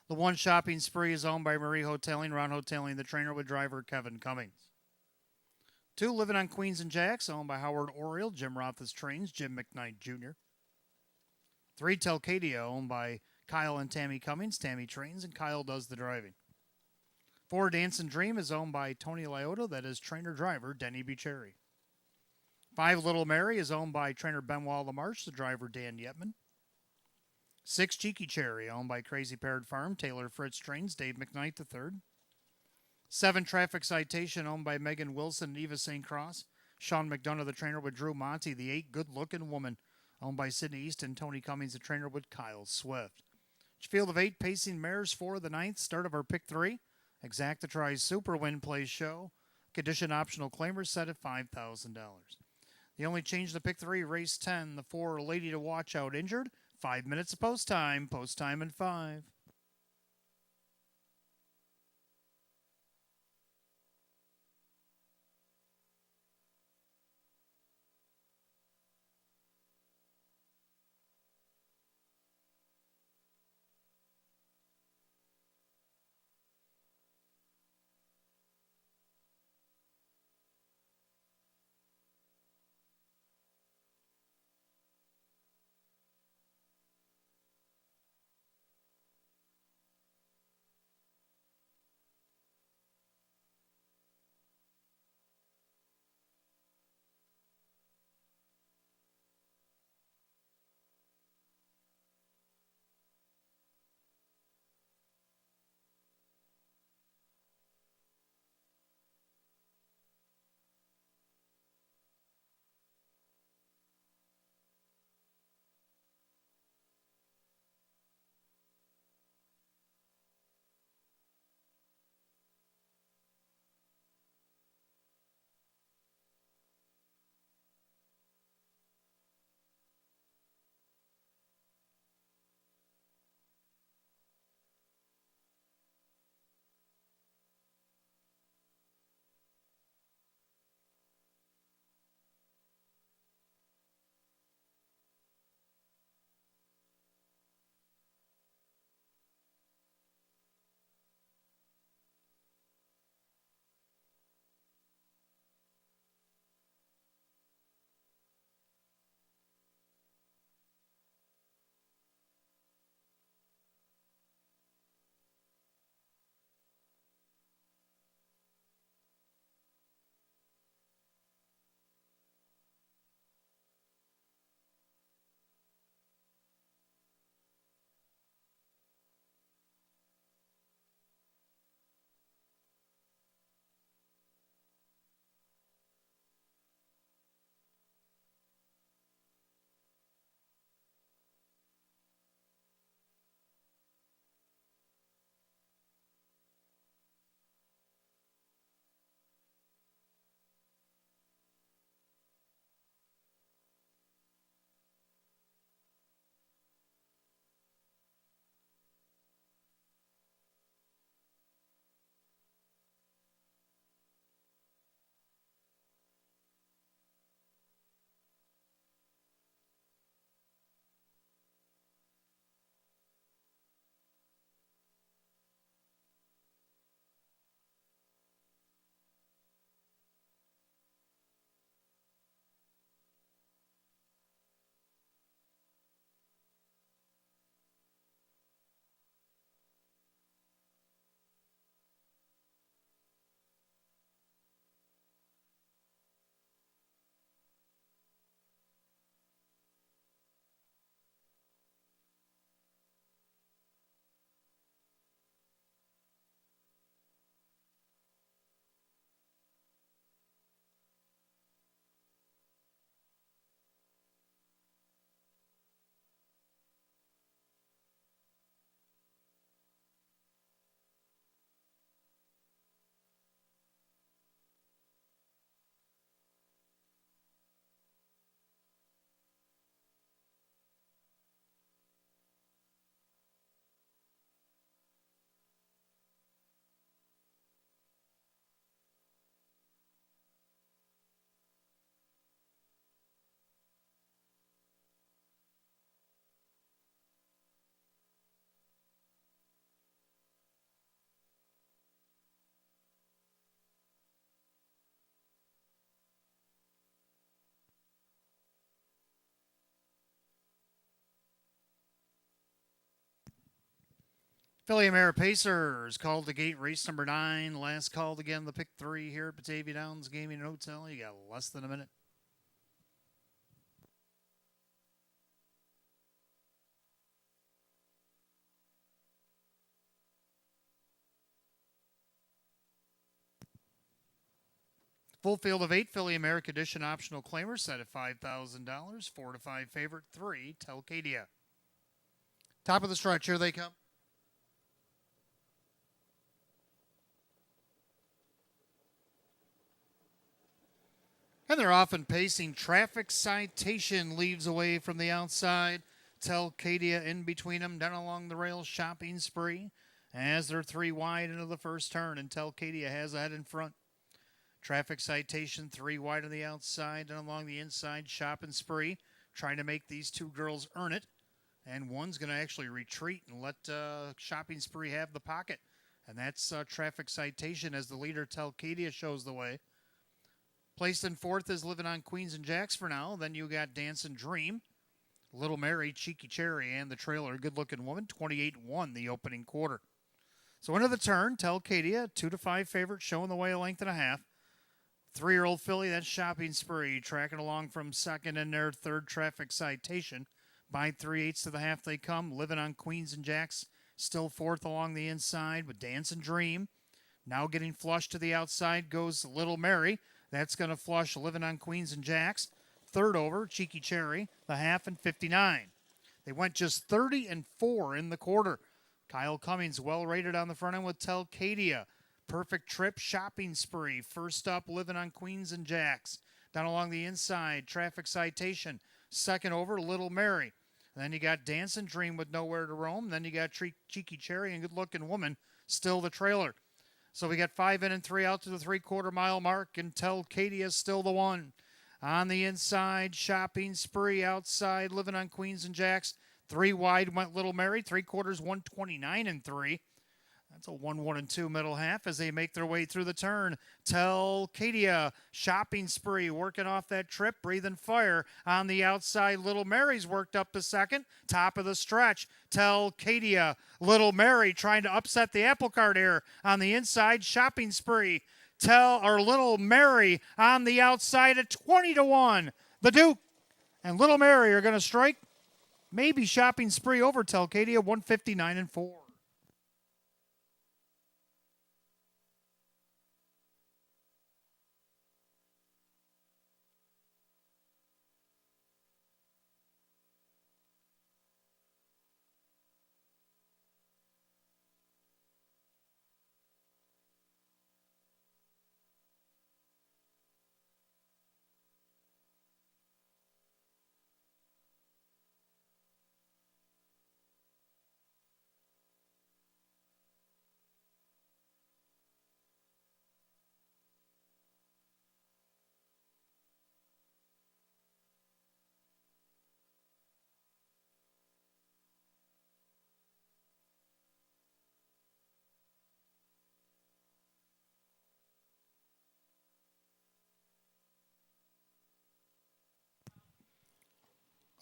The 1 Shopping Spree is owned by Marie Hoteling, Ron Hoteling, the trainer with driver Kevin Cummings. 2 Living on Queens and Jacks, owned by Howard Oriel, Jim Roth's trains, Jim McKnight Jr. 3 Telcadia, owned by Kyle and Tammy Cummings, Tammy trains, and Kyle does the driving. 4 Dancing Dream is owned by Tony Liotta. That is trainer driver Denny Bucherri. 5 Little Mary is owned by trainer Benoit Lamarche, the driver Dan Yetman. 6 Cheeky Cherry, owned by Crazy Parrot Farm, Taylor Fritz Trains, Dave McKnight III. 7 Traffic Citation, owned by Megan Wilson and Eva St. Cross. Sean McDonough, the trainer with Drew Monty. The 8 Good Looking Woman, owned by Sydney Easton. Tony Cummings, the trainer with Kyle Swift. Field of 8 Pacing Mares for the 9th. Start of our pick 3. Exacta Tries Super Win Plays Show. Condition optional claimers set at $5,000. The only change in the pick 3, race 10, the 4 Lady to Watch Out injured. 5 minutes of post time in 5. Philly America Pacers called the gate, race number 9. Last called again, the pick 3 here at Batavia Downs Gaming and Hotel. You got less than a minute. Full field of 8, Philly America Edition optional claimer set at $5,000. 4 to 5 favorite, 3, Telcadia. Top of the stretch, here they come. And they're often pacing. Traffic Citation leaves away from the outside. Telcadia in between them, down along the rails, Shopping Spree. As they're 3 wide into the first turn, and Telcadia has ahead in front. Traffic Citation 3 wide on the outside, and along the inside, Shopping Spree. Trying to make these two girls earn it. And one's going to actually retreat and let Shopping Spree have the pocket. And that's Traffic Citation as the leader, Telcadia, shows the way. Placed in fourth is Living on Queens and Jacks for now. Then you got Dance and Dream, Little Mary, Cheeky Cherry, and the trailer, Good Looking Woman, 28-1 the opening quarter. So into the turn, Telcadia, 2 to 5 favorite, showing the way a length and a half. 3-year-old filly, that's Shopping Spree, tracking along from second in their third, Traffic Citation. By 3/8 to the half they come. Living on Queens and Jacks, still fourth along the inside with Dance and Dream. Now getting flushed to the outside goes Little Mary. That's going to flush Living on Queens and Jacks. Third over, Cheeky Cherry, the half and 59. They went just 30-4 in the quarter. Kyle Cummings well rated on the front end with Telcadia. Perfect Trip, Shopping Spree. First up, Living on Queens and Jacks. Down along the inside, Traffic Citation. Second over, Little Mary. Then you got Dance and Dream with Nowhere to Roam. Then you got Cheeky Cherry and Good Looking Woman, still the trailer. So we got 5 in and 3 out to the 3/4 mile mark, and Telcadia is still the one. On the inside, Shopping Spree. Outside, Living on Queens and Jacks. 3 wide went Little Mary. 3/4, 129-3. That's a 1-1-2 middle half as they make their way through the turn. Telcadia, Shopping Spree, working off that trip, breathing fire. On the outside, Little Mary's worked up the second. Top of the stretch, Telcadia, Little Mary trying to upset the apple cart here. On the inside, Shopping Spree. Little Mary on the outside at 20-1. The Duke and Little Mary are going to strike. Maybe Shopping Spree over Telcadia, 159-4.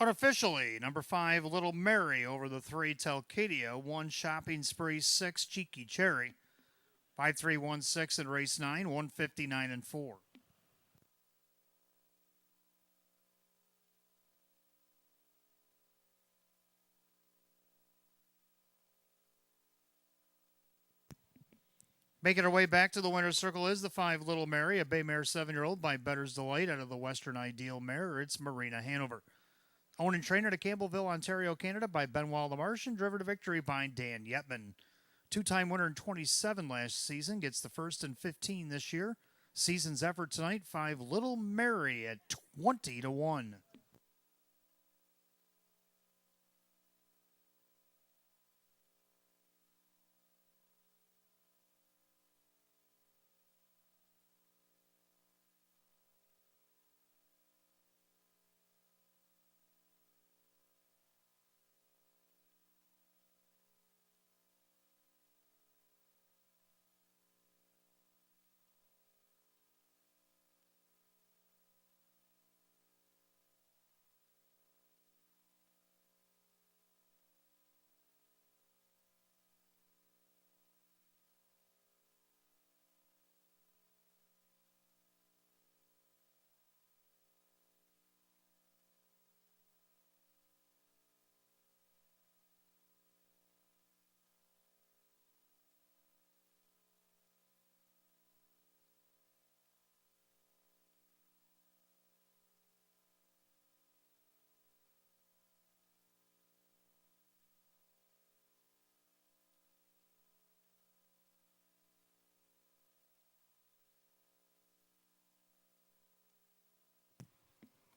Unofficially, number 5, Little Mary over the 3, Telcadia. 1, Shopping Spree. 6, Cheeky Cherry. 5-3-1-6 in race 9, 159-4. Making her way back to the winner's circle is the 5, Little Mary, a bay mare 7-year-old by Better's Delight out of the Western Ideal Mare. It's Marina Hanover. Owned and trained at Campbellville, Ontario, Canada by Benoit Lamarche, driven to victory by Dan Yetman. 2-time winner in 27 last season, gets the first in 15 this year. Season's effort tonight, 5, Little Mary at 20-1.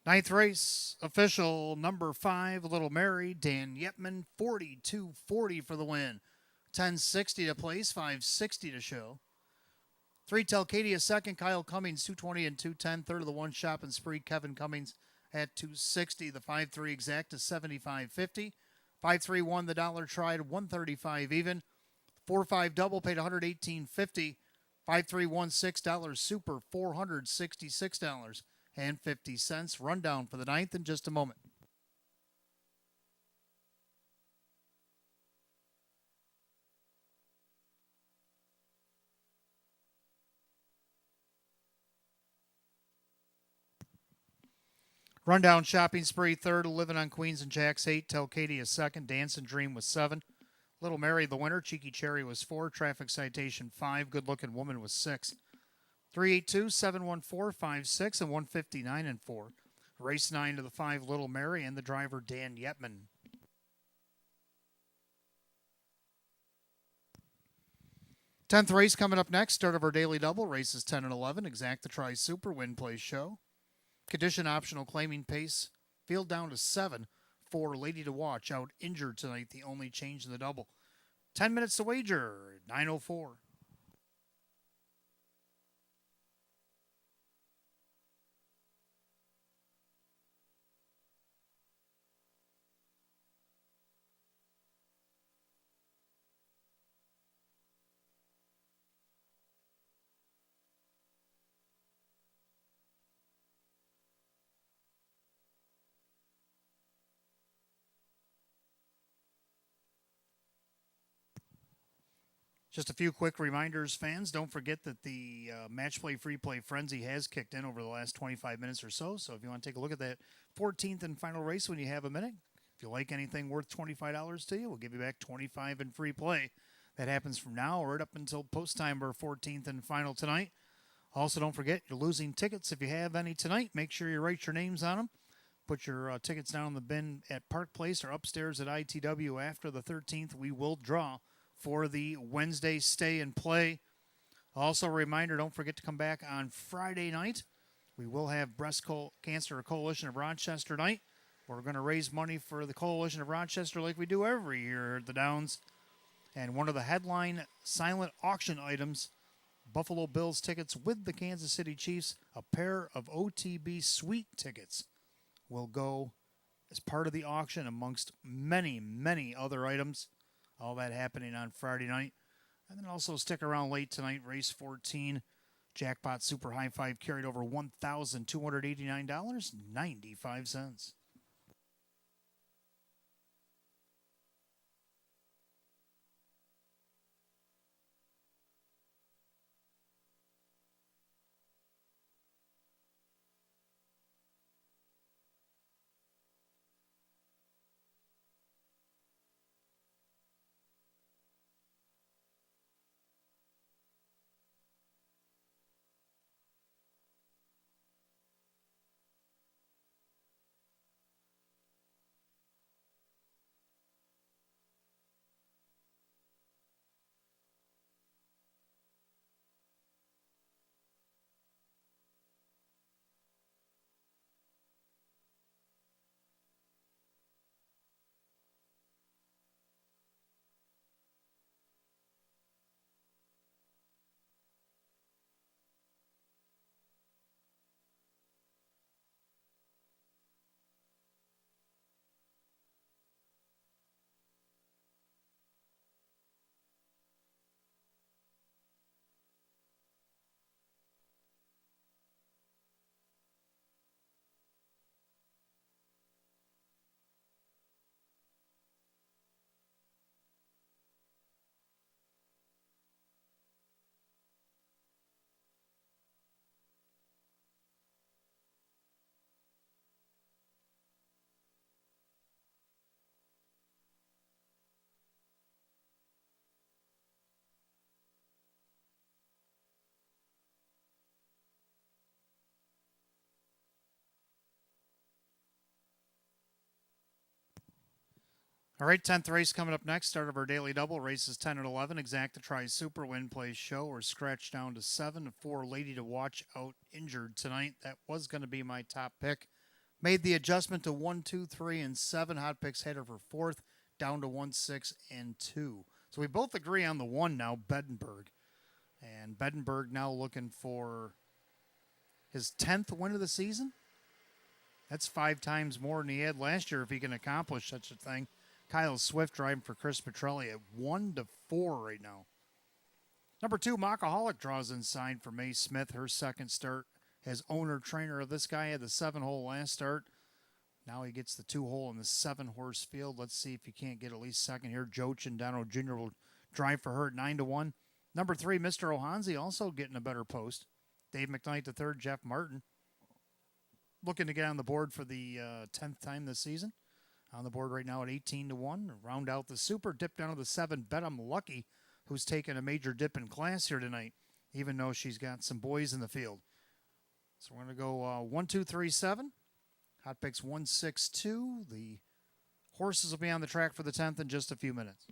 Ninth race, official number 5, Little Mary, Dan Yetman, 42.40 for the win. 10.60 to place, 5.60 to show. 3, Telcadia second, Kyle Cummings, 220 and 210. Third of the one shop and spree, Kevin Cummings at 260. The 5-3 exact is 75.50. 5-3 won the dollar tried, 135 even. 4-5 double paid 118.50. 5-3 won $6 super, $466.50. Rundown for the ninth in just a moment. Rundown shopping spree third, Living on Queens and Jacks 8, Telcadia second, Dance and Dream was 7. Little Mary the winner, Cheeky Cherry was 4, Traffic Citation 5, Good Looking Woman was 6. 382, 714, 56, and 159 and 4. Race 9 to the 5, Little Mary, and the driver Dan Yetman. 10th race coming up next. Start of our daily double. Races 10 and 11. Exact the Tri Super Win Place Show. Condition optional claiming pace. Field down to 7 for Lady to Watch. Out injured tonight. The only change in the double. 10 minutes to wager. 9:04. Just a few quick reminders, fans. Don't forget that the Match Play Free Play Frenzy has kicked in over the last 25 minutes or so. So if you want to take a look at that 14th and final race when you have a minute, if you like anything worth $25 to you, we'll give you back $25 in free play. That happens from now right up until post time or 14th and final tonight. Also, don't forget you're losing tickets if you have any tonight. Make sure you write your names on them. Put your tickets down in the bin at Park Place or upstairs at ITW after the 13th. We will draw for the Wednesday stay and play. Also, a reminder, don't forget to come back on Friday night. We will have Breast Cancer Coalition of Rochester night. We're going to raise money for the Coalition of Rochester like we do every year at the Downs. And one of the headline silent auction items, Buffalo Bills tickets with the Kansas City Chiefs, a pair of OTB suite tickets will go as part of the auction amongst many, many other items. All that happening on Friday night. And then also stick around late tonight, race 14. Jackpot Super High Five carried over $1,289.95. All right, 10th race coming up next. Start of our daily double. Races 10 and 11. Exact to Tri Super Win Play Show. We're scratched down to 7 for Lady to Watch out injured tonight. That was going to be my top pick. made the adjustment to 1, 2, 3, and 7. Hot Picks had her for fourth, down to 1, 6, and 2. So we both agree on the 1 now, Bedenberg. And Bedenberg now looking for his 10th win of the season. That's 5 times more than he had last year if he can accomplish such a thing. Kyle Swift driving for Chris Petrelli at 1-4 right now. Number 2, Mockaholic draws inside for Mae Smith, her second start as owner-trainer of this guy. Had the 7-hole last start. Now he gets the 2-hole in the 7-horse field. Let's see if he can't get at least second here. Joe Chindano Jr. will drive for her at 9-1. Number 3, Mr. Ohanzi, also getting a better post. Dave McKnight III, Jeff Martin. Looking to get on the board for the 10th time this season. On the board right now at 18-1. Round out the super, dip down to the 7. Bet I'm Lucky, who's taken a major dip in class here tonight, even though she's got some boys in the field. So we're going to go 1, 2, 3, 7. Hot Picks 1, 6, 2. The horses will be on the track for the 10th in just a few minutes.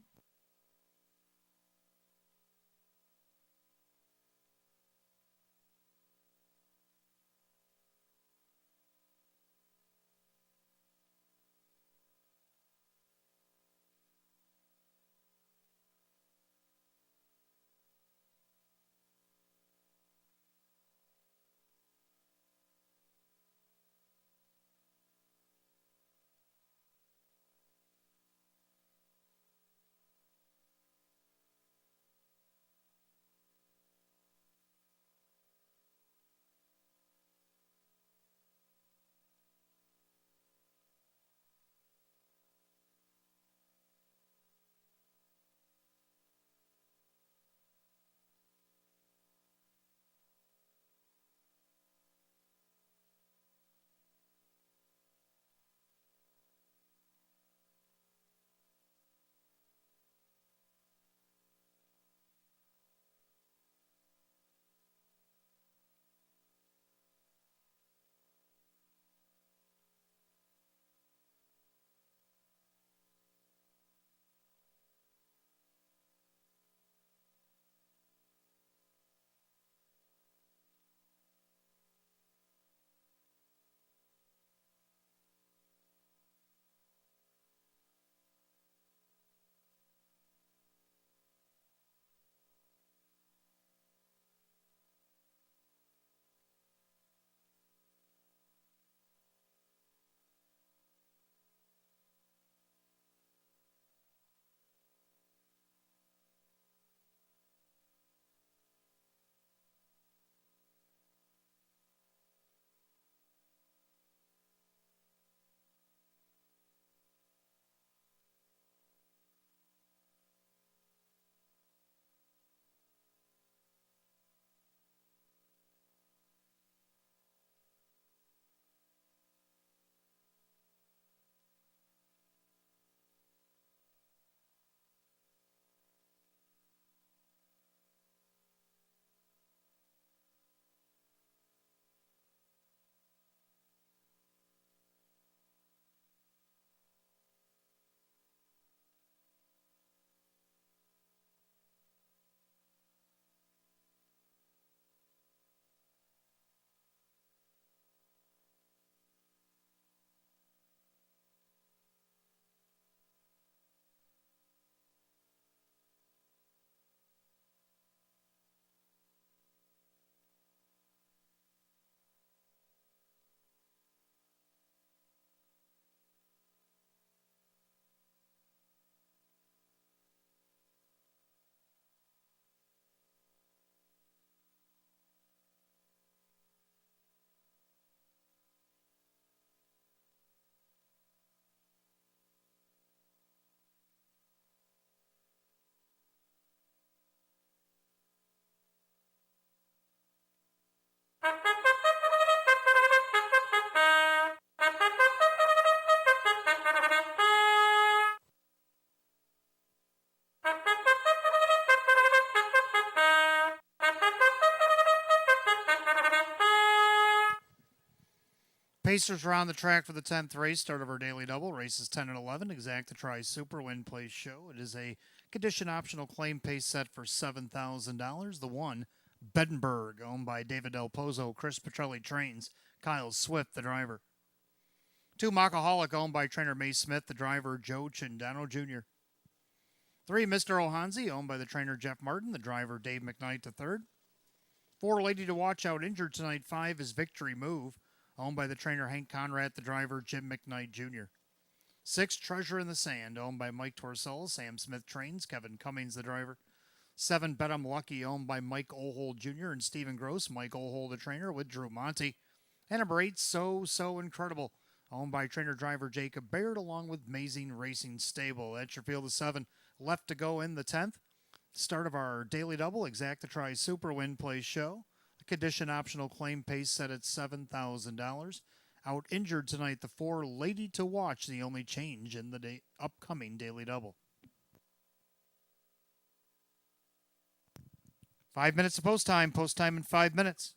Pacers are on the track for the 10th race, start of our daily double. Races 10 and 11, Exacta Tri Super Win Place Show. It is a condition optional claim pace set for $7,000. The 1, Bedenberg, owned by David Del Pozo, Chris Petrelli trains, Kyle Swift, the driver. 2, Macaholic, owned by trainer May Smith, the driver Joe Chindano Jr. 3, Mr. Ohanzi, owned by the trainer Jeff Martin, the driver Dave McKnight III. 4, Lady to Watch, out injured tonight. 5 is Victory Move, owned by the trainer Hank Conrad, the driver Jim McKnight Jr. 6, Treasure in the Sand, owned by Mike Torcella, Sam Smith trains, Kevin Cummings, the driver. 7, Bet I'm Lucky, owned by Mike Ohold Jr. and Stephen Gross, Mike Ohold, the trainer, with Drew Monty. And number 8, So Incredible, owned by trainer driver Jacob Baird, along with Amazing Racing Stable. That's your field of 7 left to go in the 10th. Start of our daily double, Exactatri Super Win Play show. The condition optional claim pace set at $7,000. Out injured tonight, the 4, Lady to Watch, the only change in the upcoming daily double. 5 minutes of post time in 5 minutes.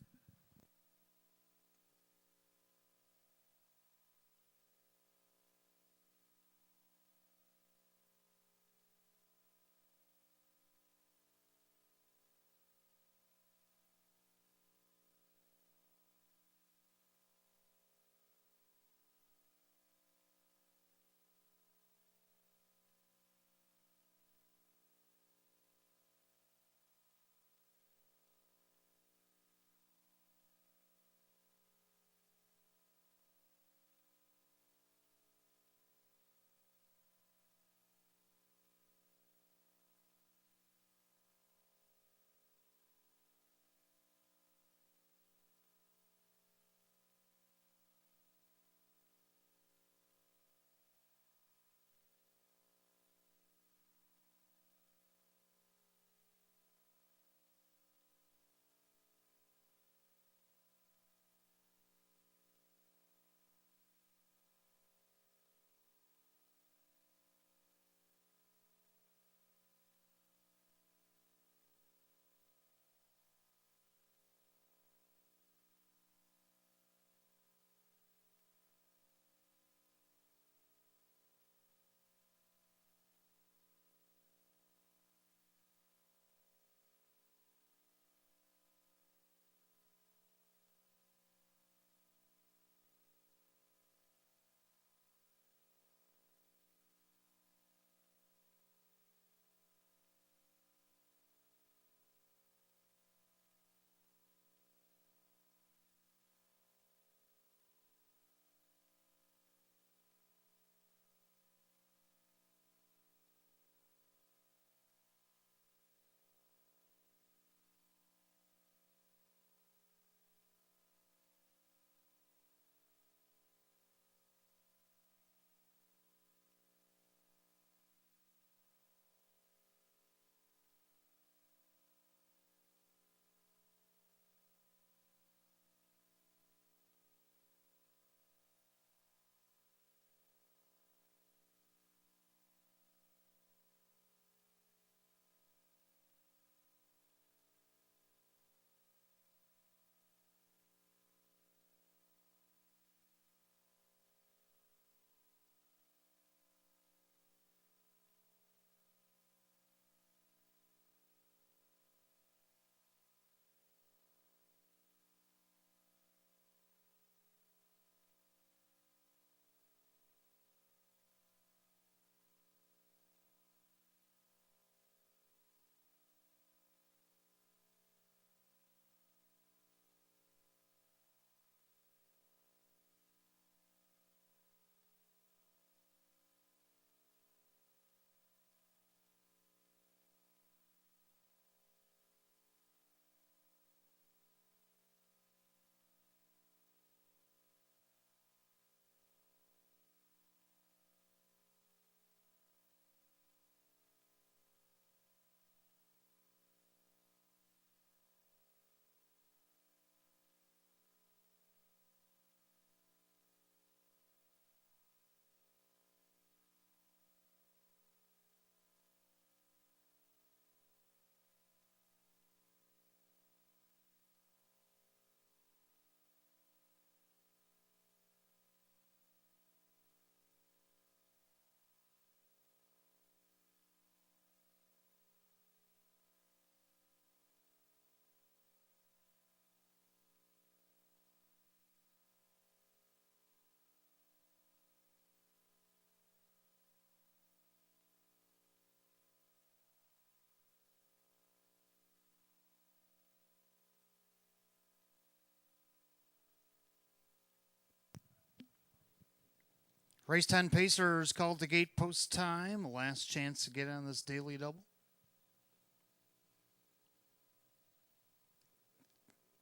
Race 10 Pacers called to gate post time. Last chance to get on this daily double.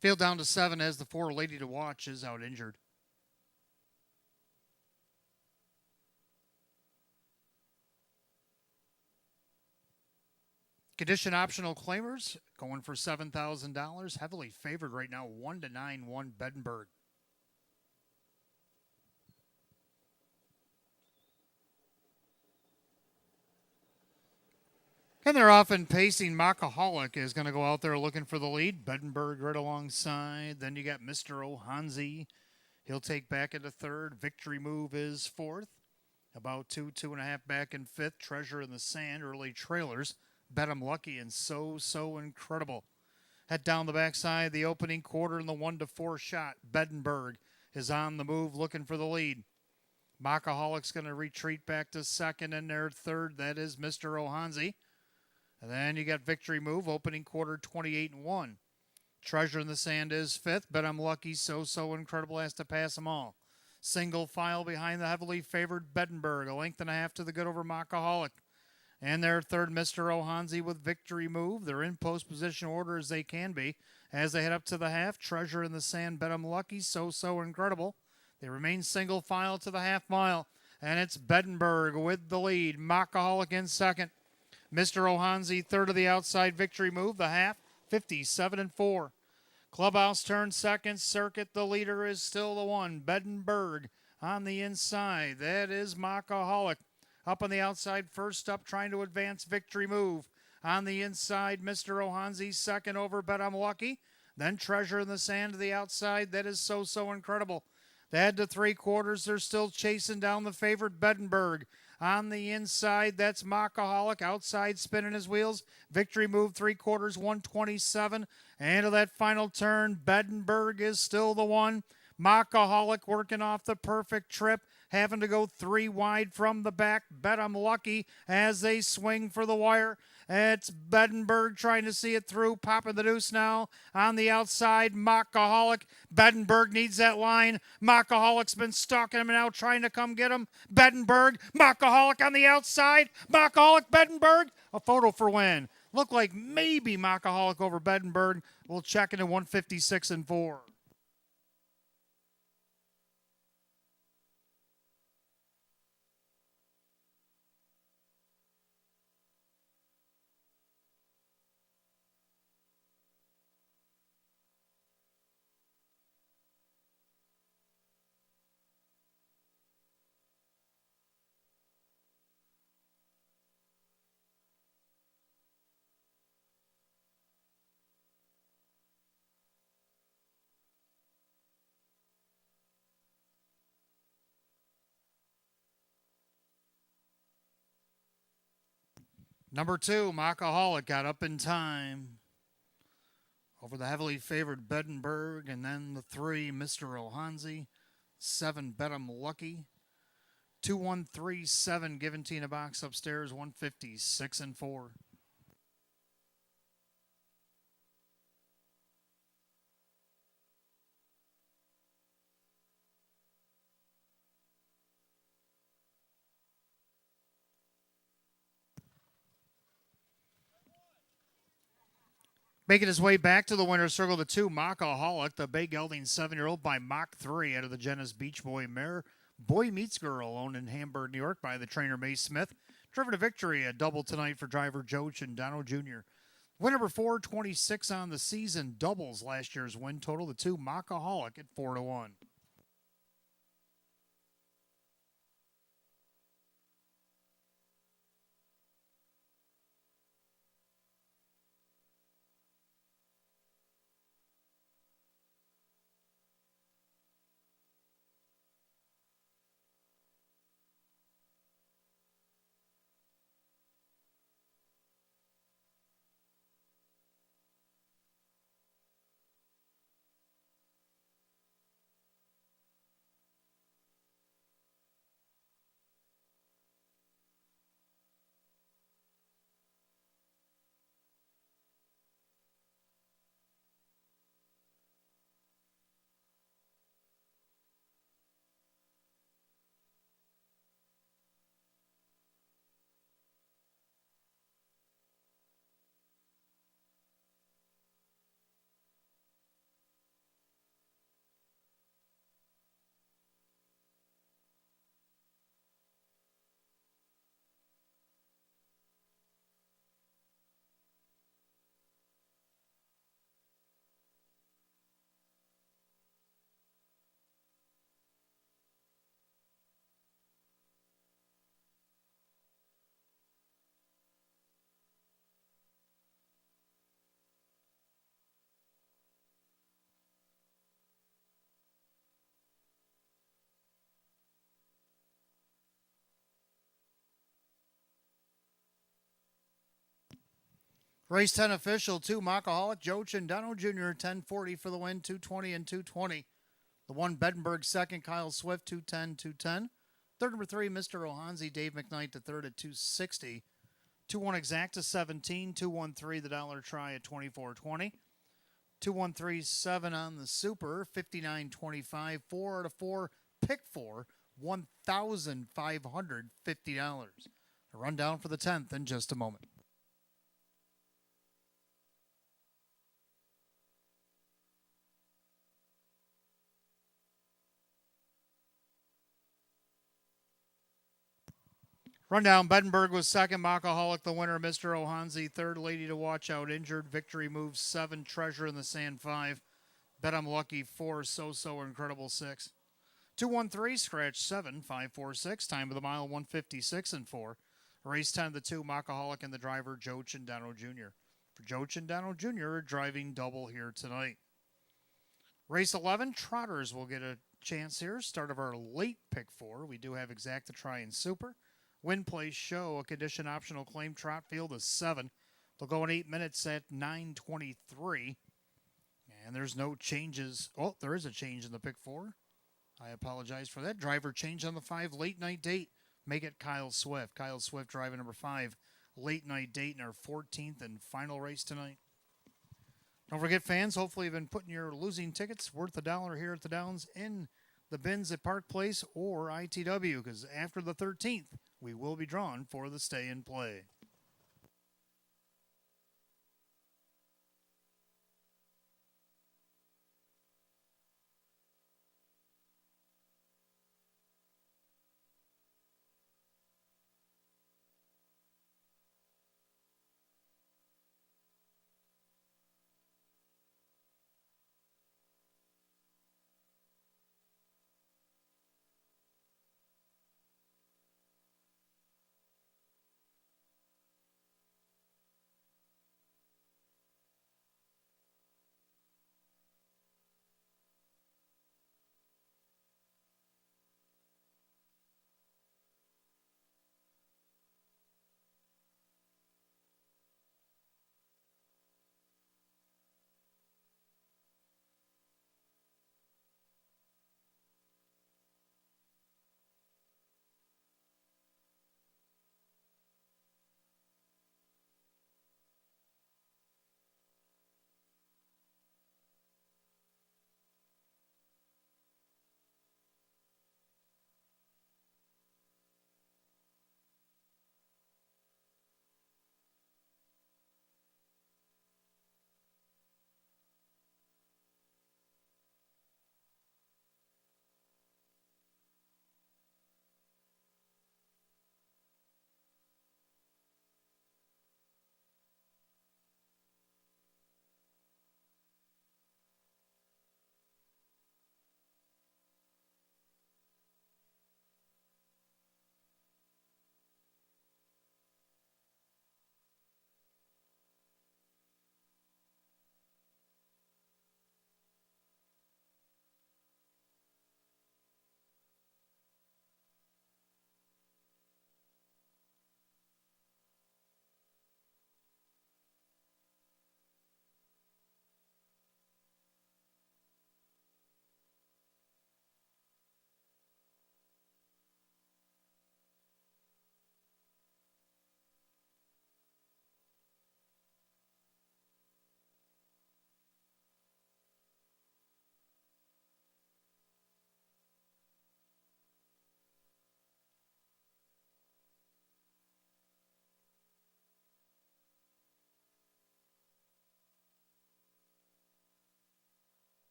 Field down to 7 as the 4 Lady to Watch is out injured. Condition optional claimers going for $7,000. Heavily favored right now, 1-9, 1 Bedinburg. And they're often pacing. Makaholic is going to go out there looking for the lead. Bedinburg right alongside. Then you got Mr. Ohanzi. He'll take back into third. Victory Move is fourth. About 2.5 back in fifth. Treasure in the Sand, early trailers. Bet 'em Lucky and So Incredible. Head down the backside, the opening quarter in the 1-4 shot. Bedinburg is on the move looking for the lead. Makaholic's going to retreat back to second, and their third, that is Mr. Ohanzi. And then you got Victory Move, opening quarter 28-1. Treasure in the Sand is fifth, but I'm lucky. So Incredible has to pass them all. Single file behind the heavily favored Bedinburg, a length and a half to the good over Makaholic. And their third, Mr. Ohanzi with Victory Move. They're in post position order as they can be. As they head up to the half, Treasure in the Sand, Bet 'em Lucky, So Incredible. They remain single file to the half mile. And it's Bedinburg with the lead. Makaholic in second. Mr. Ohanzi third of the outside. Victory Move, the half, 57-4. Clubhouse turn second. Circuit, the leader is still the one. Bedinburg on the inside. That is Makaholic. Up on the outside, first up, trying to advance Victory Move. On the inside, Mr. Ohanzi second over Bet 'em Lucky. Then Treasure in the Sand to the outside. That is So Incredible. They head to three quarters. They're still chasing down the favorite Bedinburg. On the inside, that's Makaholic. Outside spinning his wheels. Victory Move, three quarters, 127. And to that final turn, Bedinburg is still the one. Makaholic working off the perfect trip. Having to go three wide from the back. Bet 'em Lucky as they swing for the wire. It's Bedinburg trying to see it through. Popping the deuce now on the outside. Makaholic. Bedinburg needs that line. Makaholic's been stalking him now, trying to come get him. Bedinburg. Makaholic on the outside. Makaholic, Bedinburg. A photo for win. Looked like maybe Makaholic over Bedinburg. We'll check into 156-4. Number 2, Makaholic got up in time over the heavily favored Bedinburg. And then the 3, Mr. Ohanzi. 7, Bet 'em Lucky. 2137 given Tina box upstairs, 156-4. Making his way back to the winner's circle, the 2, Makaholic, the Bay Gelding 7-year-old by Mach 3 out of the Jenna's Beach Boy mare. Boy Meets Girl, owned in Hamburg, New York by the trainer May Smith. Driven to victory, a double tonight for driver Joe Chindano Jr. Win number 4, 26 on the season, doubles last year's win total. The 2, Makaholic at 4-1. Race 10 official, 2 Mockaholic, Joe Chindano Jr., 1040 for the win, 220 and 220. The 1 Bedenberg second, Kyle Swift, 210, 210. Third number 3, Mr. Ohanzi, Dave McKnight to third at 260. 2-1 Exacta 17, 2-1-3 the dollar try at 24.20. 2-1-3-7 on the Super, 59.25. 4 out of 4, pick 4, $1,550. A rundown for the 10th in just a moment. Rundown, Bedenberg was second, Mockaholic the winner, Mr. Ohanzi third, Lady to Watch Out injured, Victory Moves 7, Treasure in the Sand 5, Bet I'm Lucky 4, So Incredible 6. 2-1-3, Scratch 7, 5-4-6, time of the mile 156 and 4. Race 10, the 2, Mockaholic and the driver, Joe Chindano Jr. For Joe Chindano Jr., driving double here tonight. Race 11, Trotters will get a chance here. Start of our late pick 4. We do have Exacta Try and Super. Win Place Show, a condition optional claim trot field is 7. They'll go in 8 minutes at 9:23. And there's no changes. Oh, there is a change in the pick 4. I apologize for that. Driver change on the 5, late night date. Make it Kyle Swift. Kyle Swift driving number 5, late night date in our 14th and final race tonight. Don't forget, fans, hopefully you've been putting your losing tickets worth $1 here at the Downs in the bins at Park Place or ITW, because after the 13th, we will be drawn for the stay and play.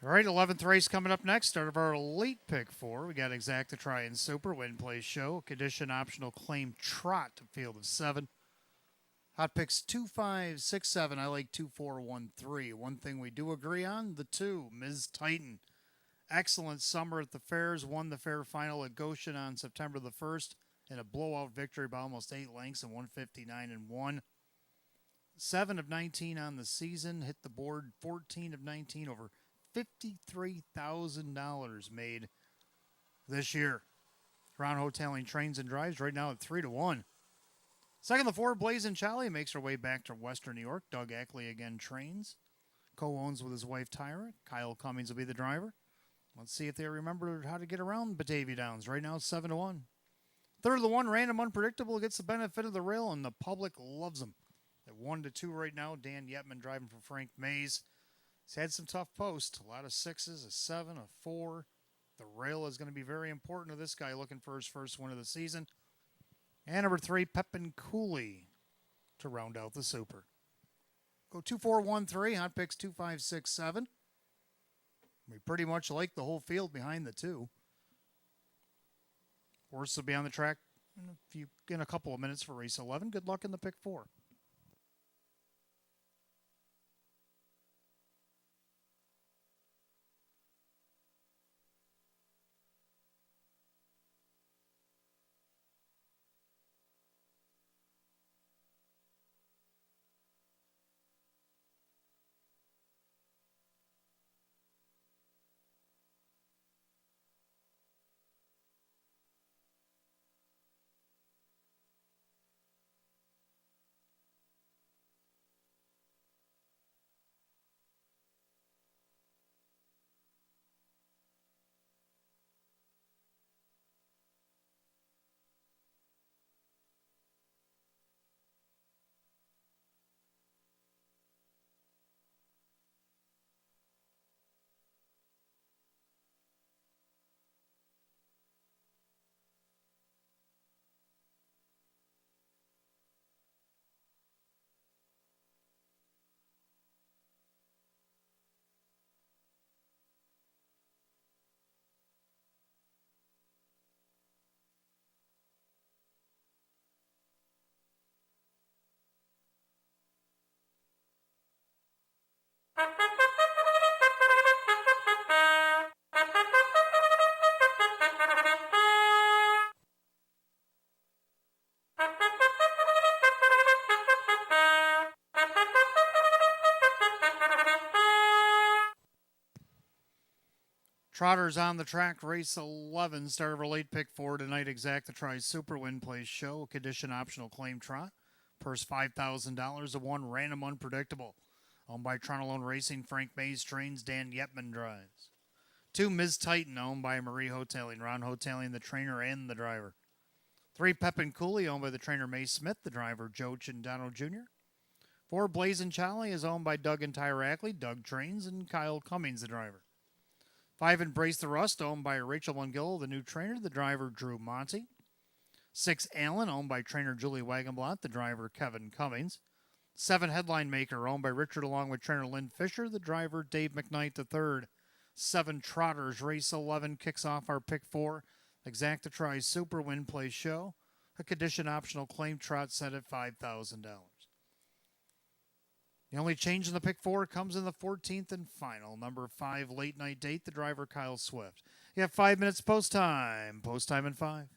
All right, 11th race coming up next. Start of our late pick 4. We got Exacta Try and Super, Win Place Show, condition optional claim trot, field of 7. Hot picks 2, 5, 6, 7. I like 2, 4, 1, 3. One thing we do agree on, the 2, Ms. Titan. Excellent summer at the fairs, won the fair final at Goshen on September the 1st in a blowout victory by almost 8 lengths and 159 and 1. 7 of 19 on the season, hit the board 14 of 19, over $53,000 made this year. Ron Hoteling trains and drives right now at 3-1. Second, the 4, Blazin' Charlie makes her way back to Western New York. Doug Ackley again trains. Co-owns with his wife Tyra. Kyle Cummings will be the driver. Let's see if they remember how to get around Batavia Downs. Right now, 7-1. Third, the 1, Random Unpredictable, gets the benefit of the rail, and the public loves him. At 1-2 right now, Dan Yetman driving for Frank Mays. He's had some tough posts. A lot of 6s, a 7, a 4. The rail is going to be very important to this guy looking for his first win of the season. And number 3, Pepin Cooley to round out the Super. Go 2, 4, 1, 3. Hot picks 2, 5, 6, 7. We pretty much like the whole field behind the 2. Horse will be on the track in a couple of minutes for race 11. Good luck in the pick 4. Trotters on the track, race 11. Start of our late pick 4 tonight. Exact the Try Super Win Place Show. Condition optional claim trot. Purse $5,000 of 1, Random Unpredictable. Owned by Tronalone Racing. Frank Mays trains. Dan Yetman drives. 2, Ms. Titan, owned by Marie Hoteling. Ron Hoteling, the trainer and the driver. 3, Pepin Cooley, owned by the trainer May Smith, the driver Joe Chindano Jr. 4, Blazin' Charlie is owned by Doug and Tyra Ackley. Doug trains, and Kyle Cummings, the driver. 5, Embrace the Rust, owned by Rachel Mungill, the new trainer, the driver Drew Monty. 6, Allen, owned by trainer Julie Wagenblatt, the driver Kevin Cummings. 7, Headline Maker, owned by Richard along with trainer Lynn Fisher, the driver Dave McKnight III. 7, Trotters, race 11 kicks off our pick 4. Exact to Try Super Win Play Show. A condition optional claim trot set at $5,000. The only change in the pick 4 comes in the 14th and final. Number 5, late night date, the driver Kyle Swift. You have 5 minutes post time. Post time in 5.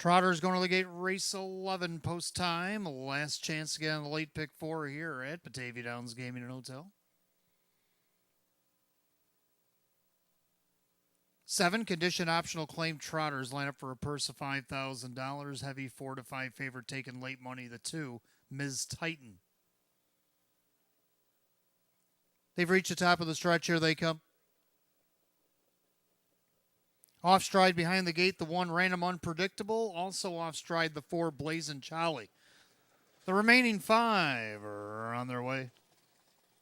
Trotters going to the gate, race 11 post time. Last chance to get on the late pick 4 here at Batavia Downs Gaming and Hotel. 7 condition optional claim trotters line up for a purse of $5,000. Heavy 4 to 5 favorite taking late money. The 2, Ms. Titan. They've reached the top of the stretch. Here they come. Off stride behind the gate, the 1, Random Unpredictable. Also off stride, the 4, Blazin' Charlie. The remaining 5 are on their way.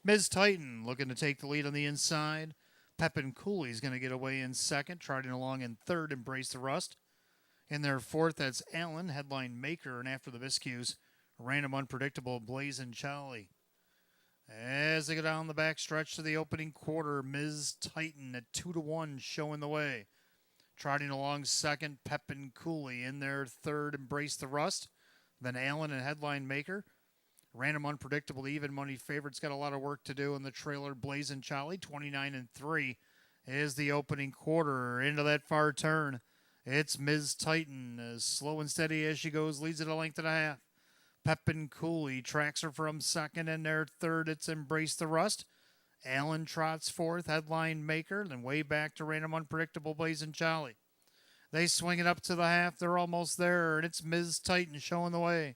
Ms. Titan looking to take the lead on the inside. Pepin Cooley's going to get away in second. Trotting along in third, Embrace the Rust. In their fourth, that's Allen, Headline Maker. And after the miscues, Random Unpredictable, Blazin' Charlie. As they go down the back stretch to the opening quarter, Ms. Titan at 2-1 showing the way. Trotting along second, Pepin Cooley. In their third, Embrace the Rust. Then Allen and Headline Maker. Random Unpredictable, even money favorite's got a lot of work to do in the trailer. Blazin' Charlie, 29-3 is the opening quarter. Into that far turn, it's Ms. Titan, as slow and steady as she goes, leads it a length and a half. Pepin Cooley tracks her from second, and their third, it's Embrace the Rust. Allen trots fourth, Headline Maker, then way back to Random Unpredictable, Blazin' Charlie. They swing it up to the half, they're almost there, and it's Ms. Titan showing the way.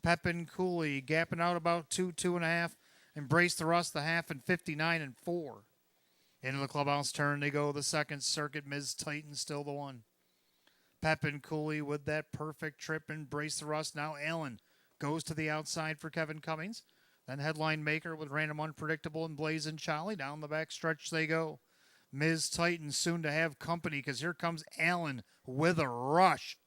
Pepin Cooley gapping out about 2.5. Embrace the Rust, the half, and 59-4. Into the clubhouse turn they go. The second circuit, Ms. Titan still the 1. Pepin Cooley with that perfect trip. Embrace the Rust. Now Allen goes to the outside for Kevin Cummings. Then Headline Maker with Random Unpredictable and Blazin' Charlie. Down the back stretch they go. Ms. Titan soon to have company because here comes Allen with a rush.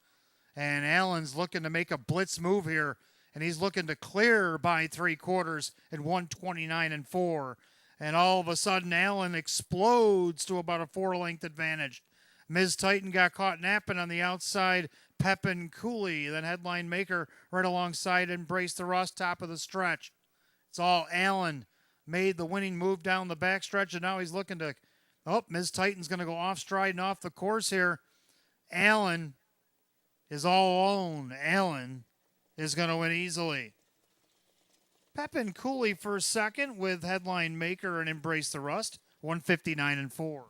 And Allen's looking to make a blitz move here. And he's looking to clear by 3/4 at 129-4. And all of a sudden, Allen explodes to about a 4-length advantage. Ms. Titan got caught napping on the outside. Pepin Cooley, then Headline Maker right alongside. Embrace the Rust, top of the stretch. It's all Allen. Made the winning move down the back stretch, and now he's looking to... Oh, Ms. Titan's going to go off stride and off the course here. Allen is all alone. Allen is going to win easily. Pepin Cooley for second with Headline Maker and Embrace the Rust, 159-4.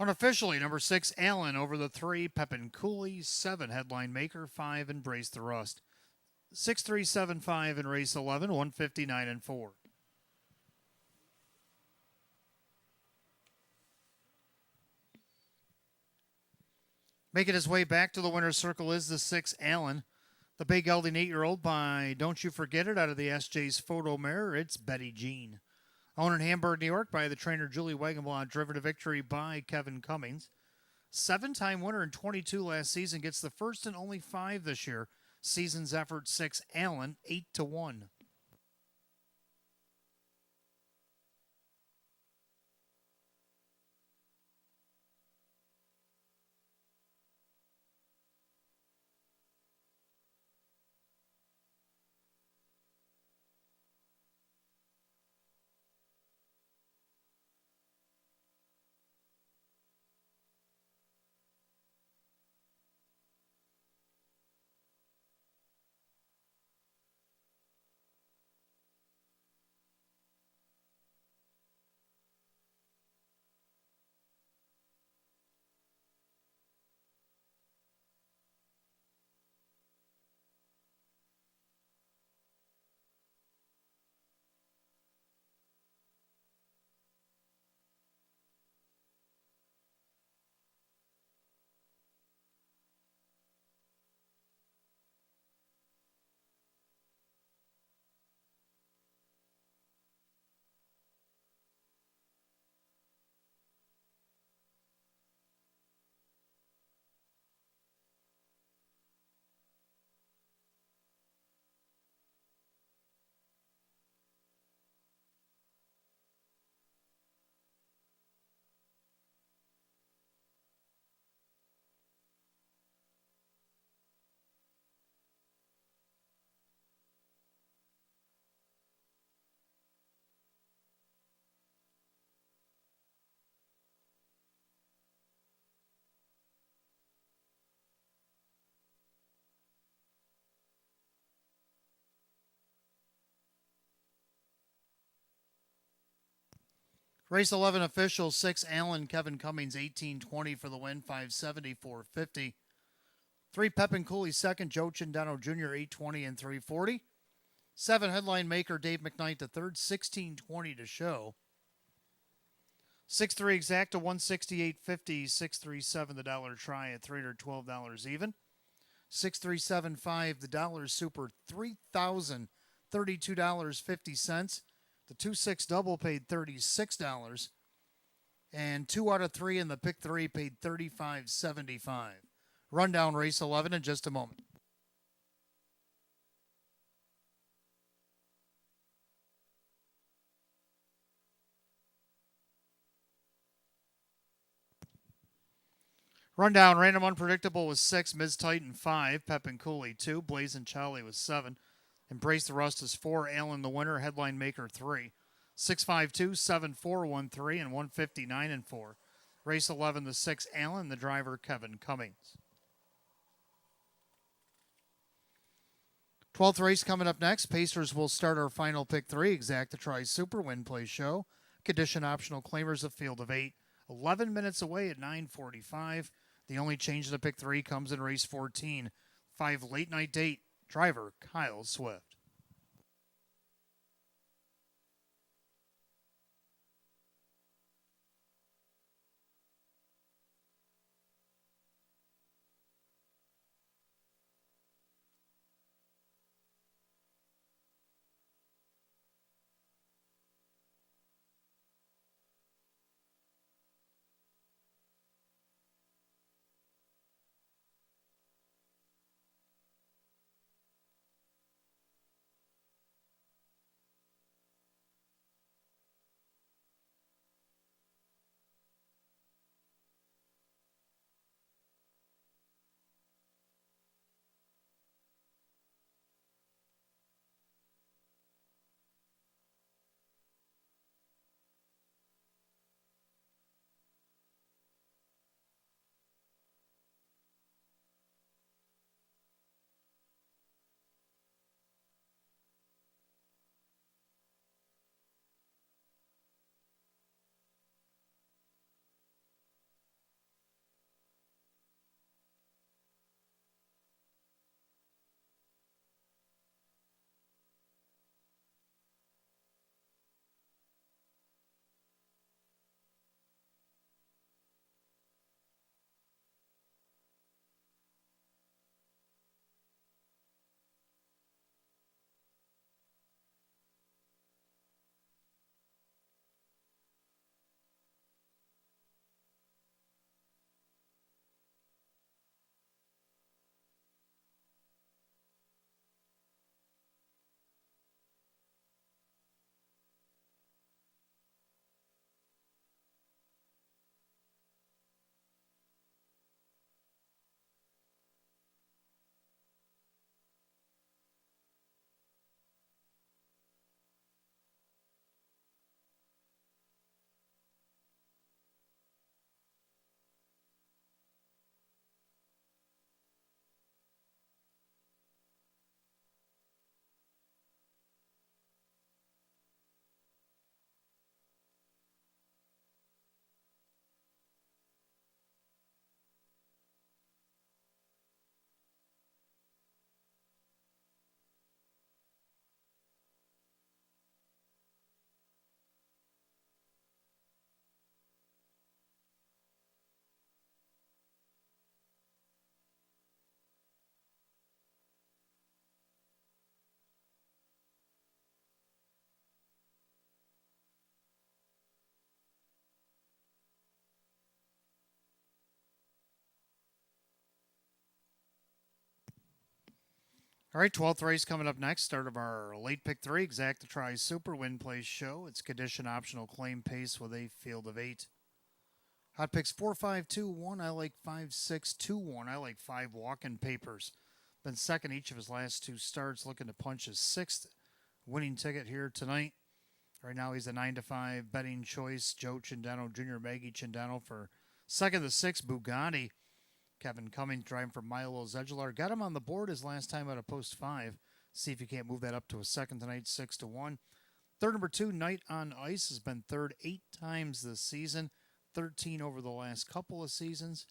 Unofficially, number 6, Allen over the 3, Pepin Cooley, 7, Headline Maker, 5, Embrace the Rust. 6-3-7-5 in race 11, 159-4. Making his way back to the winner's circle is the 6, Allen. The big gelding 8-year-old by Don't You Forget It out of the SJ's Photo Mirror, it's Betty Jean. Owned in Hamburg, New York by the trainer Julie Wagenblad, driven to victory by Kevin Cummings. 7-time winner in 22 last season, gets the first and only 5 this year. Season's effort 6, Allen, 8-1. Race 11 official, 6 Allen, Kevin Cummings, 1820 for the win, 570, 450. 3 Pepin Cooley second, Joe Chindano Jr., 820 and 340. 7 headline maker, Dave McKnight the third, 1620 to show. 6-3 exacta, 168.50. 6-3-7 the dollar try at $312 even. 6-3-7-5 the dollar super, $3,032.50. The 2-6 double paid $36. And 2 out of 3 in the pick 3 paid $35.75. Rundown race 11 in just a moment. Rundown, random unpredictable was 6, Ms. Titan 5, Pepin Cooley 2, Blazin' Charlie was 7, Embrace the Rust is 4, Allen the winner, headline maker 3, 652, 7413 and 159 and 4. Race 11, the 6, Allen, the driver Kevin Cummings. 12th race coming up next. Pacers will start our final pick 3, exacta try super win play show. Condition optional claimers a field of 8. 11 minutes away at 9:45. The only change in the pick 3 comes in race 14. 5 late night date. Driver Kyle Swift. All right, 12th race coming up next. Start of our late pick 3, exacta try super win play show. It's condition optional claim pace with a field of 8. Hot picks 4, 5, 2, 1. I like 5, 6, 2, 1. I like 5 walk-in papers. Been second each of his last 2 starts, looking to punch his 6th winning ticket here tonight. Right now he's a 9-5 betting choice. Joe Chindano Jr., Maggie Chindano for second. The 6 Bugatti. Kevin Cummings driving for Milo Zedular. Got him on the board his last time out of post 5. See if you can't move that up to a second tonight, 6-1. Third number 2, Night on Ice, has been third 8 times this season, 13 over the last couple of seasons.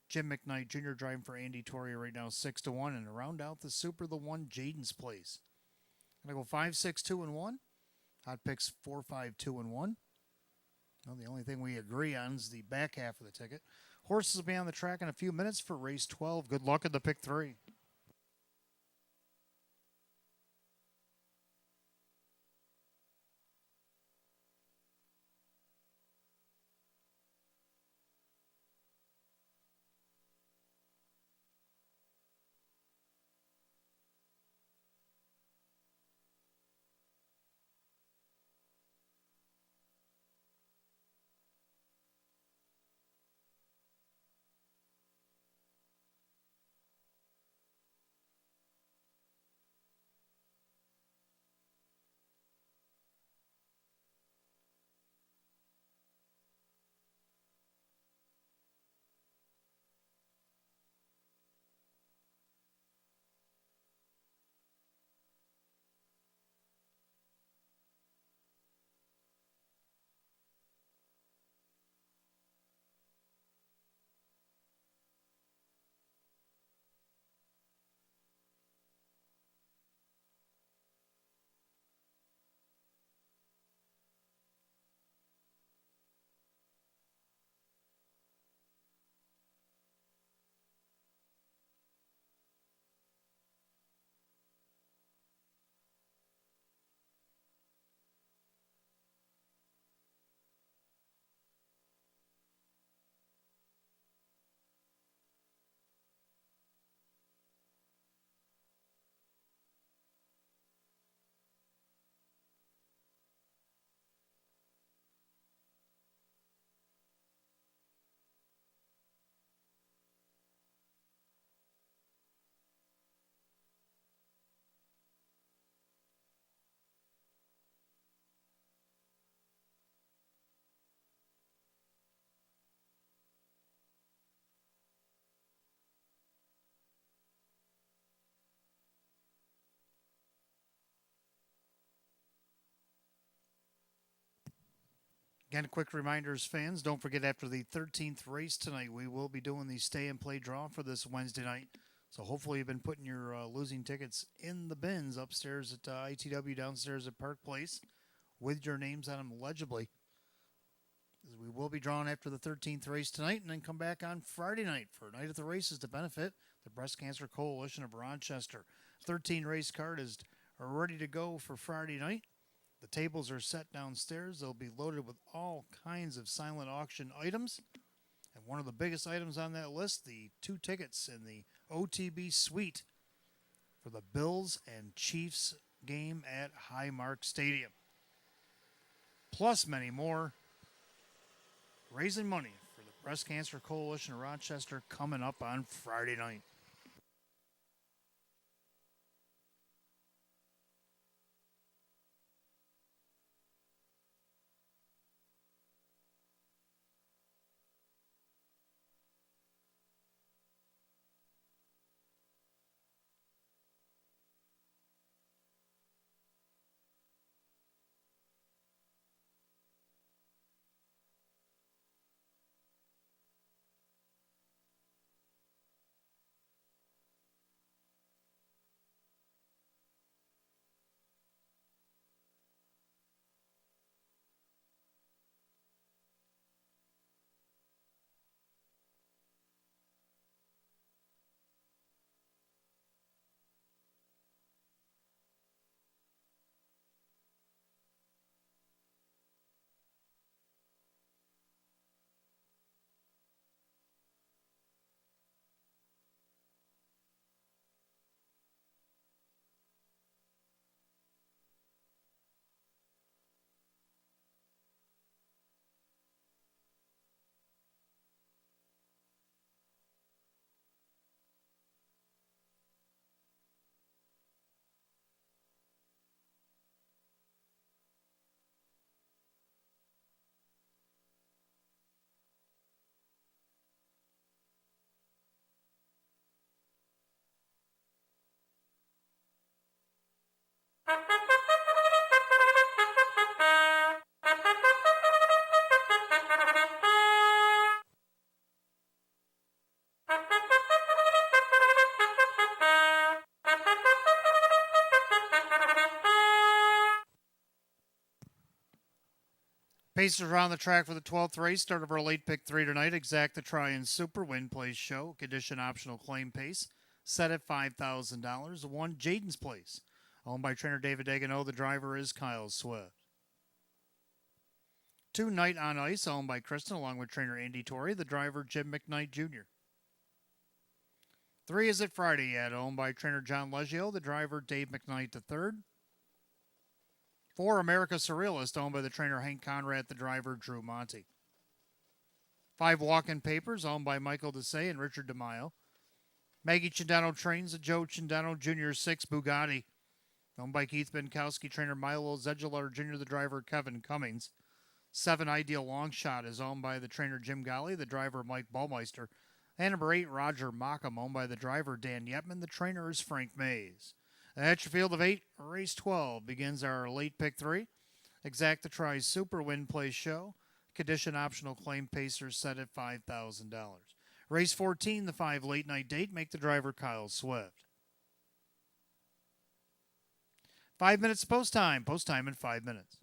Jim McKnight Jr. driving for Andy Torrey right now 6-1, and to round out the Super, the 1, Jaden's Place. Gonna go 5, 6, 2, and 1. Hot picks 4, 5, 2, and 1. Well, the only thing we agree on is the back half of the ticket. Horses will be on the track in a few minutes for race 12. Good luck at the pick 3. Again, quick reminders, fans. Don't forget, after the 13th race tonight, we will be doing the stay and play draw for this Wednesday night. So hopefully you've been putting your losing tickets in the bins upstairs at ITW, downstairs at Park Place, with your names on them legibly. We will be drawn after the 13th race tonight, and then come back on Friday night for Night at the Races to benefit the Breast Cancer Coalition of Rochester. 13 race card is ready to go for Friday night. The tables are set downstairs. They'll be loaded with all kinds of silent auction items. And one of the biggest items on that list, the 2 tickets in the OTB suite for the Bills and Chiefs game at Highmark Stadium. Plus many more. Raising money for the Breast Cancer Coalition of Rochester coming up on Friday night. Pacers are on the track for the 12th race. Start of our late pick 3 tonight. Exact the Try and Super Win Place Show. Condition optional claim pace. Set at $5,000. 1 Jaden's Place. Owned by trainer David Degano. The driver is Kyle Swift. 2 Night on Ice. Owned by Kristen along with trainer Andy Torrey. The driver Jim McKnight Jr. 3 Is It Friday Yet? Owned by trainer John Leggio. The driver Dave McKnight III. 4 America Surrealist, owned by the trainer Hank Conrad, the driver Drew Monty. 5 Walk-In Papers, owned by Michael Desai and Richard DeMaio. Maggie Chindano trains the Joe Chindano Jr. 6 Bugatti, owned by Keith Binkowski, trainer Milo Zegelar Jr., the driver Kevin Cummings. 7 Ideal Long Shot is owned by the trainer Jim Golly, the driver Mike Ballmeister. And number 8 Roger Mockham, owned by the driver Dan Yetman, the trainer is Frank Mays. At your field of 8, race 12 begins our late pick 3. Exact the Try Super Win Place Show. Condition optional claim pacers set at $5,000. Race 14, the 5 late night date. Make the driver Kyle Swift. 5 minutes post time. Post time in 5 minutes.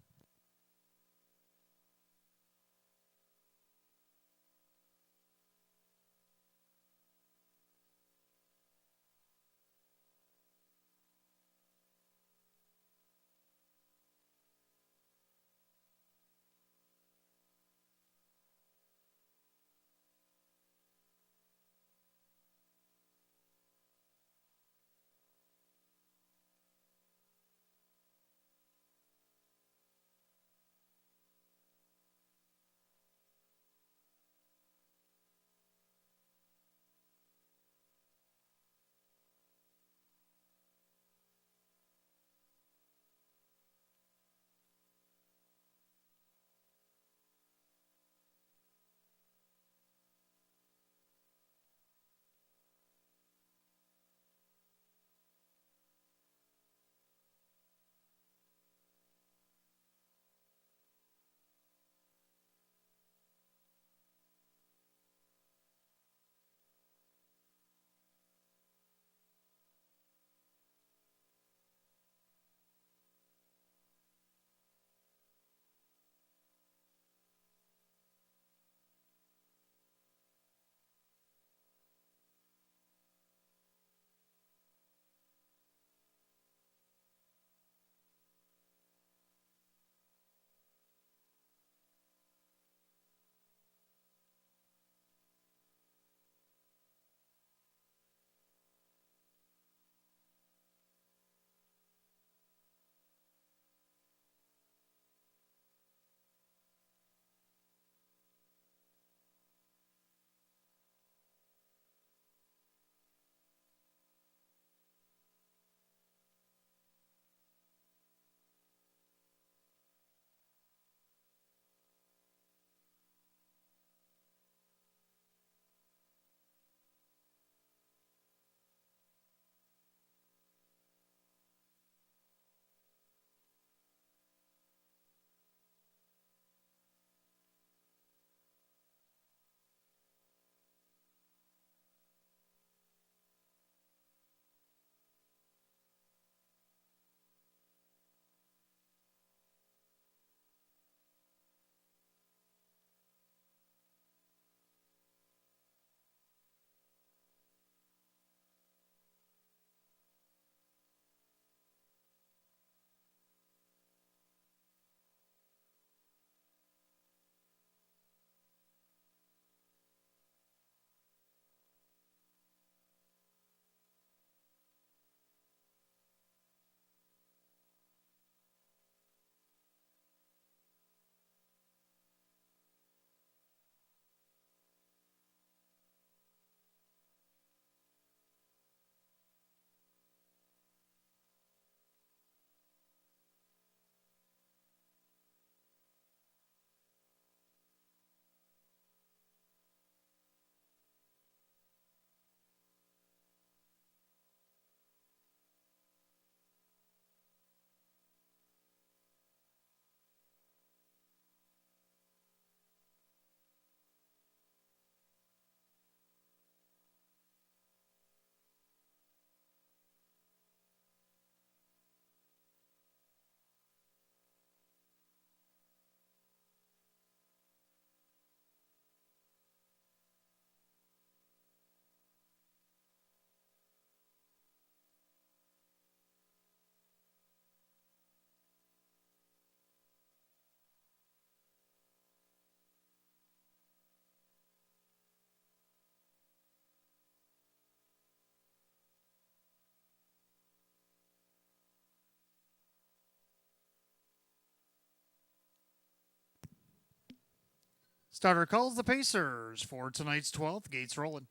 Starter calls the Pacers for tonight's 12th. Gates rolling.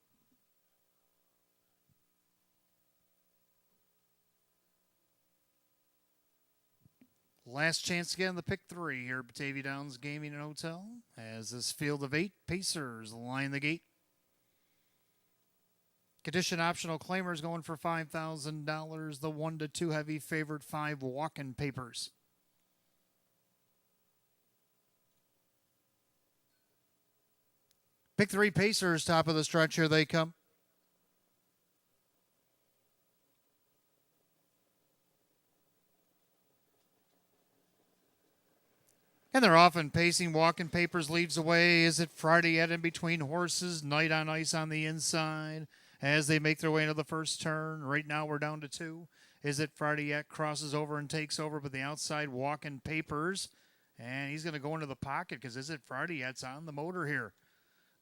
Last chance to get on the pick 3 here at Batavia Downs Gaming and Hotel. As this field of 8 Pacers line the gate. Condition optional claimers going for $5,000. The 1 to 2 heavy favorite 5 walk-in papers. Pick 3 Pacers, top of the stretch. Here they come. And they're often pacing. Walking papers leaves away. Is it Friday yet in between horses? Night on ice on the inside as they make their way into the first turn. Right now we're down to 2. Is it Friday yet? Crosses over and takes over, but the outside walking papers. And he's going to go into the pocket because Is it Friday yet's on the motor here.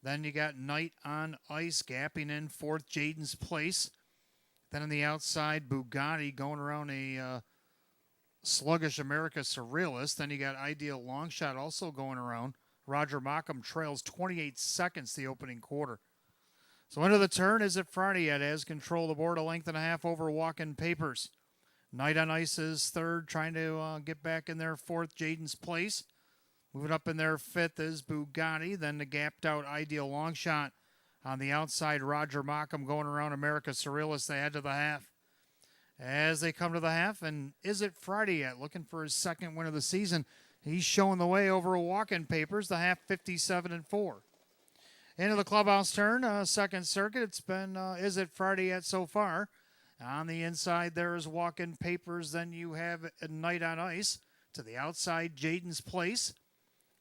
Then you got Night on Ice gapping in 4th, Jaden's Place. Then on the outside, Bugatti going around a sluggish America Surrealist. Then you got Ideal Longshot also going around. Roger Mockham trails 28 seconds the opening quarter. So into the turn, Is it Friday yet? Has control of the board, a length and a half over walking papers. Night on Ice is 3rd, trying to get back in there. 4th, Jaden's Place. Moving up in there, 5th is Bugatti. Then the gapped out Ideal Longshot on the outside. Roger Mockham going around America Surrealist. They head to the half. As they come to the half, and Is it Friday yet? Looking for his 2nd win of the season. He's showing the way over walk-in papers. The half 57-4. Into the clubhouse turn, 2nd circuit. It's been Is it Friday yet so far? On the inside there is walk-in papers. Then you have Night on Ice. To the outside, Jaden's Place.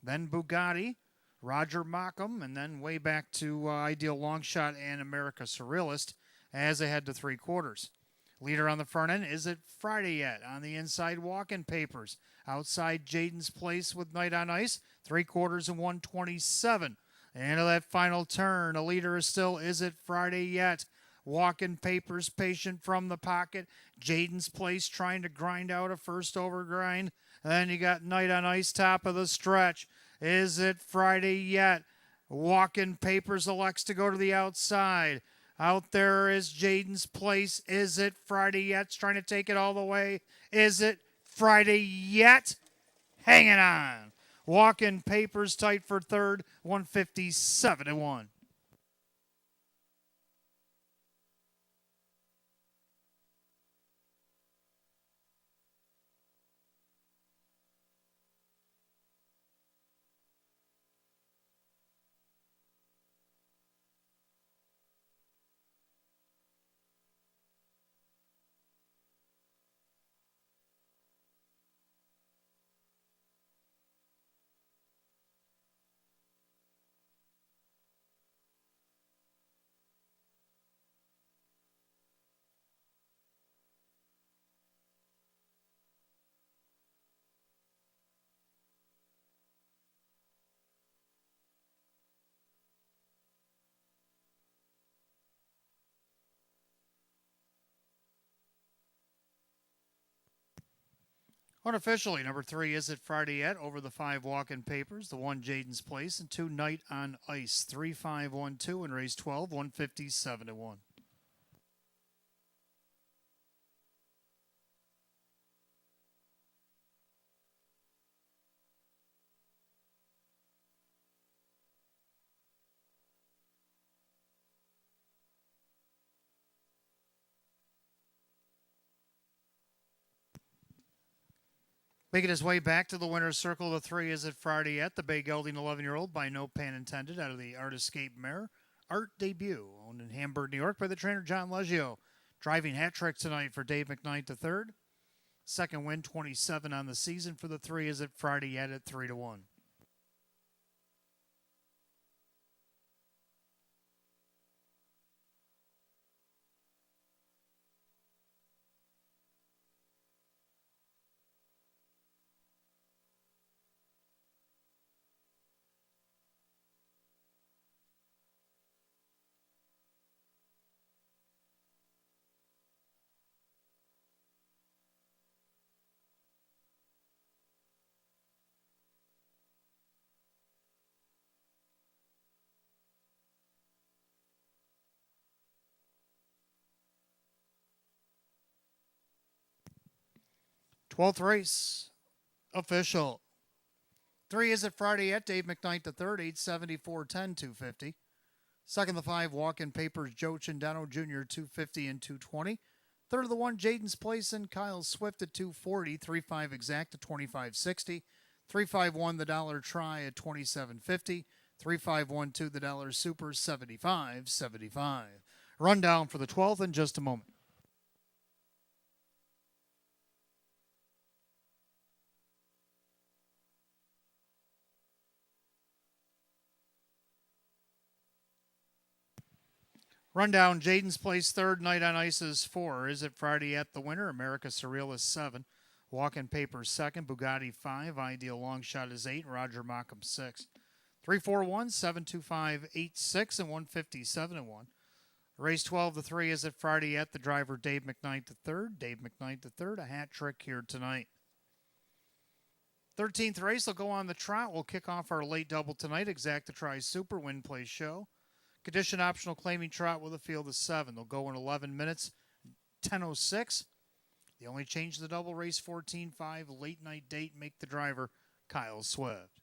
Then Bugatti, Roger Mockham, and then way back to Ideal Longshot and America Surrealist as they head to 3 quarters. Leader on the front end, Is it Friday yet? On the inside, walk-in papers. Outside, Jaden's Place with Night on Ice, 3 quarters and 127. Into that final turn, a leader is still Is it Friday yet? Walk-in papers, patient from the pocket. Jaden's Place trying to grind out a first over grind. Then you got Night on Ice, top of the stretch. Is it Friday yet? Walk-in papers elects to go to the outside. Out there is Jaden's Place. Is it Friday yet? Trying to take it all the way. Is it Friday yet? Hanging on. Walk-in papers tight for 3rd, 157-1. Unofficially, number 3, Is it Friday yet? Over the 5 walk-in papers. The 1, Jaden's Place, and 2, Night on Ice. 3-5-1-2 and race 12, 157-1. Making his way back to the winner's circle, the 3, Is it Friday yet? The Bay Gelding 11-year-old, by no pan intended, out of the Art Escape mare. Art Debut, owned in Hamburg, New York, by the trainer John Leggio. Driving hat trick tonight for Dave McKnight III. 2nd win, 27 on the season for the 3, Is it Friday yet? At 3-1. 12th race, official. 3 is it Friday at Dave McKnight the third, 874, 10, 250. Second, the 5, Walk-In Papers, Joe Chindano Jr., 250 and 220. Third of the 1, Jaden's Place and Kyle Swift at 240. 3-5 Exact at 25.60. 3-5-1 the Dollar Try at 27.50. 3-5-1-2 the Dollar Super 75.75. Rundown for the 12th in just a moment. Rundown, Jaden's Place third, Night on Ice is 4. Is it Friday at the winner? America Surreal is 7. Walk-In Papers second, Bugatti 5. Ideal Long Shot is 8. Roger Mockham 6. 3-4-1, 7-2-5, 8-6, and 157 and 1. Race 12 to 3 is it Friday at the driver Dave McKnight the third. Dave McKnight the third, a hat trick here tonight. 13th race will go on the trot. We'll kick off our late double tonight. Exact to Try Super Win Play Show. Condition optional claiming trot with a field of 7. They'll go in 11 minutes, 10:06. The only change to the double race 14-5 late night date. Make the driver Kyle Swift.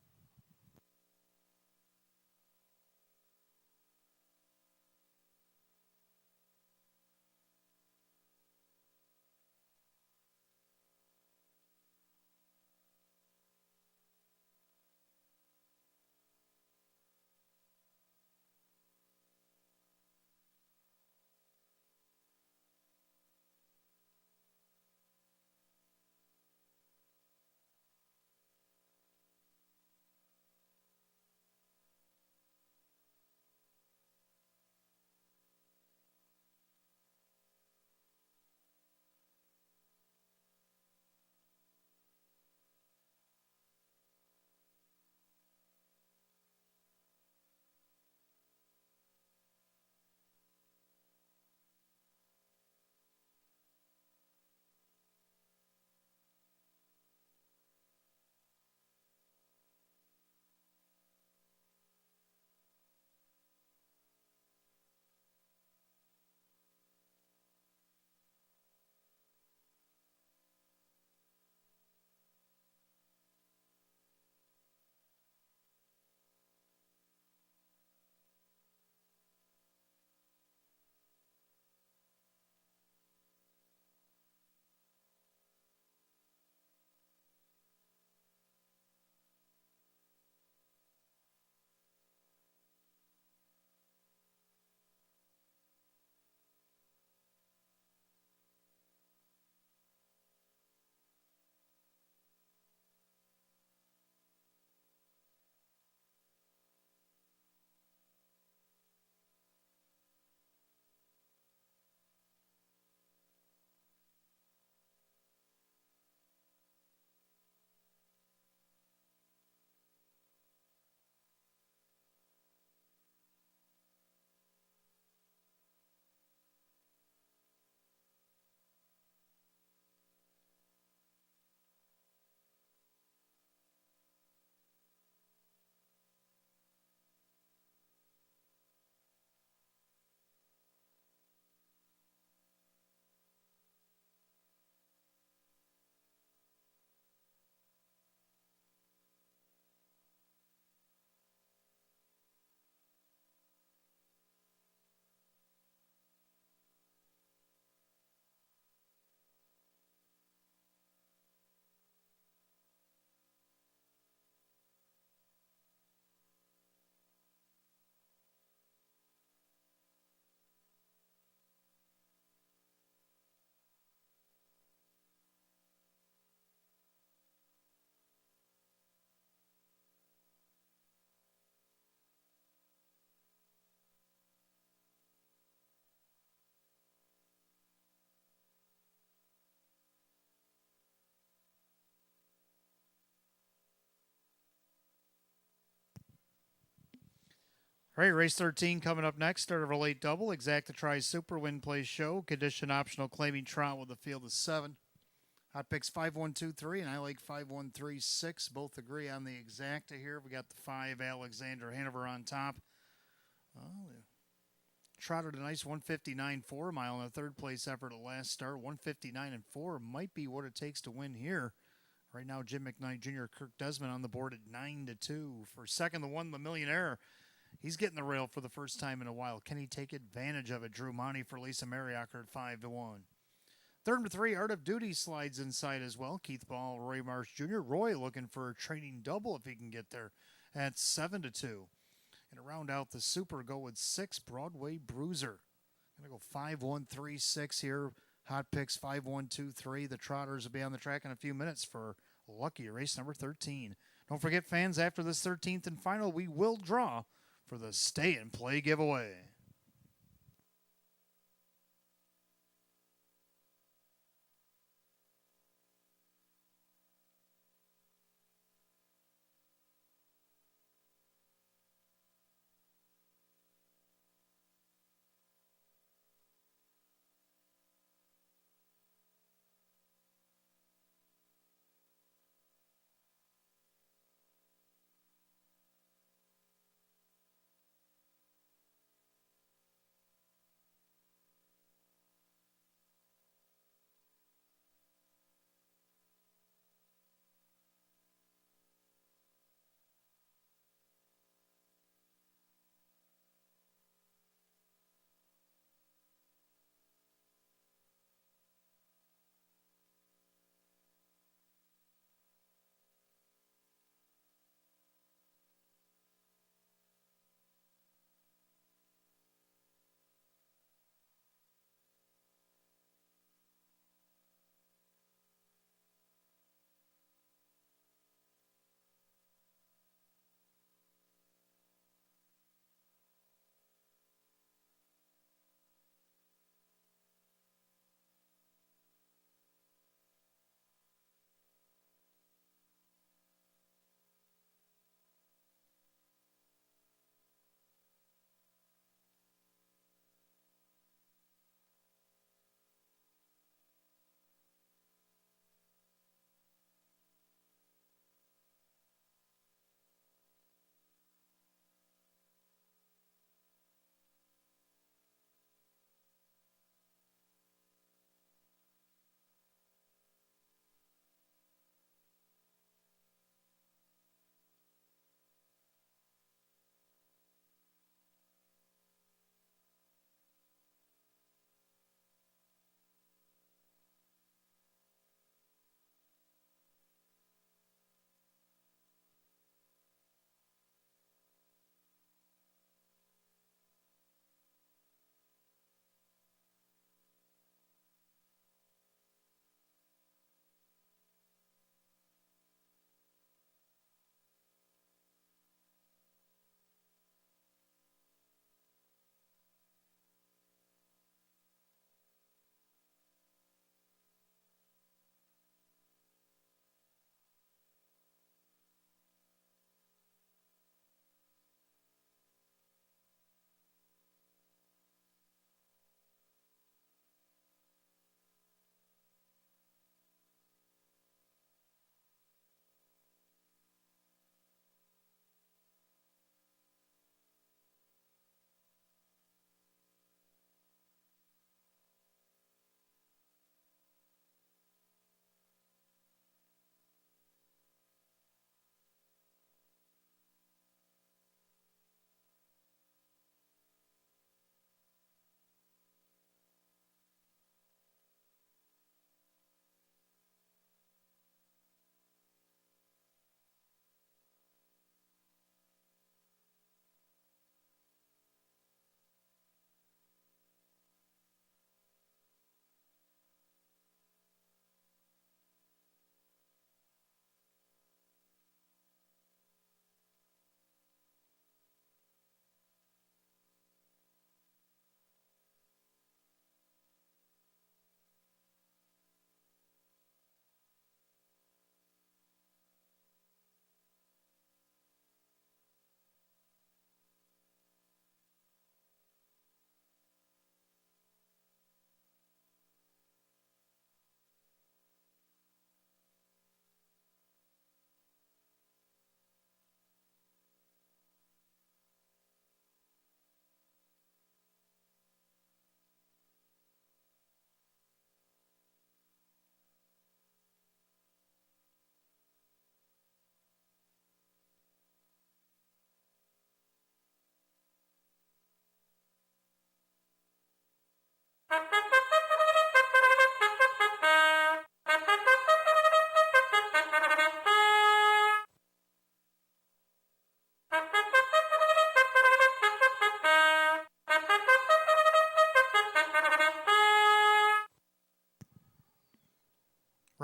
All right, race 13 coming up next. Start of a late double. Exact to Try Super Win Play Show. Condition optional claiming trot with a field of 7. Hot picks 5-1-2-3, and I like 5-1-3-6. Both agree on the exacta here. We got the 5 Alexander Hanover on top. Oh, Trotted a nice 159.4 mile in a third place effort at last start. 159.4 might be what it takes to win here. Right now, Jim McKnight Jr., Kirk Desmond on the board at 9-2. For second, the Millionaire. He's getting the rail for the first time in a while. Can he take advantage of it? Drew Monty for Lisa Mariacker at 5-1. Third and 3, Art of Duty slides inside as well. Keith Ball, Roy Marsh Jr. Roy looking for a training double if he can get there at 7-2. And to round out the Super, go with 6, Broadway Bruiser. Going to go 5-1-3-6 here. Hot picks 5-1-2-3. The Trotters will be on the track in a few minutes for lucky race number 13. Don't forget, fans, after this 13th and final, we will draw for the Stay and Play giveaway.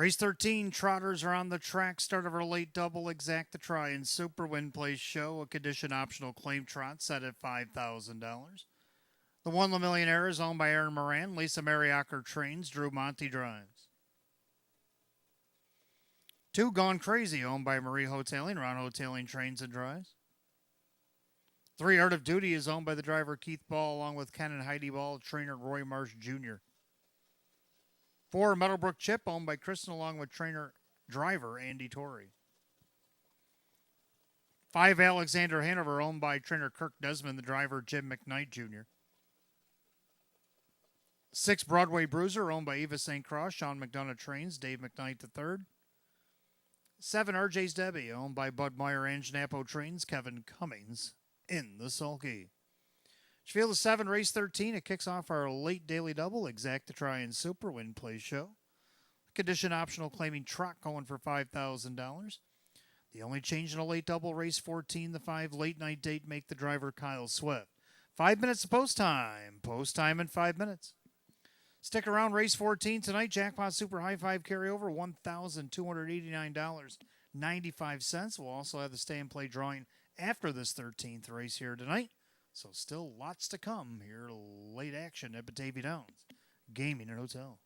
Race 13, Trotters are on the track. Start of our late double, Exact the Try and Super Win Place Show. A condition optional claim trot set at $5,000. The One La Millionaire is owned by Aaron Moran. Lisa Mariacker trains. Drew Monty drives. 2, Gone Crazy, owned by Marie Hoteling. Ron Hoteling trains and drives. 3, Art of Duty is owned by the driver Keith Ball, along with Ken and Heidi Ball, trainer Roy Marsh Jr. 4, Meadowbrook Chip, owned by Kristen, along with driver Andy Torrey. 5, Alexander Hanover, owned by trainer Kirk Desmond, the driver Jim McKnight Jr. 6, Broadway Bruiser, owned by Eva St. Cross. Sean McDonough trains. Dave McKnight III. 7, RJ's Debbie, owned by Bud Meyer. Anginapo trains. Kevin Cummings in the sulky. Field of 7, race 13. It kicks off our late daily double. Exact to Try and Super Win Play Show. Condition optional claiming trot going for $5,000. The only change in a late double, race 14, the 5 late night date, make the driver Kyle Swift. 5 minutes of post time. Post time in 5 minutes. Stick around, race 14 tonight. Jackpot Super High Five carryover, $1,289.95. We'll also have the stay and play drawing after this 13th race here tonight. So still lots to come here. Late action at Batavia Downs Gaming and Hotel.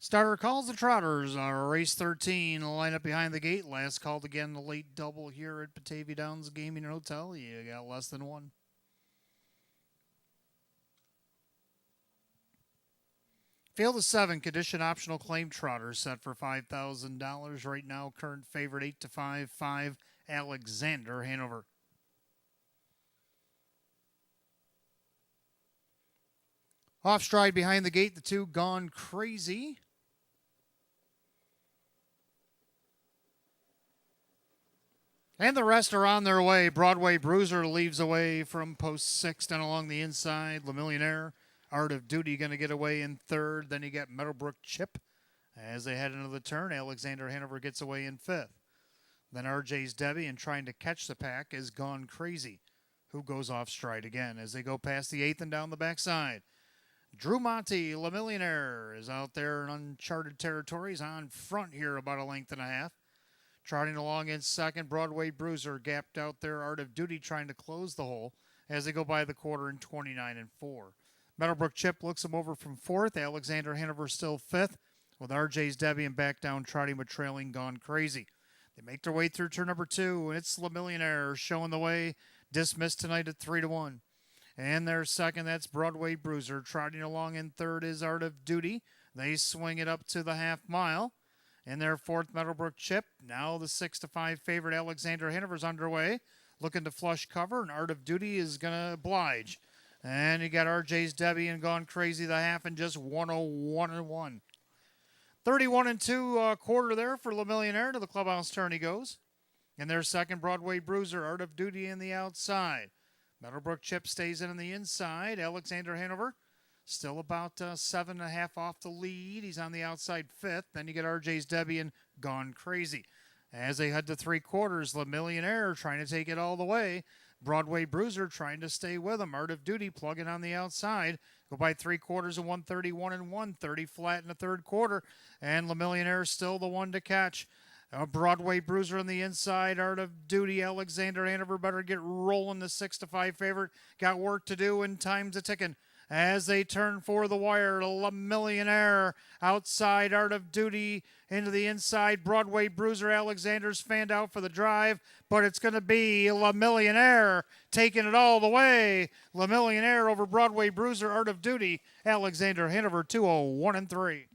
Starter calls the Trotters. Race 13, line up behind the gate. Last called again, the late double here at Batavia Downs Gaming and Hotel. You got less than one. Field of 7, condition optional claim trotter set for $5,000. Right now, current favorite 8 to 5 Alexander Hanover. Off stride behind the gate, the 2 Gone Crazy. And the rest are on their way. Broadway Bruiser leaves away from post 6 down along the inside. Le Millionaire, Art of Duty going to get away in 3rd. Then you got Meadowbrook Chip as they head into the turn. Alexander Hanover gets away in 5th. Then RJ's Debbie, and trying to catch the pack is Gone Crazy, who goes off stride again as they go past the 8th and down the backside. Drew Monty, Le Millionaire, is out there in uncharted territories on front here about a length and a half. Trotting along in 2nd, Broadway Bruiser gapped out there. Art of Duty trying to close the hole as they go by the quarter in 29 and 4. Meadowbrook Chip looks him over from 4th. Alexander Hanover still 5th, with RJ's Debbie and back down trotting but trailing Gone Crazy. They make their way through turn number 2, and it's Le Millionaire showing the way. Dismissed tonight at 3 to 1. And their 2nd, that's Broadway Bruiser. Trotting along in 3rd is Art of Duty. They swing it up to the half mile. In their 4th, Meadowbrook Chip. Now the 6 to 5 favorite Alexander Hanover's underway. Looking to flush cover, and Art of Duty is going to oblige. And you got RJ's Debbie and Gone Crazy the half and just 101 and 1. 31 and 2 quarter there for Le Millionaire. To the clubhouse turn he goes. In their 2nd, Broadway Bruiser, Art of Duty in the outside. Meadowbrook Chip stays in on the inside. Alexander Hanover still about 7.5 off the lead. He's on the outside 5th. Then you get RJ's Debbie and Gone Crazy. As they head to 3/4, Le Millionaire trying to take it all the way. Broadway Bruiser trying to stay with him. Art of Duty plugging on the outside. Go by 3/4 of 131 and 130 flat in the 3rd quarter. And Le Millionaire still the one to catch. Broadway Bruiser on the inside. Art of Duty. Alexander Hanover better get rolling. The 6 to 5 favorite. Got work to do and time's a ticking. As they turn for the wire, Le Millionaire outside, Art of Duty into the inside. Broadway Bruiser, Alexander's fanned out for the drive, but it's going to be Le Millionaire taking it all the way. Le Millionaire over Broadway Bruiser, Art of Duty, Alexander Hanover 201 and 3.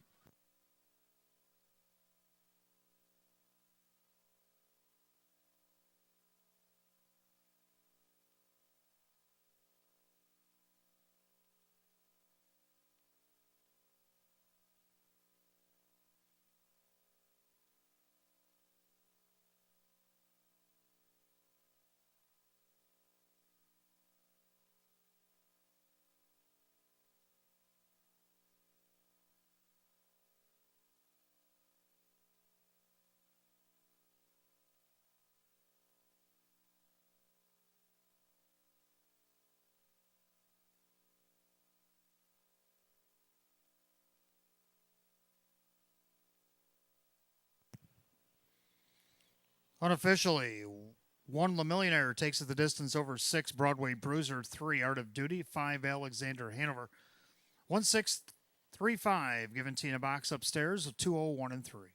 Unofficially, 1 Le Millionaire takes it the distance over 6 Broadway Bruiser, 3 Art of Duty, 5 Alexander Hanover. 1-6-3-5, giving Tina Box upstairs, 201 and 3.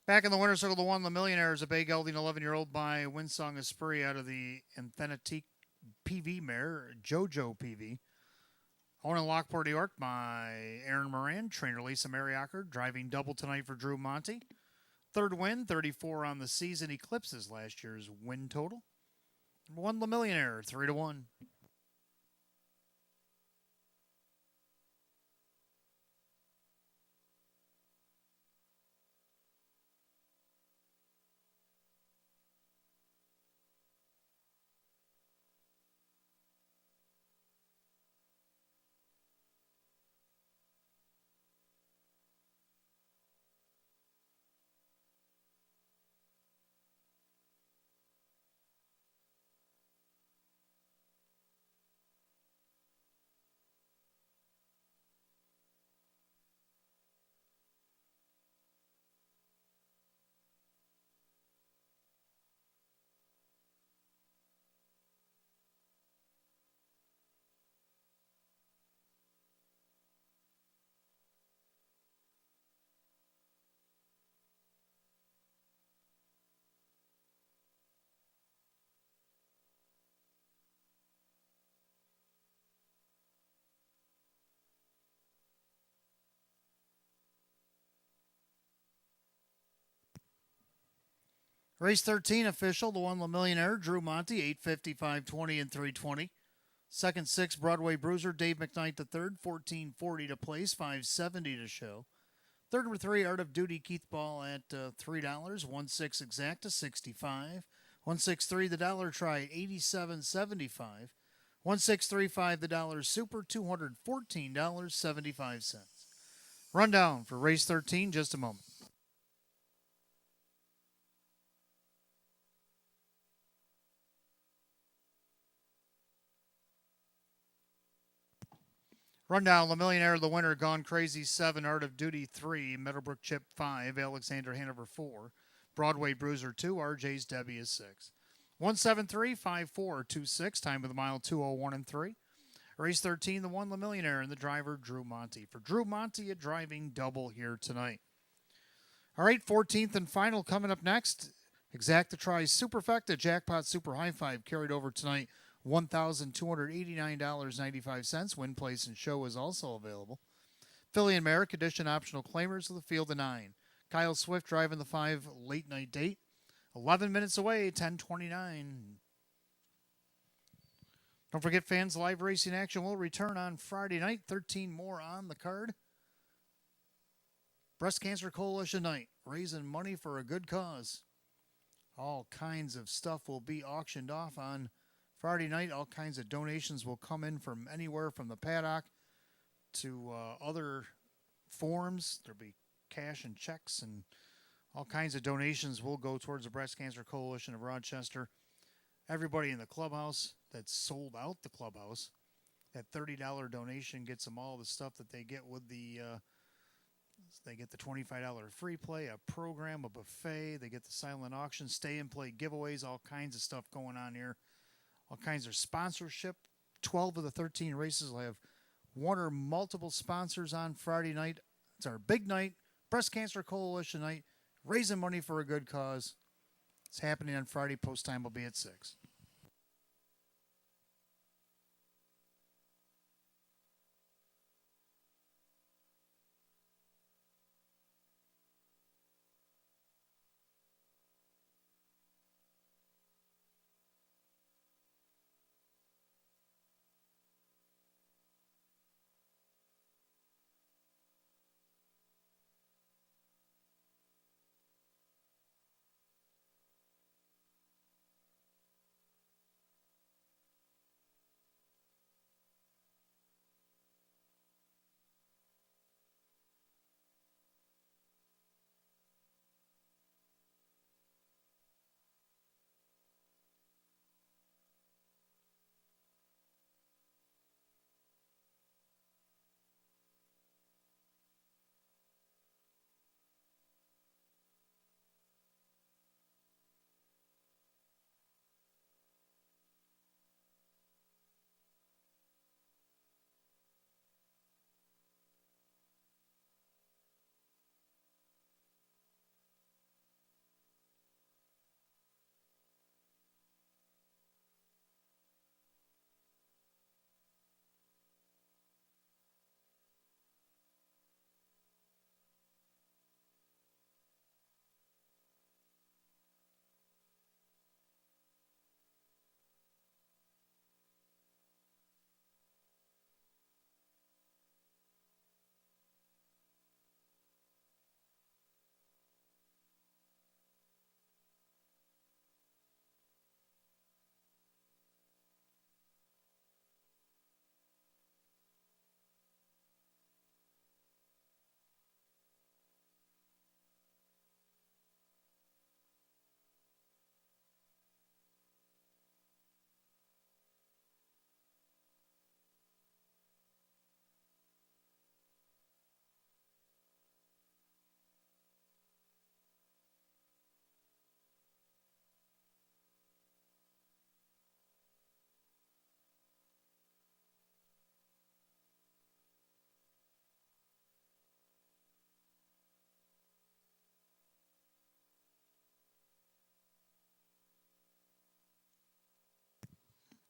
Back in the winner's circle, the 1 Le Millionaire is a bay gelding 11-year-old by Winsong Esprit out of the Inthenetique PV mare, JoJo PV. Owned in Lockport, New York by Aaron Moran, trainer Lisa Mariacker, driving double tonight for Drew Monty. 3rd win, 34 on the season, eclipses last year's win total. 1 Le Millionaire, 3 to 1. Race 13 official, the one La Millionaire, Drew Monty, 850, 520, and 320. Second, 6, Broadway Bruiser, Dave McKnight the third, 1440 to place, 570 to show. Third number 3, Art of Duty, Keith Ball at $3, 1-6 Exacta, 65. 163 the dollar try, 87.75. 1635 the dollar super, $214.75. Rundown for race 13, just a moment. Rundown, La Millionaire, the winner, Gone Crazy 7, Art of Duty 3, Meadowbrook Chip 5, Alexander Hanover 4, Broadway Bruiser 2, RJ's Debbie is 6. 173-5426, time of the mile 2:01 and 3. Race 13, the one La Millionaire, and the driver Drew Monty. For Drew Monty, a driving double here tonight. All right, 14th and final coming up next. Exacta Tries Superfecta Jackpot Super High Five carried over tonight. $1,289.95. Win, place, and show is also available. Philly and Merrick Edition optional claimers of the field of 9. Kyle Swift driving the 5 late night date. 11 minutes away, 10:29. Don't forget, fans, live racing action will return on Friday night. 13 more on the card. Breast Cancer Coalition night, raising money for a good cause. All kinds of stuff will be auctioned off on Friday night. All kinds of donations will come in from anywhere from the paddock to other forms. There'll be cash and checks, and all kinds of donations will go towards the Breast Cancer Coalition of Rochester. Everybody in the clubhouse that's sold out the clubhouse, that $30 donation gets them all the stuff that they get with the they get the $25 free play, a program, a buffet. They get the silent auction, stay and play giveaways, all kinds of stuff going on here. All kinds of sponsorship. 12 of the 13 races will have one or multiple sponsors on Friday night. It's our big night, Breast Cancer Coalition night, raising money for a good cause. It's happening on Friday. Post time will be at 6.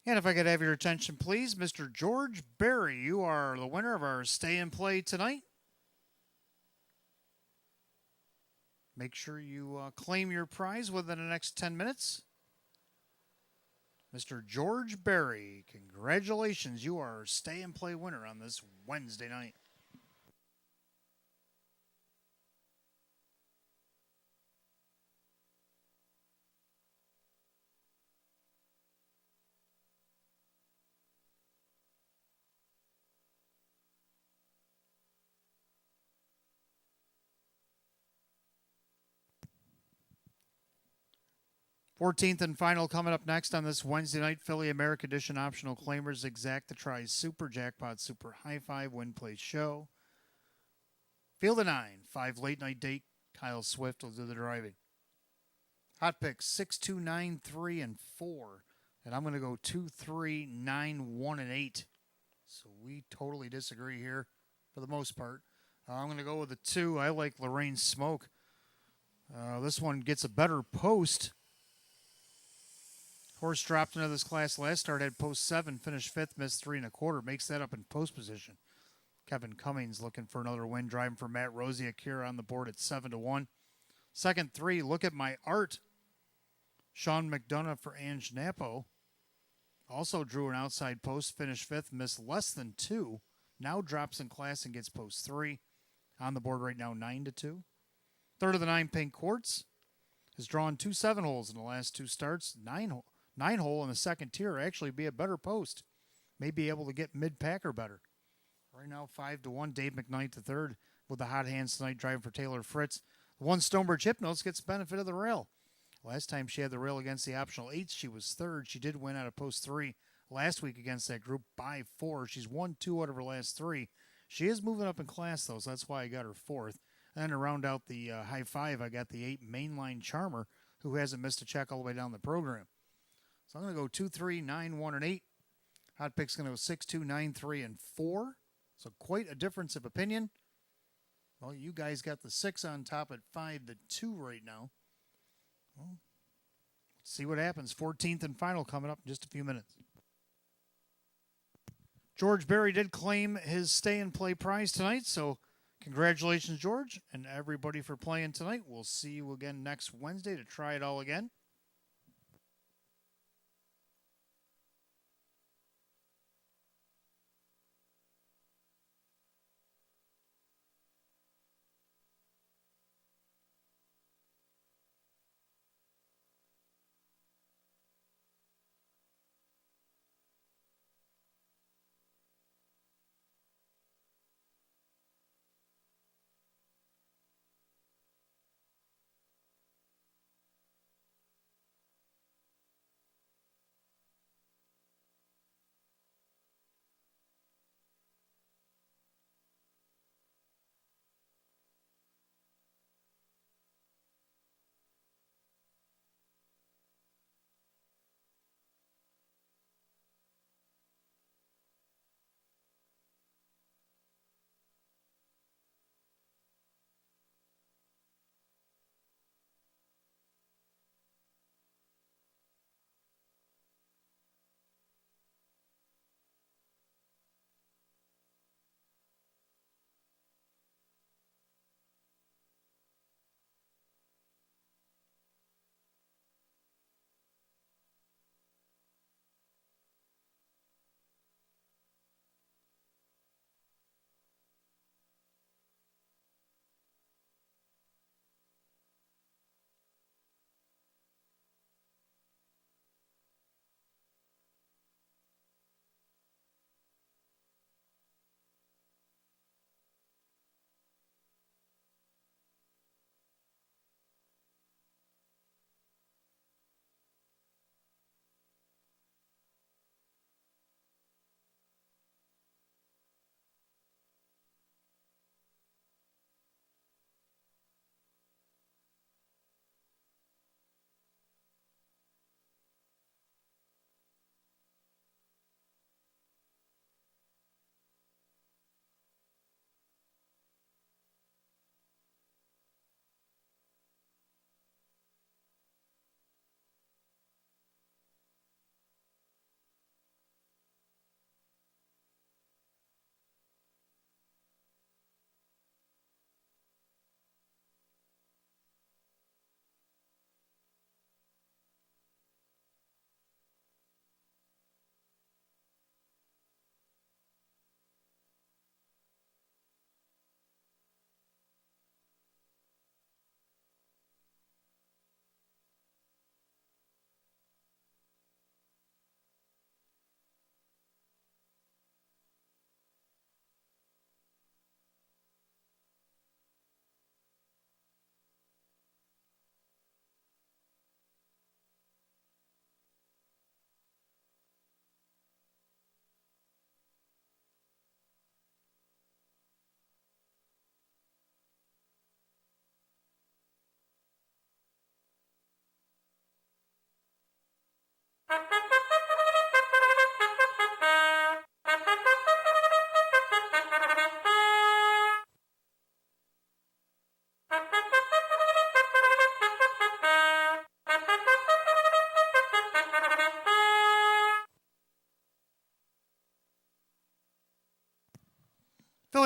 And if I could have your attention, please, Mr. George Berry, you are the winner of our stay and play tonight. Make sure you claim your prize within the next 10 minutes. Mr. George Berry, congratulations. You are stay and play winner on this Wednesday night. Fourteenth and final coming up next on this Wednesday night. Philly America Edition optional claimers exact the tries Super Jackpot Super High Five Win Play Show. Field of 9, 5 late night date. Kyle Swift will do the driving. Hot picks 6, 2, 9, 3, and 4. And I'm going to go 2, 3, 9, 1, and 8. So we totally disagree here for the most part. I'm going to go with the 2. I like Lorraine Smoke. This one gets a better post. Horse dropped into this class last start, had post 7, finished 5th, missed 3 1/4. Makes that up in post position. Kevin Cummings looking for another win, driving for Matt Rosie. Akira on the board at 7-1. Second 3, Look at My Art. Sean McDonough for Ange Napo. Also drew an outside post, finished 5th, missed less than 2. Now drops in class and gets post 3. On the board right now, 9-2. Third of the 9, Pink Quartz. Has drawn 2 7-holes in the last 2 starts. 9-hole in the second tier actually be a better post. May be able to get mid-pack or better. Right now, 5-1. Dave McKnight the third with the hot hands tonight, driving for Taylor Fritz. The one Stonebridge Hypnos gets benefit of the rail. Last time she had the rail against the optional 8s, she was third. She did win out of post 3 last week against that group by 4. She's won 2 out of her last 3. She is moving up in class, though, so that's why I got her 4th. And then to round out the high 5, I got the 8 Mainline Charmer, who hasn't missed a check all the way down the program. So I'm going to go 2, 3, 9, 1, and 8. Hot pick's going to go 6, 2, 9, 3, and 4. So quite a difference of opinion. Well, you guys got the 6 on top at 5-2 right now. Well, let's see what happens. 14th and final coming up in just a few minutes. George Berry did claim his stay and play prize tonight, so congratulations, George, and everybody for playing tonight. We'll see you again next Wednesday to try it all again.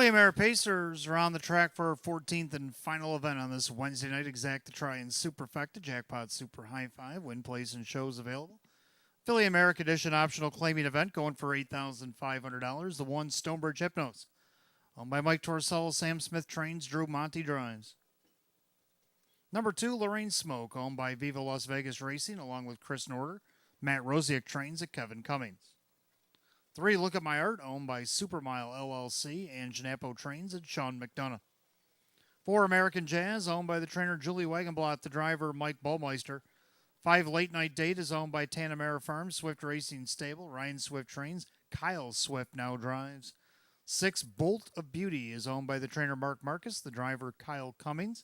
Philly America Pacers are on the track for our 14th and final event on this Wednesday night. Exact the try and Superfecta, Jackpot Super High Five, win, place, and shows available. Philly America Edition optional claiming event going for $8,500. The one Stonebridge Hypnos, owned by Mike Torsello, Sam Smith trains, Drew Monty drives. Number 2, Lorraine Smoke, owned by Viva Las Vegas Racing, along with Chris Norder, Matt Rosiak trains at Kevin Cummings. 3, Look at My Art, owned by Supermile LLC and Janapo trains at Sean McDonough. 4, American Jazz, owned by the trainer Julie Wagenblatt, the driver Mike Ballmeister. 5, Late Night Date is owned by Tanamera Farms, Swift Racing Stable, Ryan Swift trains, Kyle Swift now drives. 6, Bolt of Beauty is owned by the trainer Mark Marcus, the driver Kyle Cummings.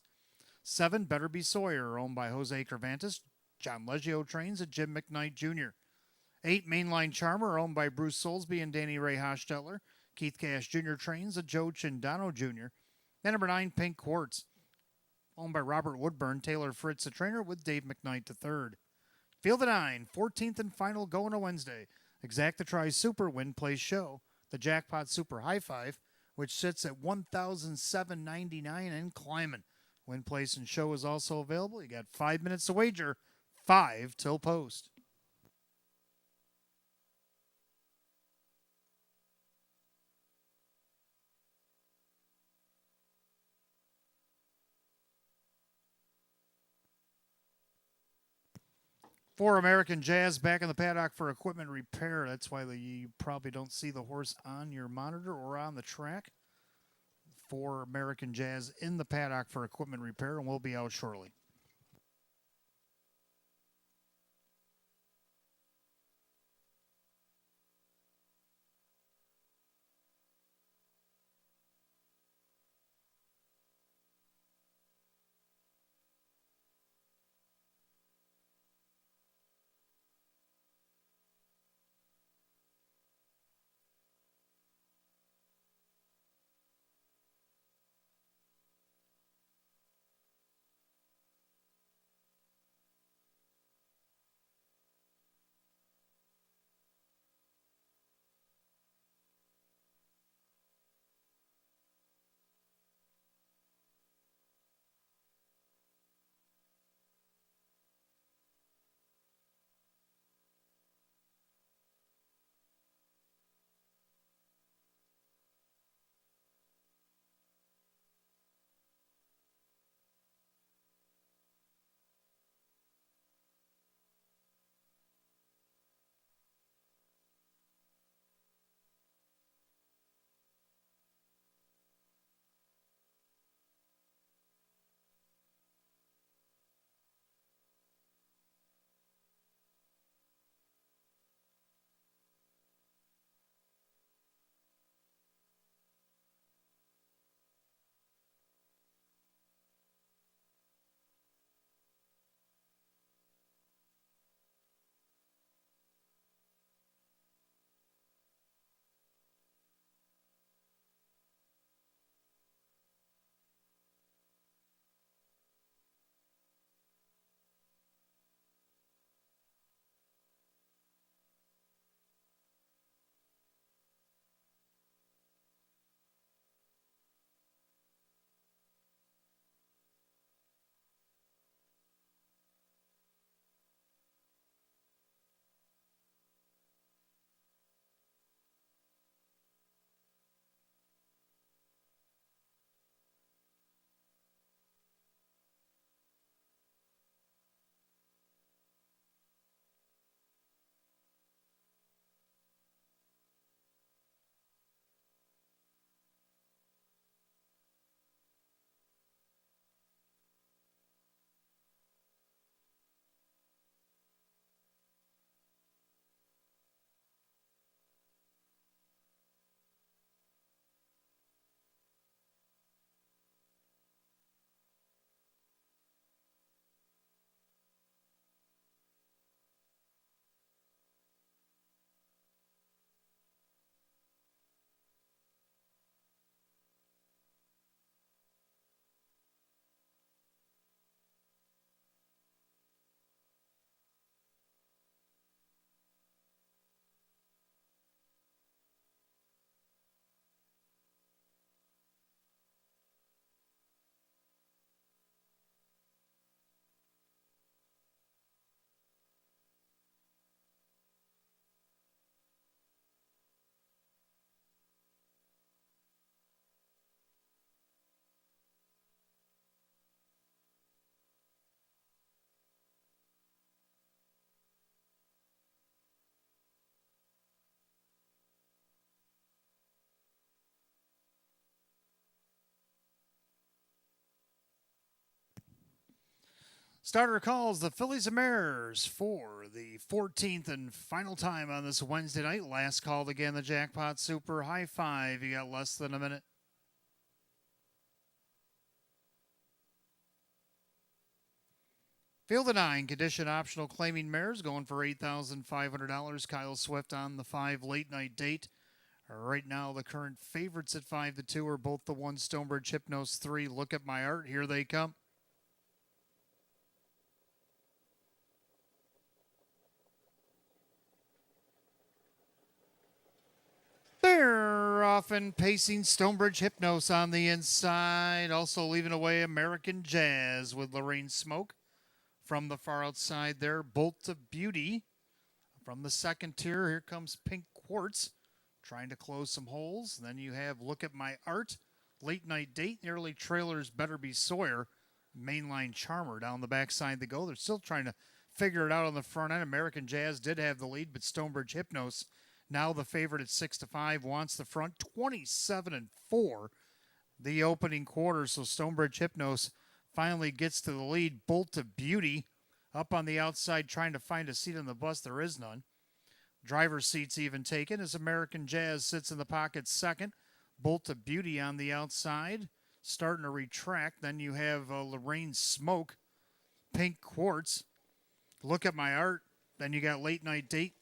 7, Better Be Sawyer, owned by Jose Cervantes, John Leggio trains at Jim McKnight Jr. 8, Mainline Charmer, owned by Bruce Soulsby and Danny Ray Hochstetler, Keith Cash Jr. trains at Joe Chindano Jr. And number 9, Pink Quartz, owned by Robert Woodburn, Taylor Fritz, the trainer, with Dave McKnight III. Field of 9, 14th and final going to Wednesday. Exact the Try Super Win Place Show, the Jackpot Super High Five, which sits at $1,799 and climbing. Win Place and Show is also available. You got 5 minutes to wager, 5 till post. For American Jazz, back in the paddock for equipment repair. That's why you probably don't see the horse on your monitor or on the track. For American Jazz in the paddock for equipment repair, and we'll be out shortly. Starter calls the Phillies and Mariners for the 14th and final time on this Wednesday night. Last called again, the Jackpot Super High Five. You got less than a minute. Field of 9, condition optional, claiming Mares going for $8,500. Kyle Swift on the 5 late night date. Right now, the current favorites at 5-2 are both the 1 Stonebridge Hypnos 3. Look at my art. Here they come. They're often pacing Stonebridge Hypnos on the inside. Also leaving away American Jazz with Lorraine Smoke. From the far outside there, Bolt of Beauty. From the second tier, here comes Pink Quartz, trying to close some holes. Then you have Look at My Art, Late Night Date, nearly trailers Better Be Sawyer, Mainline Charmer down the backside they go. They're still trying to figure it out on the front end. American Jazz did have the lead, but Stonebridge Hypnos, now the favorite at 6-5, wants the front. 27-4 the opening quarter, so Stonebridge Hypnos finally gets to the lead. Bolt of Beauty up on the outside trying to find a seat on the bus. There is none. Driver's seat's even taken as American Jazz sits in the pocket second. Bolt of Beauty on the outside starting to retract. Then you have Lorraine Smoke, Pink Quartz, Look at My Art. Then you got Late Night Date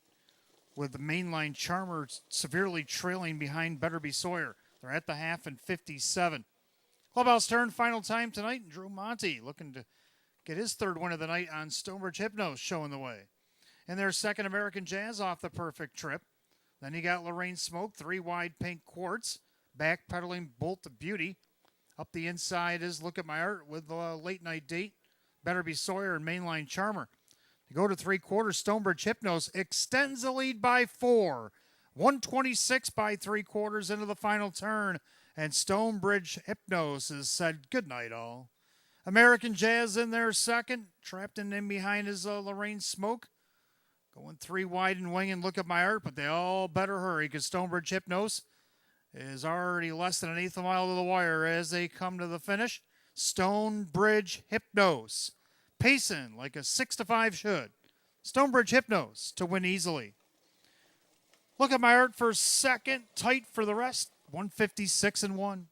with the Mainline Charmer severely trailing behind Better Be Sawyer. They're at the half and 57. Clubhouse turn, final time tonight. Drew Monty looking to get his third win of the night on Stonebridge Hypnos, showing the way. And their second, American Jazz off the perfect trip. Then you got Lorraine Smoke, 3 wide Pink Quartz, backpedaling Bolt of Beauty. Up the inside is Look at My Art with the Late Night Date, Better Be Sawyer, and Mainline Charmer. To go to 3/4, Stonebridge Hypnos extends the lead by 4. 126 by 3/4 into the final turn. And Stonebridge Hypnos has said good night all. American Jazz in there second. Trapped in behind is Lorraine Smoke. Going 3 wide and winging Look at My Art, but they all better hurry because Stonebridge Hypnos is already less than an eighth of a mile to the wire as they come to the finish. Stonebridge Hypnos pacing like a 6-5 should. Stonebridge Hypnos to win easily. Look at My Art for second, tight for the rest. 156-1.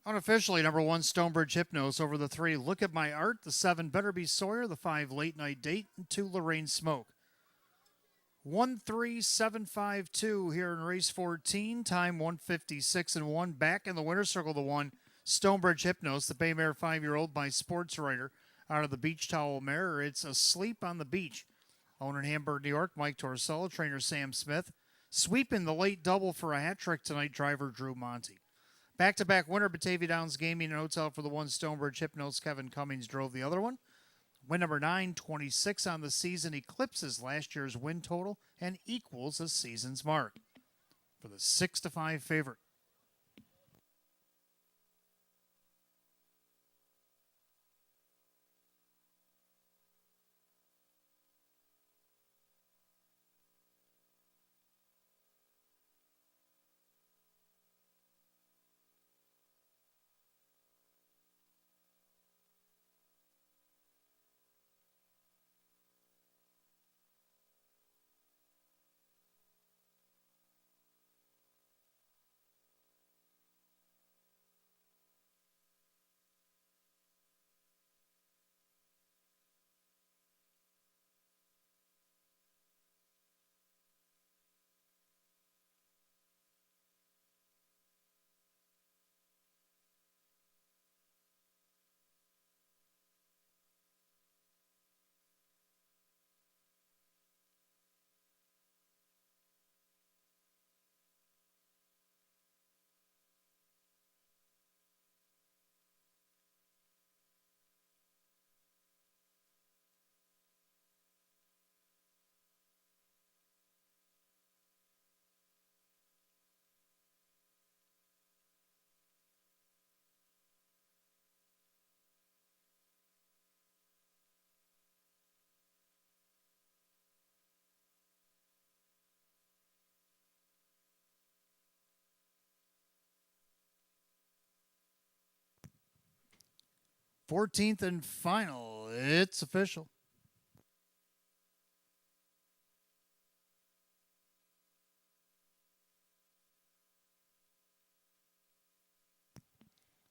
Unofficially, number 1, Stonebridge Hypnos over the 3, Look at My Art, the 7, Better Be Sawyer, the 5, Late Night Date, and 2, Lorraine Smoke. 13752 here in race 14, time 156-1. Back in the winner's circle, the 1, Stonebridge Hypnos, the Bay Mare 5-year-old by Sports Writer out of the Beach Towel Mare. It's Asleep on the Beach. Owner in Hamburg, New York, Mike Torsello, trainer Sam Smith. Sweeping the late double for a hat trick tonight, driver Drew Monty. Back-to-back winner, Batavia Downs Gaming and Hotel for the 1, Stonebridge Hypnos. Kevin Cummings drove the other one. Win number 9, 26 on the season, eclipses last year's win total and equals the season's mark for the 6-5 favorite. 14th and final. It's official.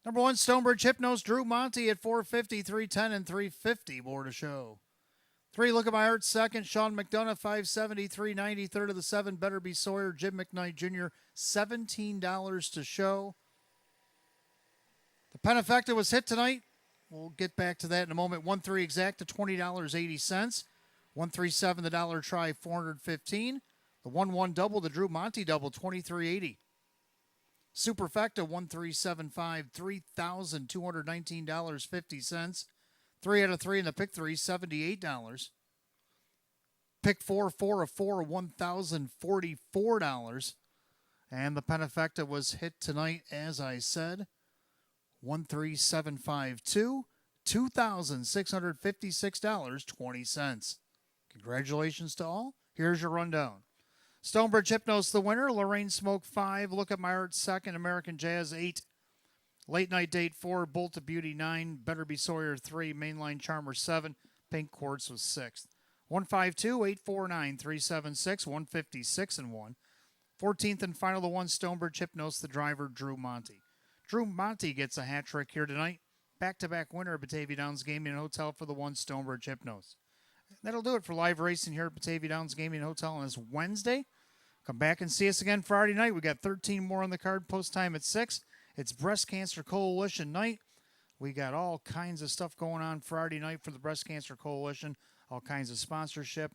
Number 1, Stonebridge Hypnos, Drew Monty at 450, 310, and 350. More to show. 3, Look at My Heart, second. Sean McDonough, 570, 390. Third of the 7, Better Be Sawyer, Jim McKnight Jr., $17 to show. The Penefecta was hit tonight. We'll get back to that in a moment. 1-3 exacta, $20.80. 1-3-7, the dollar try, $415. The 1-1 double, the Drew Monty double, $23.80. Superfecta 1375, $3,219.50. 3 out of 3 in the pick 3, $78. Pick 4, 4 of 4, $1,044. And the Penefecta was hit tonight, as I said. 13752, $2,656.20. Congratulations to all. Here's your rundown. Stonebridge Hypnos the winner. Lorraine Smoke 5. Look at My Heart 2nd. American Jazz 8. Late Night Date 4. Bolt of Beauty 9. Better Be Sawyer 3. Mainline Charmer 7. Pink Quartz was 6th. 152-849-376. 156 and 1. 14th and final, the 1 Stonebridge Hypnos, the driver Drew Monty. Drew Monty gets a hat trick here tonight. Back-to-back winner of Batavia Downs Gaming and Hotel for the 1 Stonebridge Hypnos. That'll do it for live racing here at Batavia Downs Gaming and Hotel on this Wednesday. Come back and see us again Friday night. We got 13 more on the card. Post time at 6. It's Breast Cancer Coalition night. We got all kinds of stuff going on Friday night for the Breast Cancer Coalition. All kinds of sponsorship.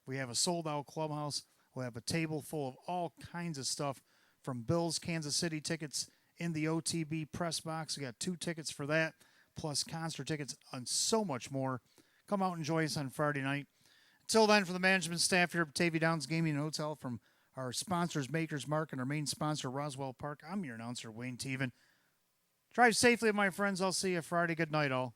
We have a sold-out clubhouse. We'll have a table full of all kinds of stuff, from Bills, Kansas City tickets in the OTB press box. We got 2 tickets for that, plus concert tickets and so much more. Come out and enjoy us on Friday night. Until then, for the management staff here at Batavia Downs Gaming and Hotel, from our sponsors, Maker's Mark, and our main sponsor, Roswell Park, I'm your announcer, Wayne Teven. Drive safely, my friends. I'll see you Friday. Good night, all.